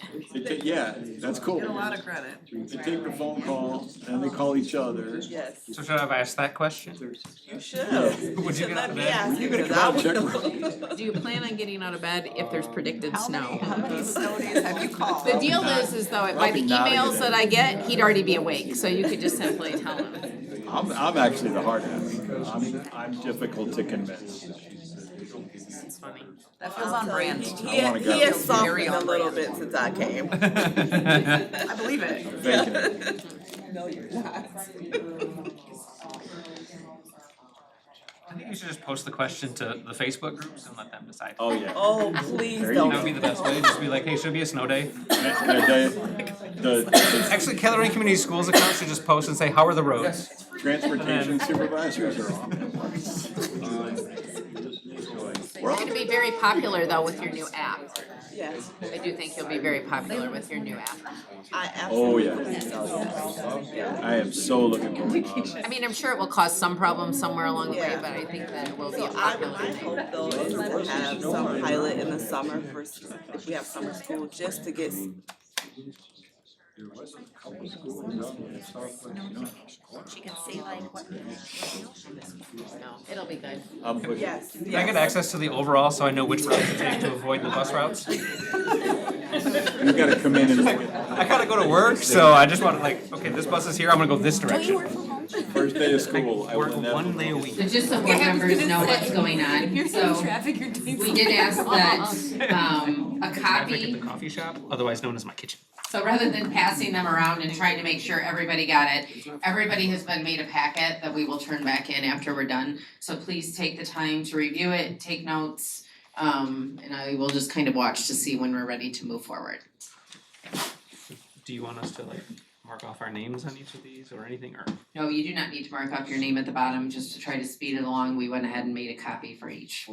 Speaker 4: Yeah, that's cool.
Speaker 7: Get a lot of credit.
Speaker 4: They take the phone call and they call each other.
Speaker 14: Yes.
Speaker 9: So should I have asked that question?
Speaker 14: You should.
Speaker 9: Would you get out
Speaker 14: Let
Speaker 9: of
Speaker 14: me
Speaker 9: bed?
Speaker 14: ask
Speaker 4: You
Speaker 14: you,
Speaker 4: gotta
Speaker 14: 'cause
Speaker 4: come
Speaker 14: I
Speaker 4: out and
Speaker 14: would
Speaker 4: check.
Speaker 2: Do you plan on getting out of bed if there's predicted snow?
Speaker 7: How many snow days have you called?
Speaker 2: The deal is though, by the
Speaker 4: Probably not a
Speaker 2: emails
Speaker 4: good
Speaker 2: that I get, he'd already be awake, so you could just simply tell him.
Speaker 4: I'm actually the hard ass. I'm difficult to convince.
Speaker 2: It's funny.
Speaker 7: That feels on brand.
Speaker 14: He
Speaker 4: wanna go.
Speaker 14: he has
Speaker 7: Very
Speaker 14: softened a
Speaker 7: on
Speaker 14: little
Speaker 7: brand.
Speaker 14: bit since I came.
Speaker 7: I believe it.
Speaker 4: Faking it.
Speaker 14: No, you're not.
Speaker 9: I think you should just post the question to the Facebook groups and let them decide.
Speaker 4: Oh, yeah.
Speaker 14: Oh, please
Speaker 4: There you
Speaker 14: don't.
Speaker 9: That would be the best way, just be like, hey, should be a snow day.
Speaker 4: Can I tell you, the
Speaker 9: Actually, Kettering Community Schools account should just post and say, how are the roads?
Speaker 4: transportation supervisors are on.
Speaker 2: You're gonna be very popular though with your new app.
Speaker 14: Yes,
Speaker 2: I do think you'll be very popular with your new app.
Speaker 14: I
Speaker 4: Oh,
Speaker 14: absolutely.
Speaker 4: yeah.
Speaker 14: So, yes.
Speaker 4: I am so looking forward to it.
Speaker 2: I mean, I'm sure it will cause some problems somewhere along the way,
Speaker 14: Yeah.
Speaker 2: but I think that it will be
Speaker 14: So
Speaker 2: a
Speaker 14: my
Speaker 2: popular thing.
Speaker 14: hope though is to have some pilot in the summer for, if we have summer school, just to get.
Speaker 13: She can see like what.
Speaker 2: No, it'll be good.
Speaker 4: I'm pushing.
Speaker 14: Yes,
Speaker 9: Can I get access to the overall so I know which route to take to avoid the bus routes?
Speaker 4: You gotta come in and look at
Speaker 9: I gotta go to work, so I just wanna like, okay, this bus is here, I'm gonna go this direction.
Speaker 4: first day of school. I
Speaker 9: Work
Speaker 4: will never.
Speaker 9: 1 day a week.
Speaker 1: So just so board members know what's going on, so
Speaker 2: traffic, you're doing
Speaker 1: we did ask that, a
Speaker 9: Traffic at
Speaker 1: copy,
Speaker 9: the coffee shop, otherwise known as my kitchen.
Speaker 1: so rather than passing them around and trying to make sure everybody got it, everybody has been made a packet that we will turn back in after we're done. So please take the time to review it, take notes, and I will just kind of watch to see when we're ready to move forward.
Speaker 9: Do you want us to like mark off our names on each of these or anything, or?
Speaker 1: No, you do not need to mark up your name at the bottom, just to try to speed it along, we went ahead and made a copy for each.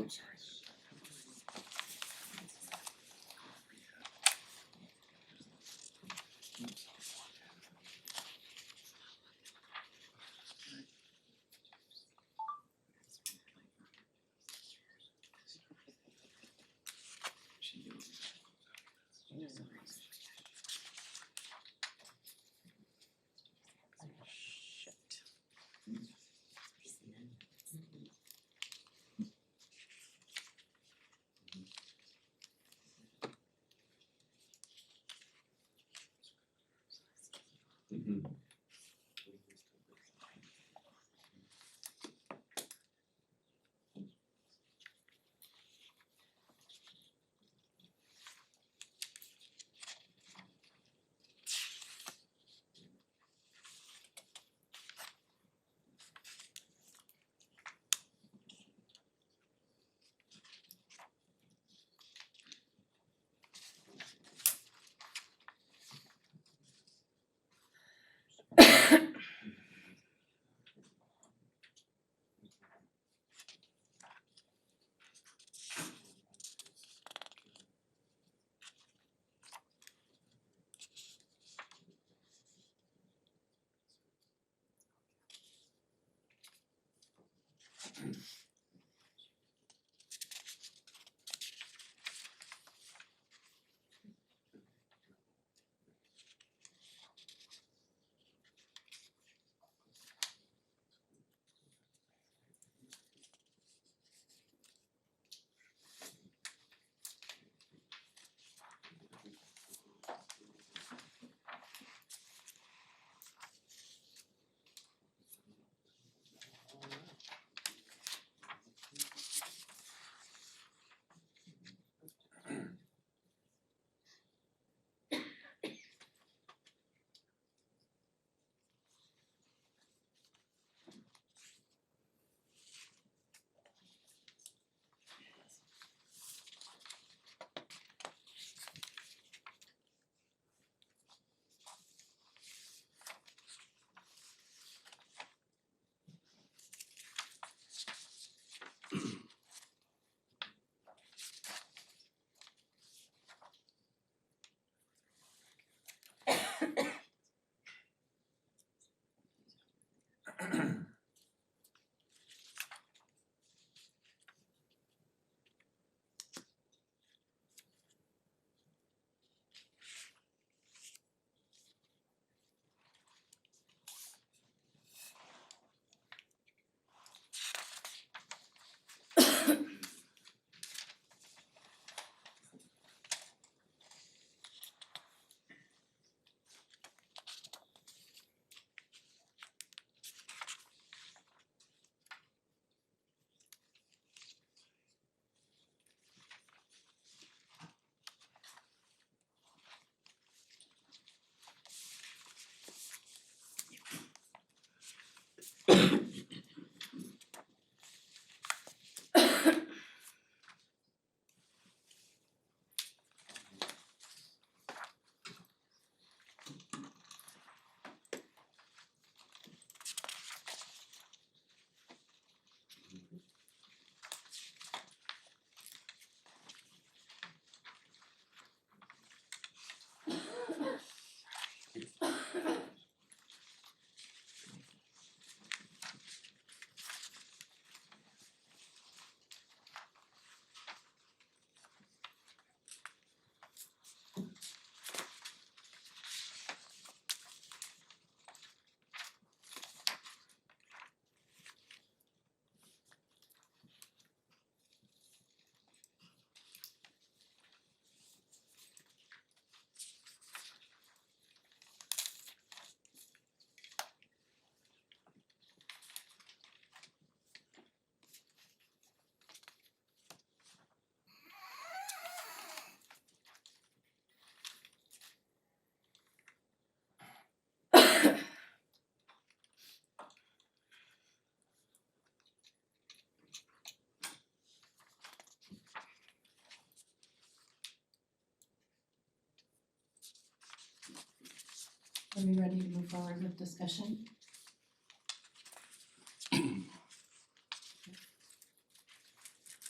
Speaker 1: Are we ready to move forward with discussion?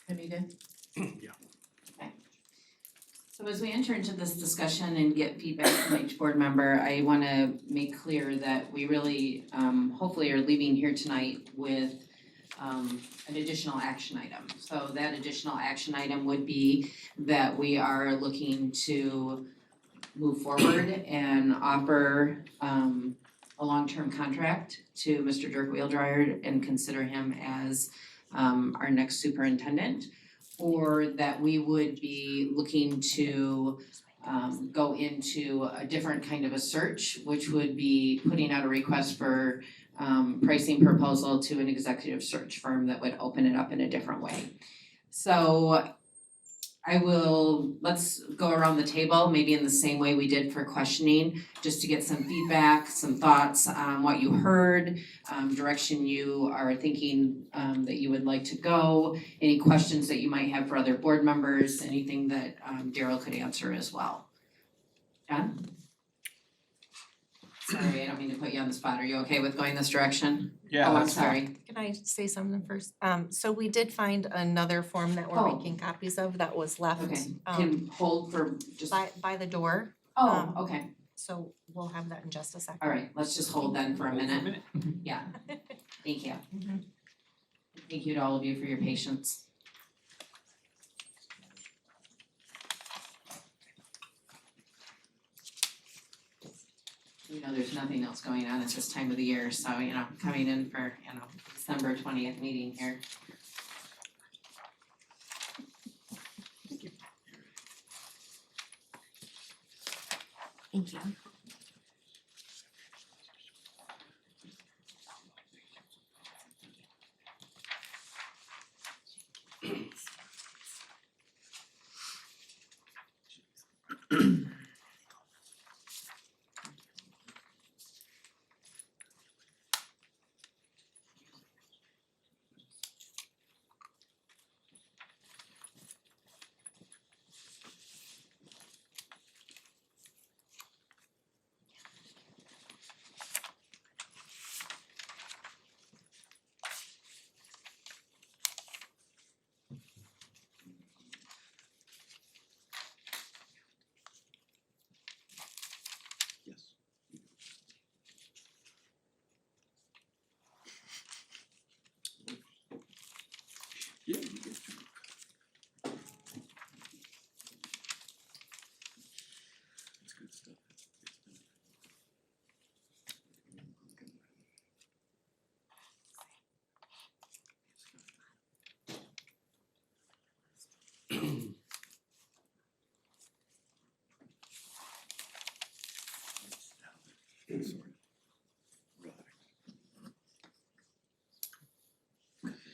Speaker 1: Are you good?
Speaker 8: Yeah.
Speaker 1: Okay. So as we enter into this discussion and get feedback from each board member, I wanna make clear that we really hopefully are leaving here tonight with an additional action item. So that additional action item would be that we are looking to move forward and offer a long-term contract to Mr. Dirk Wheeldryer and consider him as our next superintendent. Or that we would be looking to go into a different kind of a search, which would be putting out a request for pricing proposal to an executive search firm that would open it up in a different way. So let's go around the table, maybe in the same way we did for questioning, just to get some feedback, some thoughts on what you heard, direction you are thinking that you would like to go, any questions that you might have for other board members, anything that Daryl could answer as well. John? Sorry, I don't mean to put you on the spot. Are you okay with going this direction?
Speaker 11: Yeah,
Speaker 1: Oh, I'm
Speaker 11: that's fine.
Speaker 1: sorry.
Speaker 2: Can I say something first? So we did find another form that we're
Speaker 1: Oh.
Speaker 2: making copies of that was left
Speaker 1: Okay, can hold for just,
Speaker 2: by the door.
Speaker 1: oh, okay,
Speaker 2: So we'll have that in just a second.
Speaker 1: all right, let's just hold then for a minute. Yeah, thank you. Thank you to all of you for your patience. You know, there's nothing else going on at this time of the year, so, you know, coming in for, you know, December 20th meeting here.
Speaker 13: Thank you.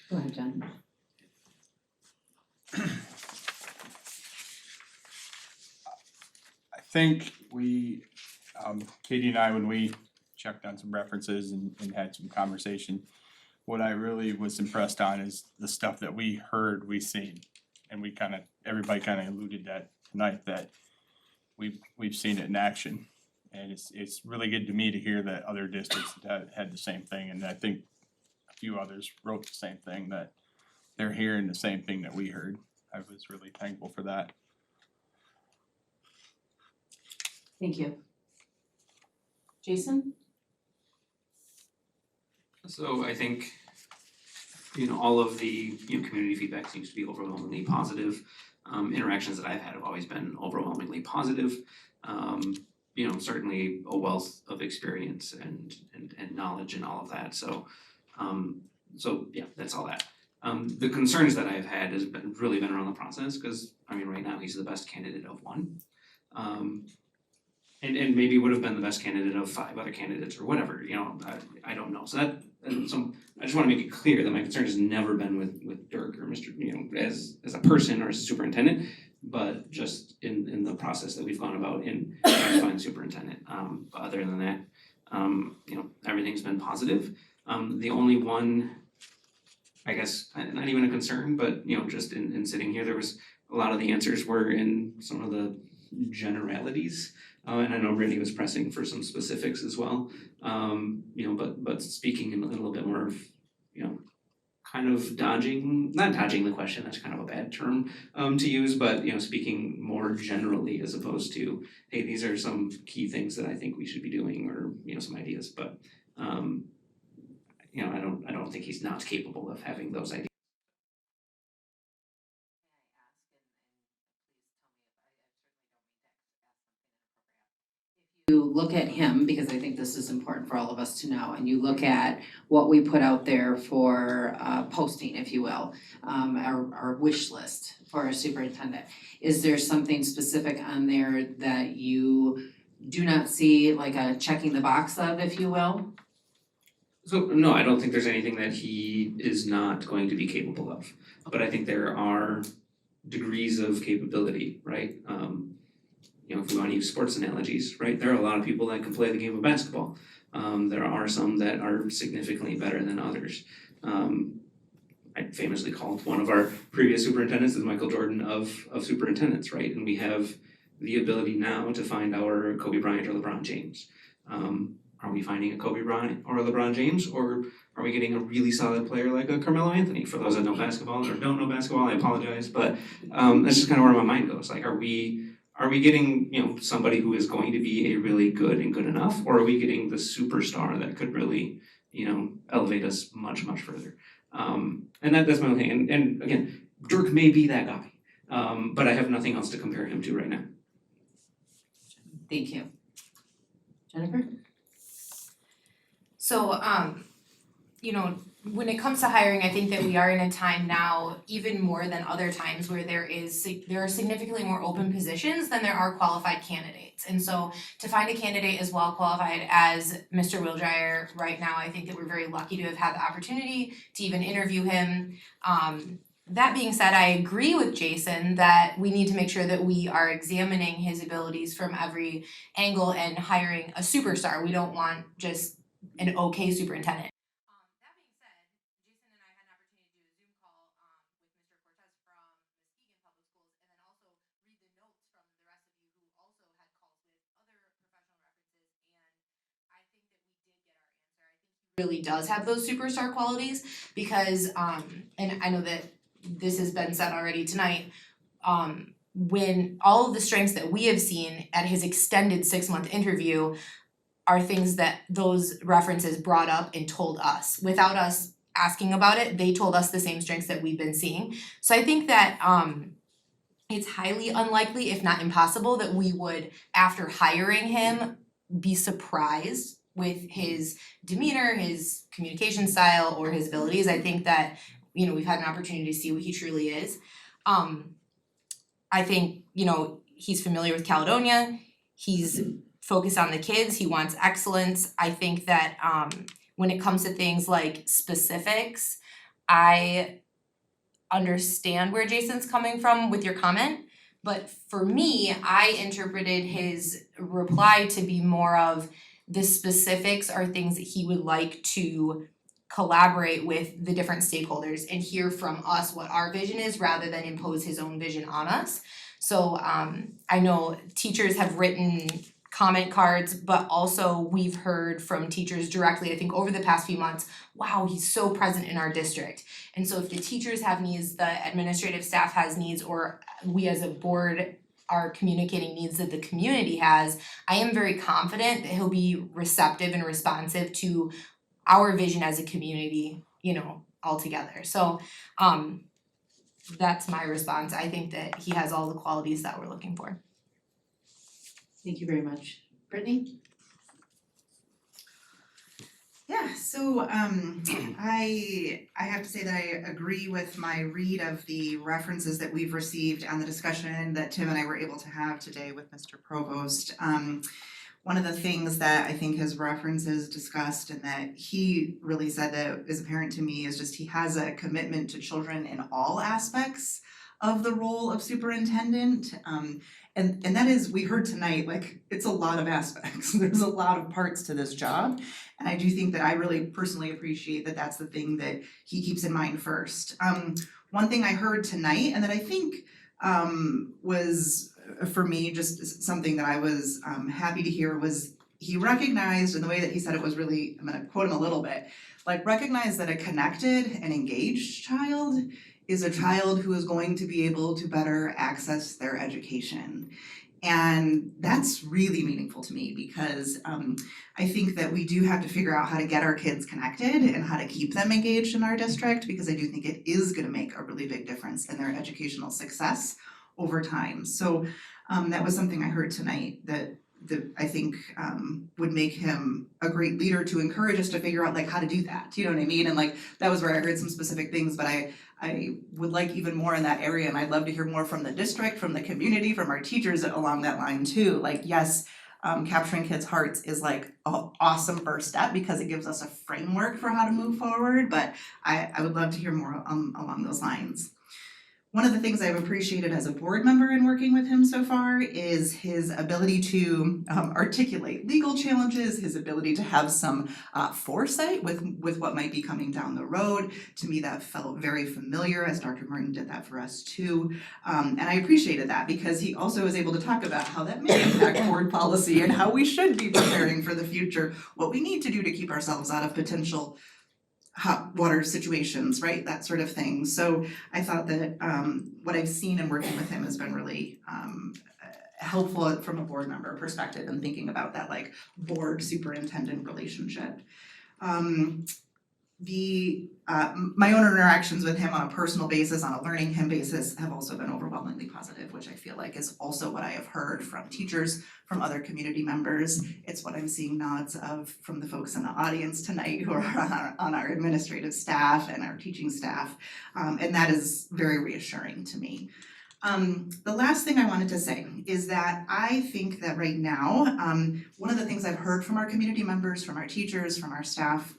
Speaker 1: Go ahead, Jen.
Speaker 11: I think we, Katie and I, when we checked on some references and had some conversation, what I really was impressed on is the stuff that we heard, we seen. And we everybody alluded that tonight, that we've seen it in action. And it's really good to me to hear that other districts had the same thing, and I think a few others wrote the same thing, that they're hearing the same thing that we heard. I was really thankful for that.
Speaker 1: Thank you. Jason?
Speaker 5: So I think, you know, all of the, you know, community feedback seems to be overwhelmingly positive. Interactions that I've had have always been overwhelmingly positive. You know, certainly a wealth of experience and knowledge and all of that. So yeah, that's all that. The concerns that I've had has really been around the process, because I mean, right now he's the best candidate of one. And maybe would have been the best candidate of 5 other candidates or whatever, you know, I don't know. So I just wanna make it clear that my concern has never been with Dirk or Mr., you know, as a person or as a superintendent, but just in the process that we've gone about in trying to find a superintendent. But other than that, you know, everything's been positive. The only one, I guess, not even a concern, but you know, just in sitting here, there was a lot of the answers were in some of the generalities. And I know Brittany was pressing for some specifics as well. You know, but speaking in a little bit more of, you know, kind of not dodging the question, that's kind of a bad term to use, but you know, speaking more generally as opposed to, hey, these are some key things that I think we should be doing, or you know, some ideas. But you know, I don't think he's not capable of having those ideas.
Speaker 1: You look at him, because I think this is important for all of us to know, and you look at what we put out there for posting, if you will, our wish list for a superintendent. Is there something specific on there that you do not see, like a checking the box of, if you will?
Speaker 5: So no, I don't think there's anything that he is not going to be capable of, but I think there are degrees of capability, right? You know, if we want to use sports analogies, right? There are a lot of people that can play the game of basketball. There are some that are significantly better than others. I famously called one of our previous superintendents as Michael Jordan of superintendents, right? And we have the ability now to find our Kobe Bryant or LeBron James. Are we finding a Kobe Bryant or a LeBron James, or are we getting a really solid player like a Carmelo Anthony? For those that know basketball or don't know basketball, I apologize, but that's just kind of where my mind goes. Like, are we getting, you know, somebody who is going to be a really good and good enough, or are we getting the superstar that could really, you know, elevate us much, much further? And that's my only thing, and again, Dirk may be that guy, but I have nothing else to compare him to right now.
Speaker 1: Thank you. Jennifer?
Speaker 12: So, you know, when it comes to hiring, I think that we are in a time now, even more than other times, where there are significantly more open positions than there are qualified candidates. And so to find a candidate as well qualified as Mr. Wildryer right now, I think that we're very lucky to have had the opportunity to even interview him. That being said, I agree with Jason that we need to make sure that we are examining his abilities from every angle and hiring a superstar. We don't want just an okay superintendent. That being said, Jason and I had an opportunity to do a Zoom call with Mr. Cortez from Muskegon Public Schools, and then also read the notes from the rest of you who also had calls with other professional references, and I think that we did get our answer. I think he really does have those superstar qualities because, and I know that this has been said already tonight, when all of the strengths that we have seen at his extended 6-month interview are things that those references brought up and told us. Without us asking about it, they told us the same strengths that we've been seeing. So I think that it's highly unlikely, if not impossible, that we would, after hiring him, be surprised with his demeanor, his communication style, or his abilities. I think that, you know, we've had an opportunity to see what he truly is. I think, you know, he's familiar with Caledonia. He's focused on the kids. He wants excellence. I think that when it comes to things like specifics, I understand where Jason's coming from with your comment. But for me, I interpreted his reply to be more of the specifics are things that he would like to collaborate with the different stakeholders and hear from us what our vision is rather than impose his own vision on us. So I know teachers have written comment cards, but also we've heard from teachers directly, I think over the past few months, wow, he's so present in our district. And so if the teachers have needs, the administrative staff has needs, or we as a board are communicating needs that the community has, I am very confident that he'll be receptive and responsive to our vision as a community, you know, altogether. So that's my response. I think that he has all the qualities that we're looking for.
Speaker 1: Thank you very much. Brittany?
Speaker 7: Yeah, so I have to say that I agree with my read of the references that we've received and the discussion that Tim and I were able to have today with Mr. Provost. One of the things that I think his references discussed and that he really said that is apparent to me is just he has a commitment to children in all aspects of the role of superintendent. And that is, we heard tonight, like, it's a lot of aspects. There's a lot of parts to this job. And I do think that I really personally appreciate that that's the thing that he keeps in mind first. One thing I heard tonight and that I think was, for me, just something that I was happy to hear was he recognized, and the way that he said it was really, I'm gonna quote him a little bit, like recognize that a connected and engaged child is a child who is going to be able to better access their education. And that's really meaningful to me because I think that we do have to figure out how to get our kids connected and how to keep them engaged in our district, because I do think it is gonna make a really big difference in their educational success over time. So that was something I heard tonight that I think would make him a great leader to encourage us to figure out like how to do that. You know what I mean? And like that was where I heard some specific things, but I would like even more in that area, and I'd love to hear more from the district, from the community, from our teachers along that line too. Like yes, capturing kids' hearts is like an awesome first step because it gives us a framework for how to move forward, but I would love to hear more along those lines. One of the things I've appreciated as a board member in working with him so far is his ability to articulate legal challenges, his ability to have some foresight with what might be coming down the road. To me, that felt very familiar, as Dr. Martin did that for us too. And I appreciated that because he also was able to talk about how that may impact board policy and how we should be preparing for the future, what we need to do to keep ourselves out of potential hot water situations, right? That sort of thing. So I thought that what I've seen in working with him has been really helpful from a board member perspective and thinking about that like board superintendent relationship. my own interactions with him on a personal basis, on a learning him basis, have also been overwhelmingly positive, which I feel like is also what I have heard from teachers, from other community members. It's what I'm seeing nods of from the folks in the audience tonight who are on our administrative staff and our teaching staff. And that is very reassuring to me. The last thing I wanted to say is that I think that right now, one of the things I've heard from our community members, from our teachers, from our staff,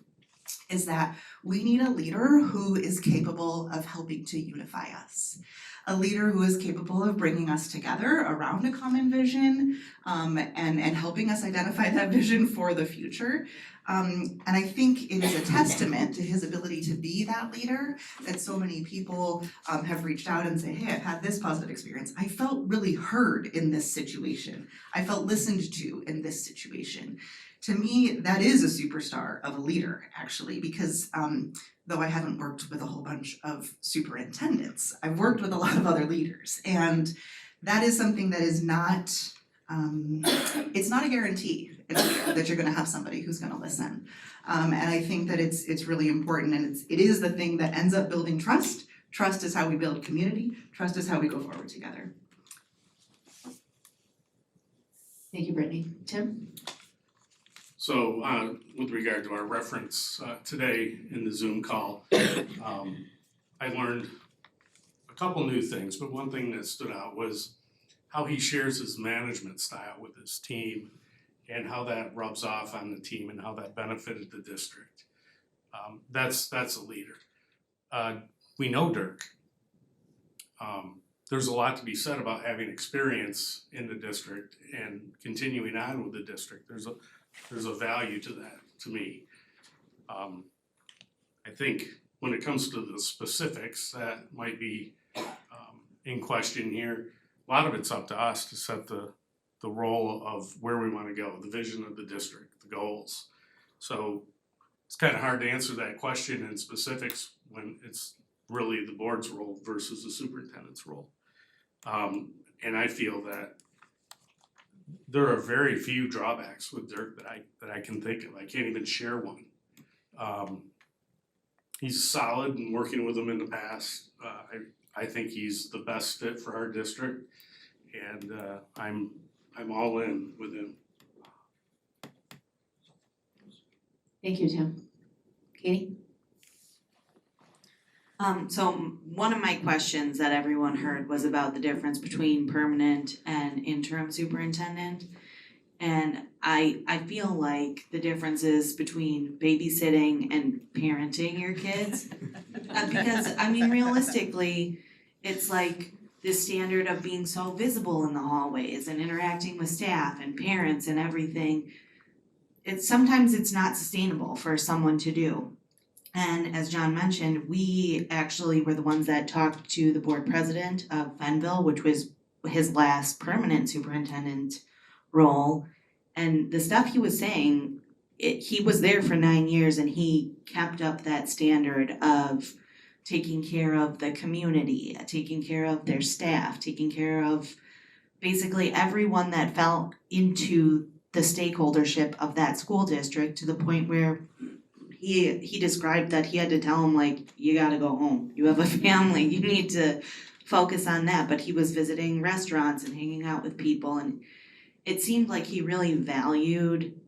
Speaker 7: is that we need a leader who is capable of helping to unify us. A leader who is capable of bringing us together around a common vision, and helping us identify that vision for the future. And I think it is a testament to his ability to be that leader that so many people have reached out and say, hey, I've had this positive experience. I felt really heard in this situation. I felt listened to in this situation. To me, that is a superstar of a leader, actually, because though I haven't worked with a whole bunch of superintendents, I've worked with a lot of other leaders. And that is something that is not, it's not a guarantee that you're gonna have somebody who's gonna listen. And I think that it's really important, and it is the thing that ends up building trust. Trust is how we build community. Trust is how we go forward together.
Speaker 1: Thank you, Brittany. Tim?
Speaker 8: So with regard to our reference today in the Zoom call, I learned a couple new things, but one thing that stood out was how he shares his management style with his team and how that rubs off on the team and how that benefited the district. That's a leader. We know Dirk. There's a lot to be said about having experience in the district and continuing on with the district. There's a value to that, to me. I think when it comes to the specifics that might be in question here, a lot of it's up to us to set the role of where we want to go, the vision of the district, the goals. So it's kind of hard to answer that question in specifics when it's really the board's role versus the superintendent's role. And I feel that there are very few drawbacks with Dirk that I can think of. I can't even share one. He's solid in working with him in the past. I think he's the best fit for our district, and I'm all in with him.
Speaker 1: Thank you, Tim. Katie?
Speaker 3: So one of my questions that everyone heard was about the difference between permanent and interim superintendent. And I feel like the difference is between babysitting and parenting your kids. Because, I mean, realistically, it's like the standard of being so visible in the hallways and interacting with staff and parents and everything. Sometimes it's not sustainable for someone to do. And as John mentioned, we actually were the ones that talked to the board president of Fenville, which was his last permanent superintendent role. And the stuff he was saying, he was there for 9 years and he kept up that standard of taking care of the community, taking care of their staff, taking care of basically everyone that fell into the stakeholdership of that school district, to the point where he described that he had to tell him, like, you gotta go home. You have a family, you need to focus on that. But he was visiting restaurants and hanging out with people, and it seemed like he really valued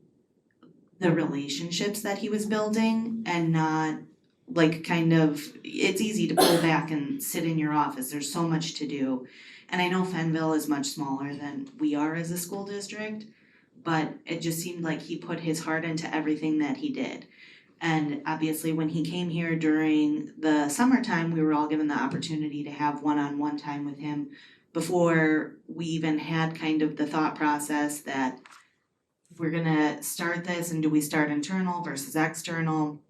Speaker 3: the relationships that he was building, and not like it's easy to pull back and sit in your office. There's so much to do. And I know Fenville is much smaller than we are as a school district, but it just seemed like he put his heart into everything that he did. And obviously, when he came here during the summertime, we were all given the opportunity to have one-on-one time with him before we even had kind of the thought process that we're gonna start this, and do we start internal versus external?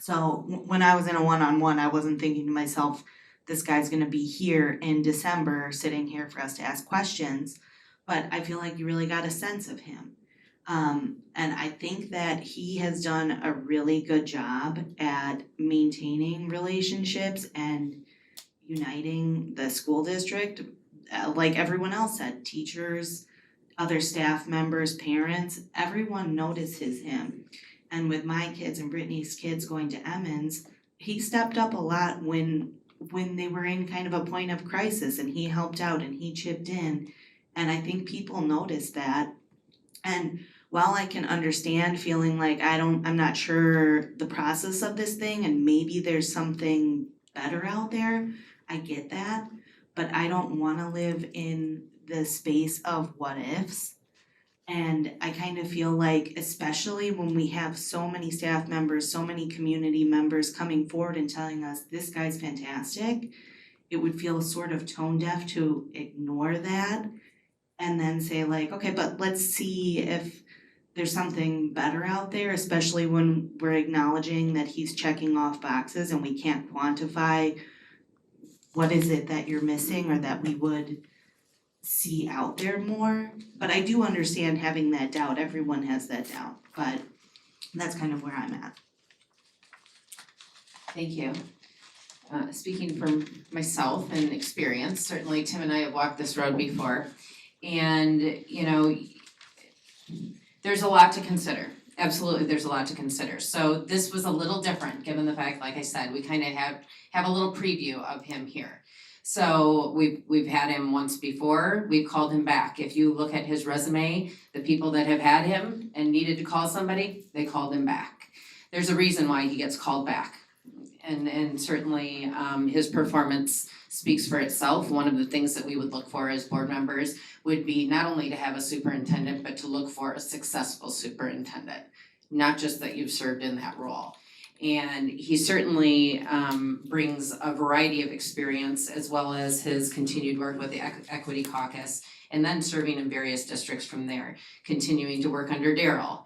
Speaker 3: So when I was in a one-on-one, I wasn't thinking to myself, this guy's gonna be here in December, sitting here for us to ask questions. But I feel like you really got a sense of him. And I think that he has done a really good job at maintaining relationships and uniting the school district. Like everyone else said, teachers, other staff members, parents, everyone notices him. And with my kids and Brittany's kids going to Emmons, he stepped up a lot when they were in kind of a point of crisis, and he helped out and he chipped in. And I think people noticed that. And while I can understand feeling like I'm not sure the process of this thing and maybe there's something better out there, I get that. But I don't wanna live in the space of what ifs. And I kind of feel like, especially when we have so many staff members, so many community members coming forward and telling us this guy's fantastic, it would feel sort of tone deaf to ignore that and then say like, okay, but let's see if there's something better out there, especially when we're acknowledging that he's checking off boxes and we can't quantify what is it that you're missing or that we would see out there more. But I do understand having that doubt. Everyone has that doubt, but that's kind of where I'm at.
Speaker 1: Thank you. Speaking from myself and experience, certainly Tim and I have walked this road before. And, you know, there's a lot to consider. Absolutely, there's a lot to consider. So this was a little different, given the fact, like I said, we kind of have a little preview of him here. So we've had him once before, we've called him back. If you look at his resume, the people that have had him and needed to call somebody, they called him back. There's a reason why he gets called back. And certainly his performance speaks for itself. One of the things that we would look for as board members would be not only to have a superintendent, but to look for a successful superintendent, not just that you've served in that role. And he certainly brings a variety of experience, as well as his continued work with the Equity Caucus, and then serving in various districts from there, continuing to work under Daryl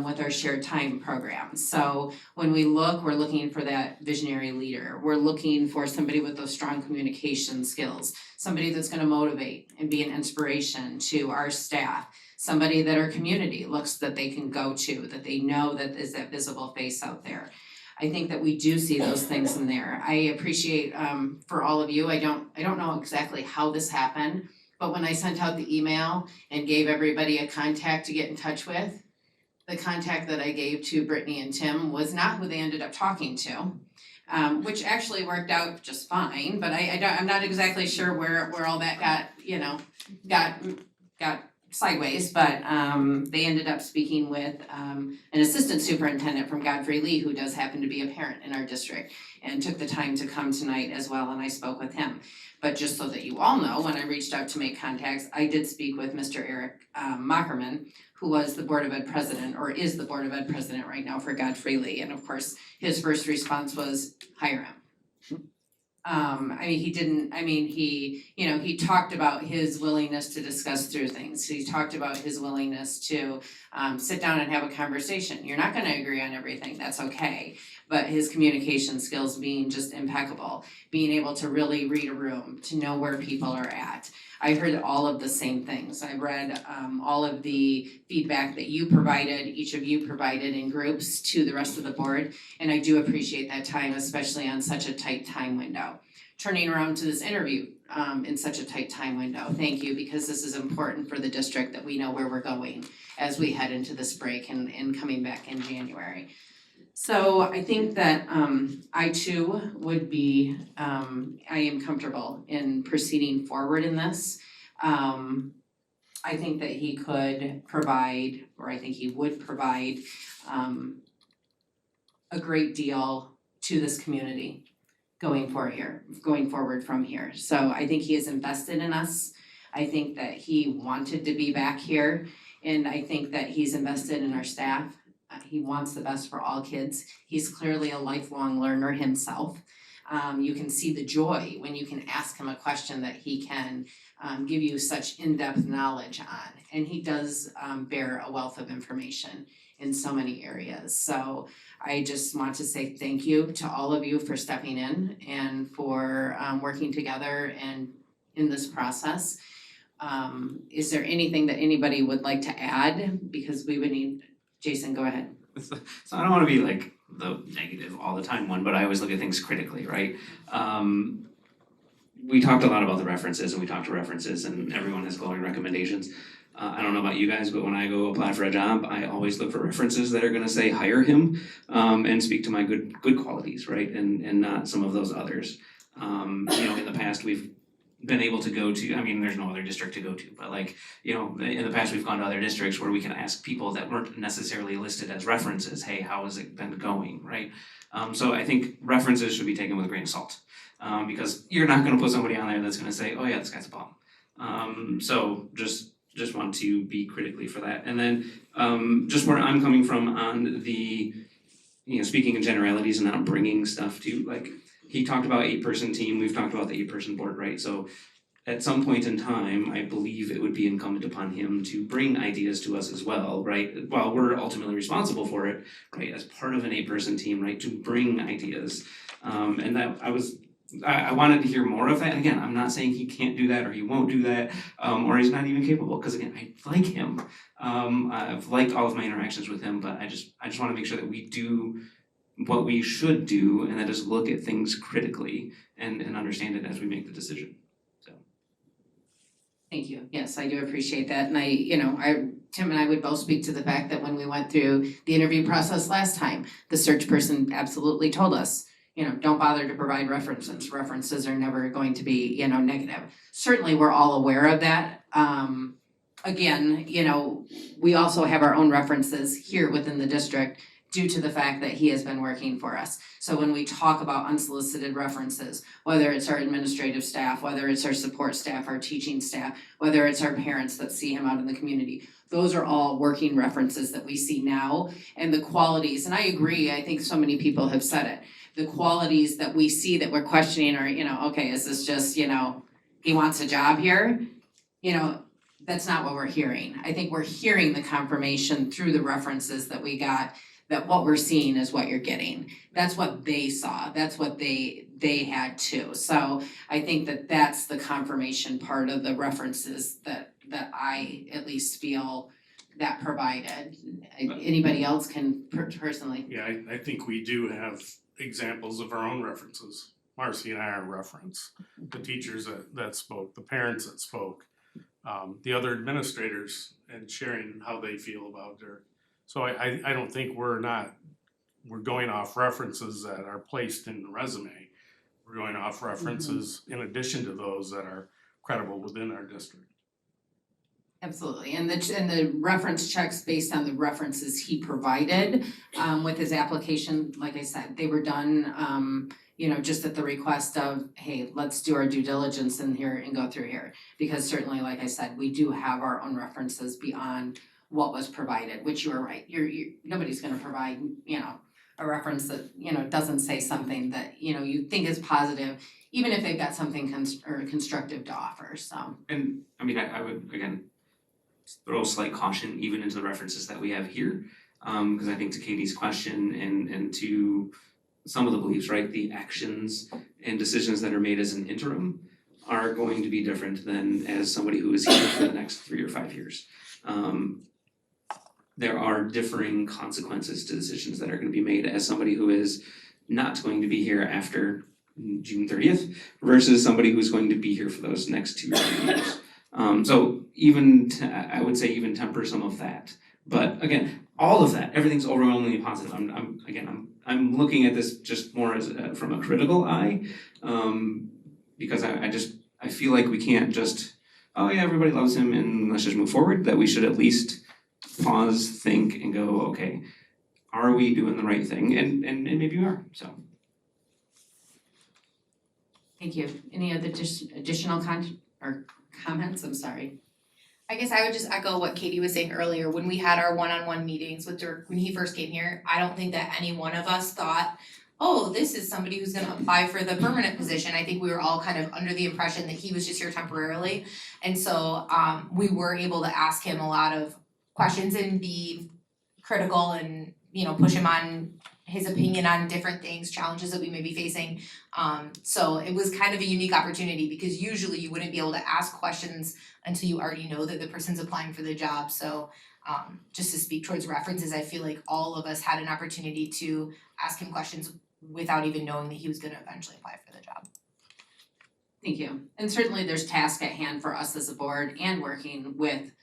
Speaker 1: with our shared time program. So when we look, we're looking for that visionary leader. We're looking for somebody with those strong communication skills, somebody that's gonna motivate and be an inspiration to our staff, somebody that our community looks that they can go to, that they know that is that visible face out there. I think that we do see those things in there. I appreciate for all of you, I don't know exactly how this happened, but when I sent out the email and gave everybody a contact to get in touch with, the contact that I gave to Brittany and Tim was not who they ended up talking to, which actually worked out just fine, but I'm not exactly sure where all that got sideways, but they ended up speaking with an assistant superintendent from Godfrey Lee, who does happen to be a parent in our district, and took the time to come tonight as well, and I spoke with him. But just so that you all know, when I reached out to make contacts, I did speak with Mr. Eric Mockerman, who was the Board of Ed president, or is the Board of Ed president right now for Godfrey Lee, and of course, his first response was hire him. He talked about his willingness to discuss through things. He talked about his willingness to sit down and have a conversation. You're not gonna agree on everything, that's okay. But his communication skills being just impeccable, being able to really read a room, to know where people are at. I heard all of the same things. I read all of the feedback that you provided, each of you provided in groups to the rest of the board, and I do appreciate that time, especially on such a tight time window. Turning around to this interview in such a tight time window, thank you, because this is important for the district that we know where we're going as we head into this break and coming back in January. So I think that I too would be, I am comfortable in proceeding forward in this. I think that he could provide, or I think he would provide a great deal to this community going forward from here. So I think he has invested in us. I think that he wanted to be back here, and I think that he's invested in our staff. He wants the best for all kids. He's clearly a lifelong learner himself. You can see the joy when you can ask him a question that he can give you such in-depth knowledge on. And he does bear a wealth of information in so many areas. So I just want to say thank you to all of you for stepping in and for working together and in this process. Is there anything that anybody would like to add? Because we would need, Jason, go ahead.
Speaker 5: So I don't wanna be like the negative all the time one, but I always look at things critically, right? We talked a lot about the references and we talked to references and everyone has glowing recommendations. I don't know about you guys, but when I go apply for a job, I always look for references that are gonna say hire him, and speak to my good qualities, right, and not some of those others. In the past, we've been able to go to, I mean, there's no other district to go to, but like, in the past, we've gone to other districts where we can ask people that weren't necessarily listed as references, hey, how has it been going, right? So I think references should be taken with a grain of salt, because you're not gonna put somebody on there that's gonna say, oh yeah, this guy's a bum. So just want to be critically for that. And then, just where I'm coming from on the, speaking in generalities and not bringing stuff to, like, he talked about 8-person team, we've talked about the 8-person board, right? So at some point in time, I believe it would be incumbent upon him to bring ideas to us as well, right? While we're ultimately responsible for it, right, as part of an 8-person team, right, to bring ideas. And that I wanted to hear more of that. And again, I'm not saying he can't do that or he won't do that, or he's not even capable, because again, I like him. I've liked all of my interactions with him, but I just wanna make sure that we do what we should do, and that is look at things critically and understand it as we make the decision. So.
Speaker 1: Thank you. Yes, I do appreciate that. And Tim and I would both speak to the fact that when we went through the interview process last time, the search person absolutely told us, don't bother to provide references. References are never going to be, negative. Certainly, we're all aware of that. Again, we also have our own references here within the district due to the fact that he has been working for us. So when we talk about unsolicited references, whether it's our administrative staff, whether it's our support staff, our teaching staff, whether it's our parents that see him out in the community, those are all working references that we see now, and the qualities, and I agree, I think so many people have said it, the qualities that we see that we're questioning are, okay, is this just, he wants a job here? That's not what we're hearing. I think we're hearing the confirmation through the references that we got, that what we're seeing is what you're getting. That's what they saw, that's what they had too. So I think that that's the confirmation part of the references that I at least feel that provided. Anybody else can personally?
Speaker 8: Yeah, I think we do have examples of our own references. Marcy and I are a reference. The teachers that spoke, the parents that spoke, the other administrators, and sharing how they feel about their. So I don't think we're going off references that are placed in the resume. We're going off references in addition to those that are credible within our district.
Speaker 1: Absolutely, and the reference checks based on the references he provided with his application, like I said, they were done just at the request of, hey, let's do our due diligence in here and go through here. Because certainly, like I said, we do have our own references beyond what was provided, which you are right. Nobody's gonna provide, a reference that, doesn't say something that, you think is positive, even if they've got something constructive to offer, so.
Speaker 5: And I mean, I would, again, throw a slight caution even into the references that we have here. Because I think to Katie's question and to some of the beliefs, right, the actions and decisions that are made as an interim are going to be different than as somebody who is here for the next 3 or 5 years. There are differing consequences to decisions that are going to be made as somebody who is not going to be here after June 30th versus somebody who's going to be here for those next 2 or 3 years. So I would say even temper some of that. But again, all of that, everything's overwhelmingly positive. I'm looking at this just more as from a critical eye, because I feel like we can't just, oh yeah, everybody loves him and let's just move forward. That we should at least pause, think, and go, okay, are we doing the right thing? And maybe we are. So.
Speaker 1: Thank you. Any other additional comments? I'm sorry.
Speaker 12: I guess I would just echo what Katie was saying earlier. When we had our one-on-one meetings with Dirk, when he first came here, I don't think that any one of us thought, oh, this is somebody who's gonna apply for the permanent position. I think we were all kind of under the impression that he was just here temporarily. And so we were able to ask him a lot of questions and be critical and, push him on his opinion on different things, challenges that we may be facing. So it was kind of a unique opportunity because usually you wouldn't be able to ask questions until you already know that the person's applying for the job. So just to speak towards references, I feel like all of us had an opportunity to ask him questions without even knowing that he was gonna eventually apply for the job.
Speaker 1: Thank you. And certainly there's task at hand for us as a board and working with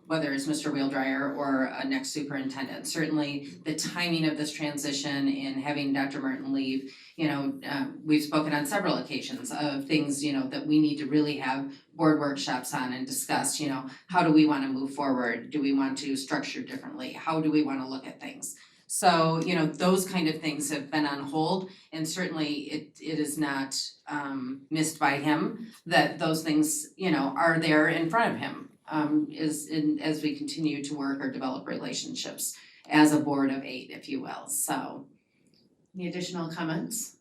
Speaker 1: whether it's Mr. Wheeldryer or a next superintendent. Certainly, the timing of this transition and having Dr. Martin leave, we've spoken on several occasions of things, that we need to really have board workshops on and discuss, how do we wanna move forward? Do we want to structure differently? How do we wanna look at things? So, those kind of things have been on hold, and certainly it is not missed by him that those things, are there in front of him. As we continue to work or develop relationships as a board of 8, if you will. So, any additional comments?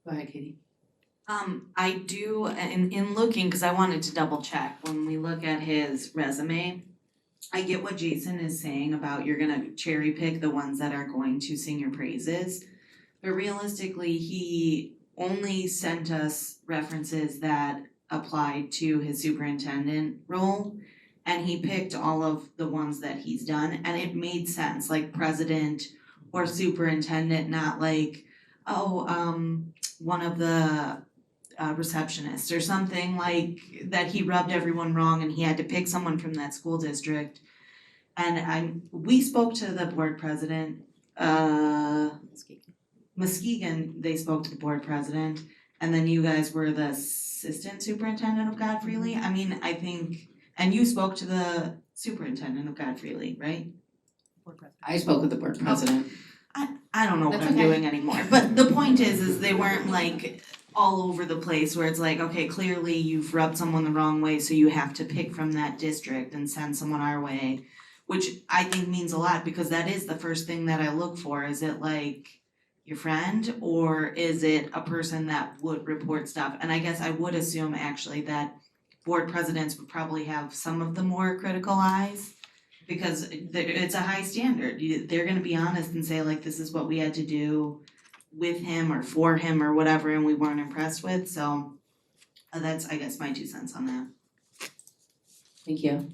Speaker 1: Go ahead, Katie.
Speaker 3: I do, in looking, cause I wanted to double check, when we look at his resume, I get what Jason is saying about you're gonna cherry pick the ones that are going to sing your praises. But realistically, he only sent us references that applied to his superintendent role. And he picked all of the ones that he's done, and it made sense, like president or superintendent, not like, one of the receptionists or something like that he rubbed everyone wrong and he had to pick someone from that school district. And we spoke to the board president, Muskegon, they spoke to the board president, and then you guys were the assistant superintendent of Godfrey. I mean, I think, and you spoke to the superintendent of Godfrey, right?
Speaker 1: I spoke with the board president.
Speaker 3: I don't know what
Speaker 1: That's
Speaker 3: I'm
Speaker 1: okay.
Speaker 3: doing anymore, but the point is they weren't like all over the place where it's like, okay, clearly you've rubbed someone the wrong way, so you have to pick from that district and send someone our way, which I think means a lot, because that is the first thing that I look for. Is it like your friend, or is it a person that would report stuff? And I guess I would assume actually that board presidents would probably have some of the more critical eyes, because it's a high standard. They're gonna be honest and say like, this is what we had to do with him or for him or whatever, and we weren't impressed with, so that's, I guess, my 2 cents on that.
Speaker 1: Thank you.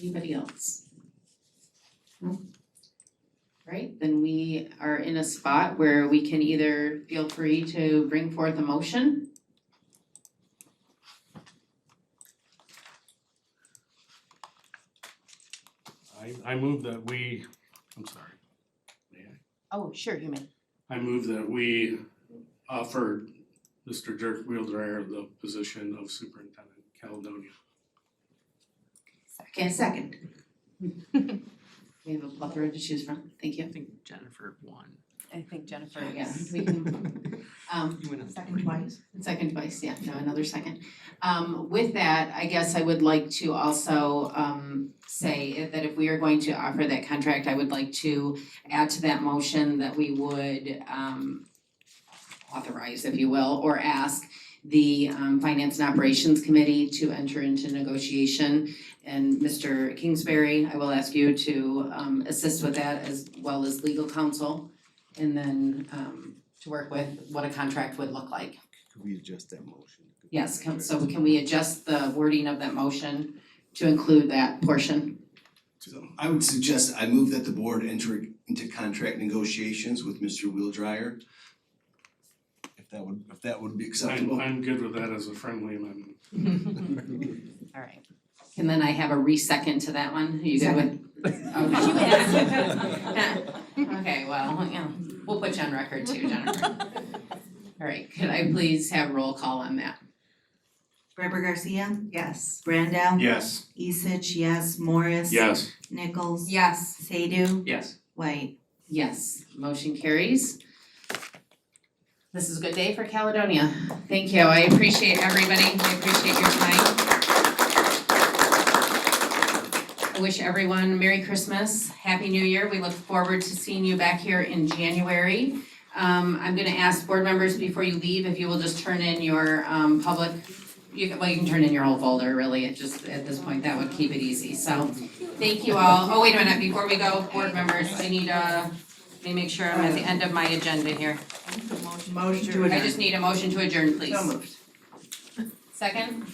Speaker 1: Anybody else? No? Right, then we are in a spot where we can either feel free to bring forth a motion.
Speaker 8: I move that we, I'm sorry, may I?
Speaker 1: Oh, sure, you may.
Speaker 8: I move that we offer Mr. Dirk Wheeldryer the position of superintendent Caledonia.
Speaker 1: Second. We have a plethora to choose from, thank you.
Speaker 5: I think Jennifer won.
Speaker 1: I think Jennifer, yeah, we can,
Speaker 5: You win a
Speaker 7: Second twice.
Speaker 1: second twice, yeah, no, another second. With that, I guess I would like to also say that if we are going to offer that contract, I would like to add to that motion that we would authorize, if you will, or ask the Finance and Operations Committee to enter into negotiation. And Mr. Kingsbury, I will ask you to assist with that, as well as legal counsel. And then to work with what a contract would look like.
Speaker 6: Could we adjust that motion?
Speaker 1: Yes, so can we adjust the wording of that motion to include that portion?
Speaker 6: So I would suggest, I move that the board enter into contract negotiations with Mr. Wheeldryer. If that would be acceptable.
Speaker 8: I'm good with that as a friendly amendment.
Speaker 1: All right. And then I have a re-second to that one. Are you good with? Okay, well, we'll put you on record too, Jennifer. All right, could I please have roll call on that?
Speaker 3: Berber Garcia,
Speaker 7: Yes.
Speaker 3: Brandow.
Speaker 8: Yes.
Speaker 3: Isich, yes. Morris.
Speaker 8: Yes.
Speaker 3: Nichols.
Speaker 12: Yes.
Speaker 3: Sadu.
Speaker 5: Yes.
Speaker 3: White.
Speaker 1: Yes, motion carries. This is a good day for Caledonia. Thank you, I appreciate everybody, I appreciate your time. I wish everyone Merry Christmas, Happy New Year. We look forward to seeing you back here in January. I'm gonna ask board members before you leave, if you will just turn in your public, you can turn in your whole folder, really, it just, at this point, that would keep it easy, so. Thank you all. Oh, wait a minute, before we go, board members, I need let me make sure I'm at the end of my agenda here.
Speaker 7: Motion to
Speaker 1: I
Speaker 7: adjourn.
Speaker 1: just need a motion to adjourn, please.
Speaker 7: So moved.
Speaker 12: Second.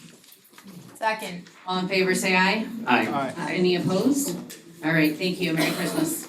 Speaker 1: All in favor, say aye.
Speaker 5: Aye.
Speaker 1: Any opposed? All right, thank you, Merry Christmas.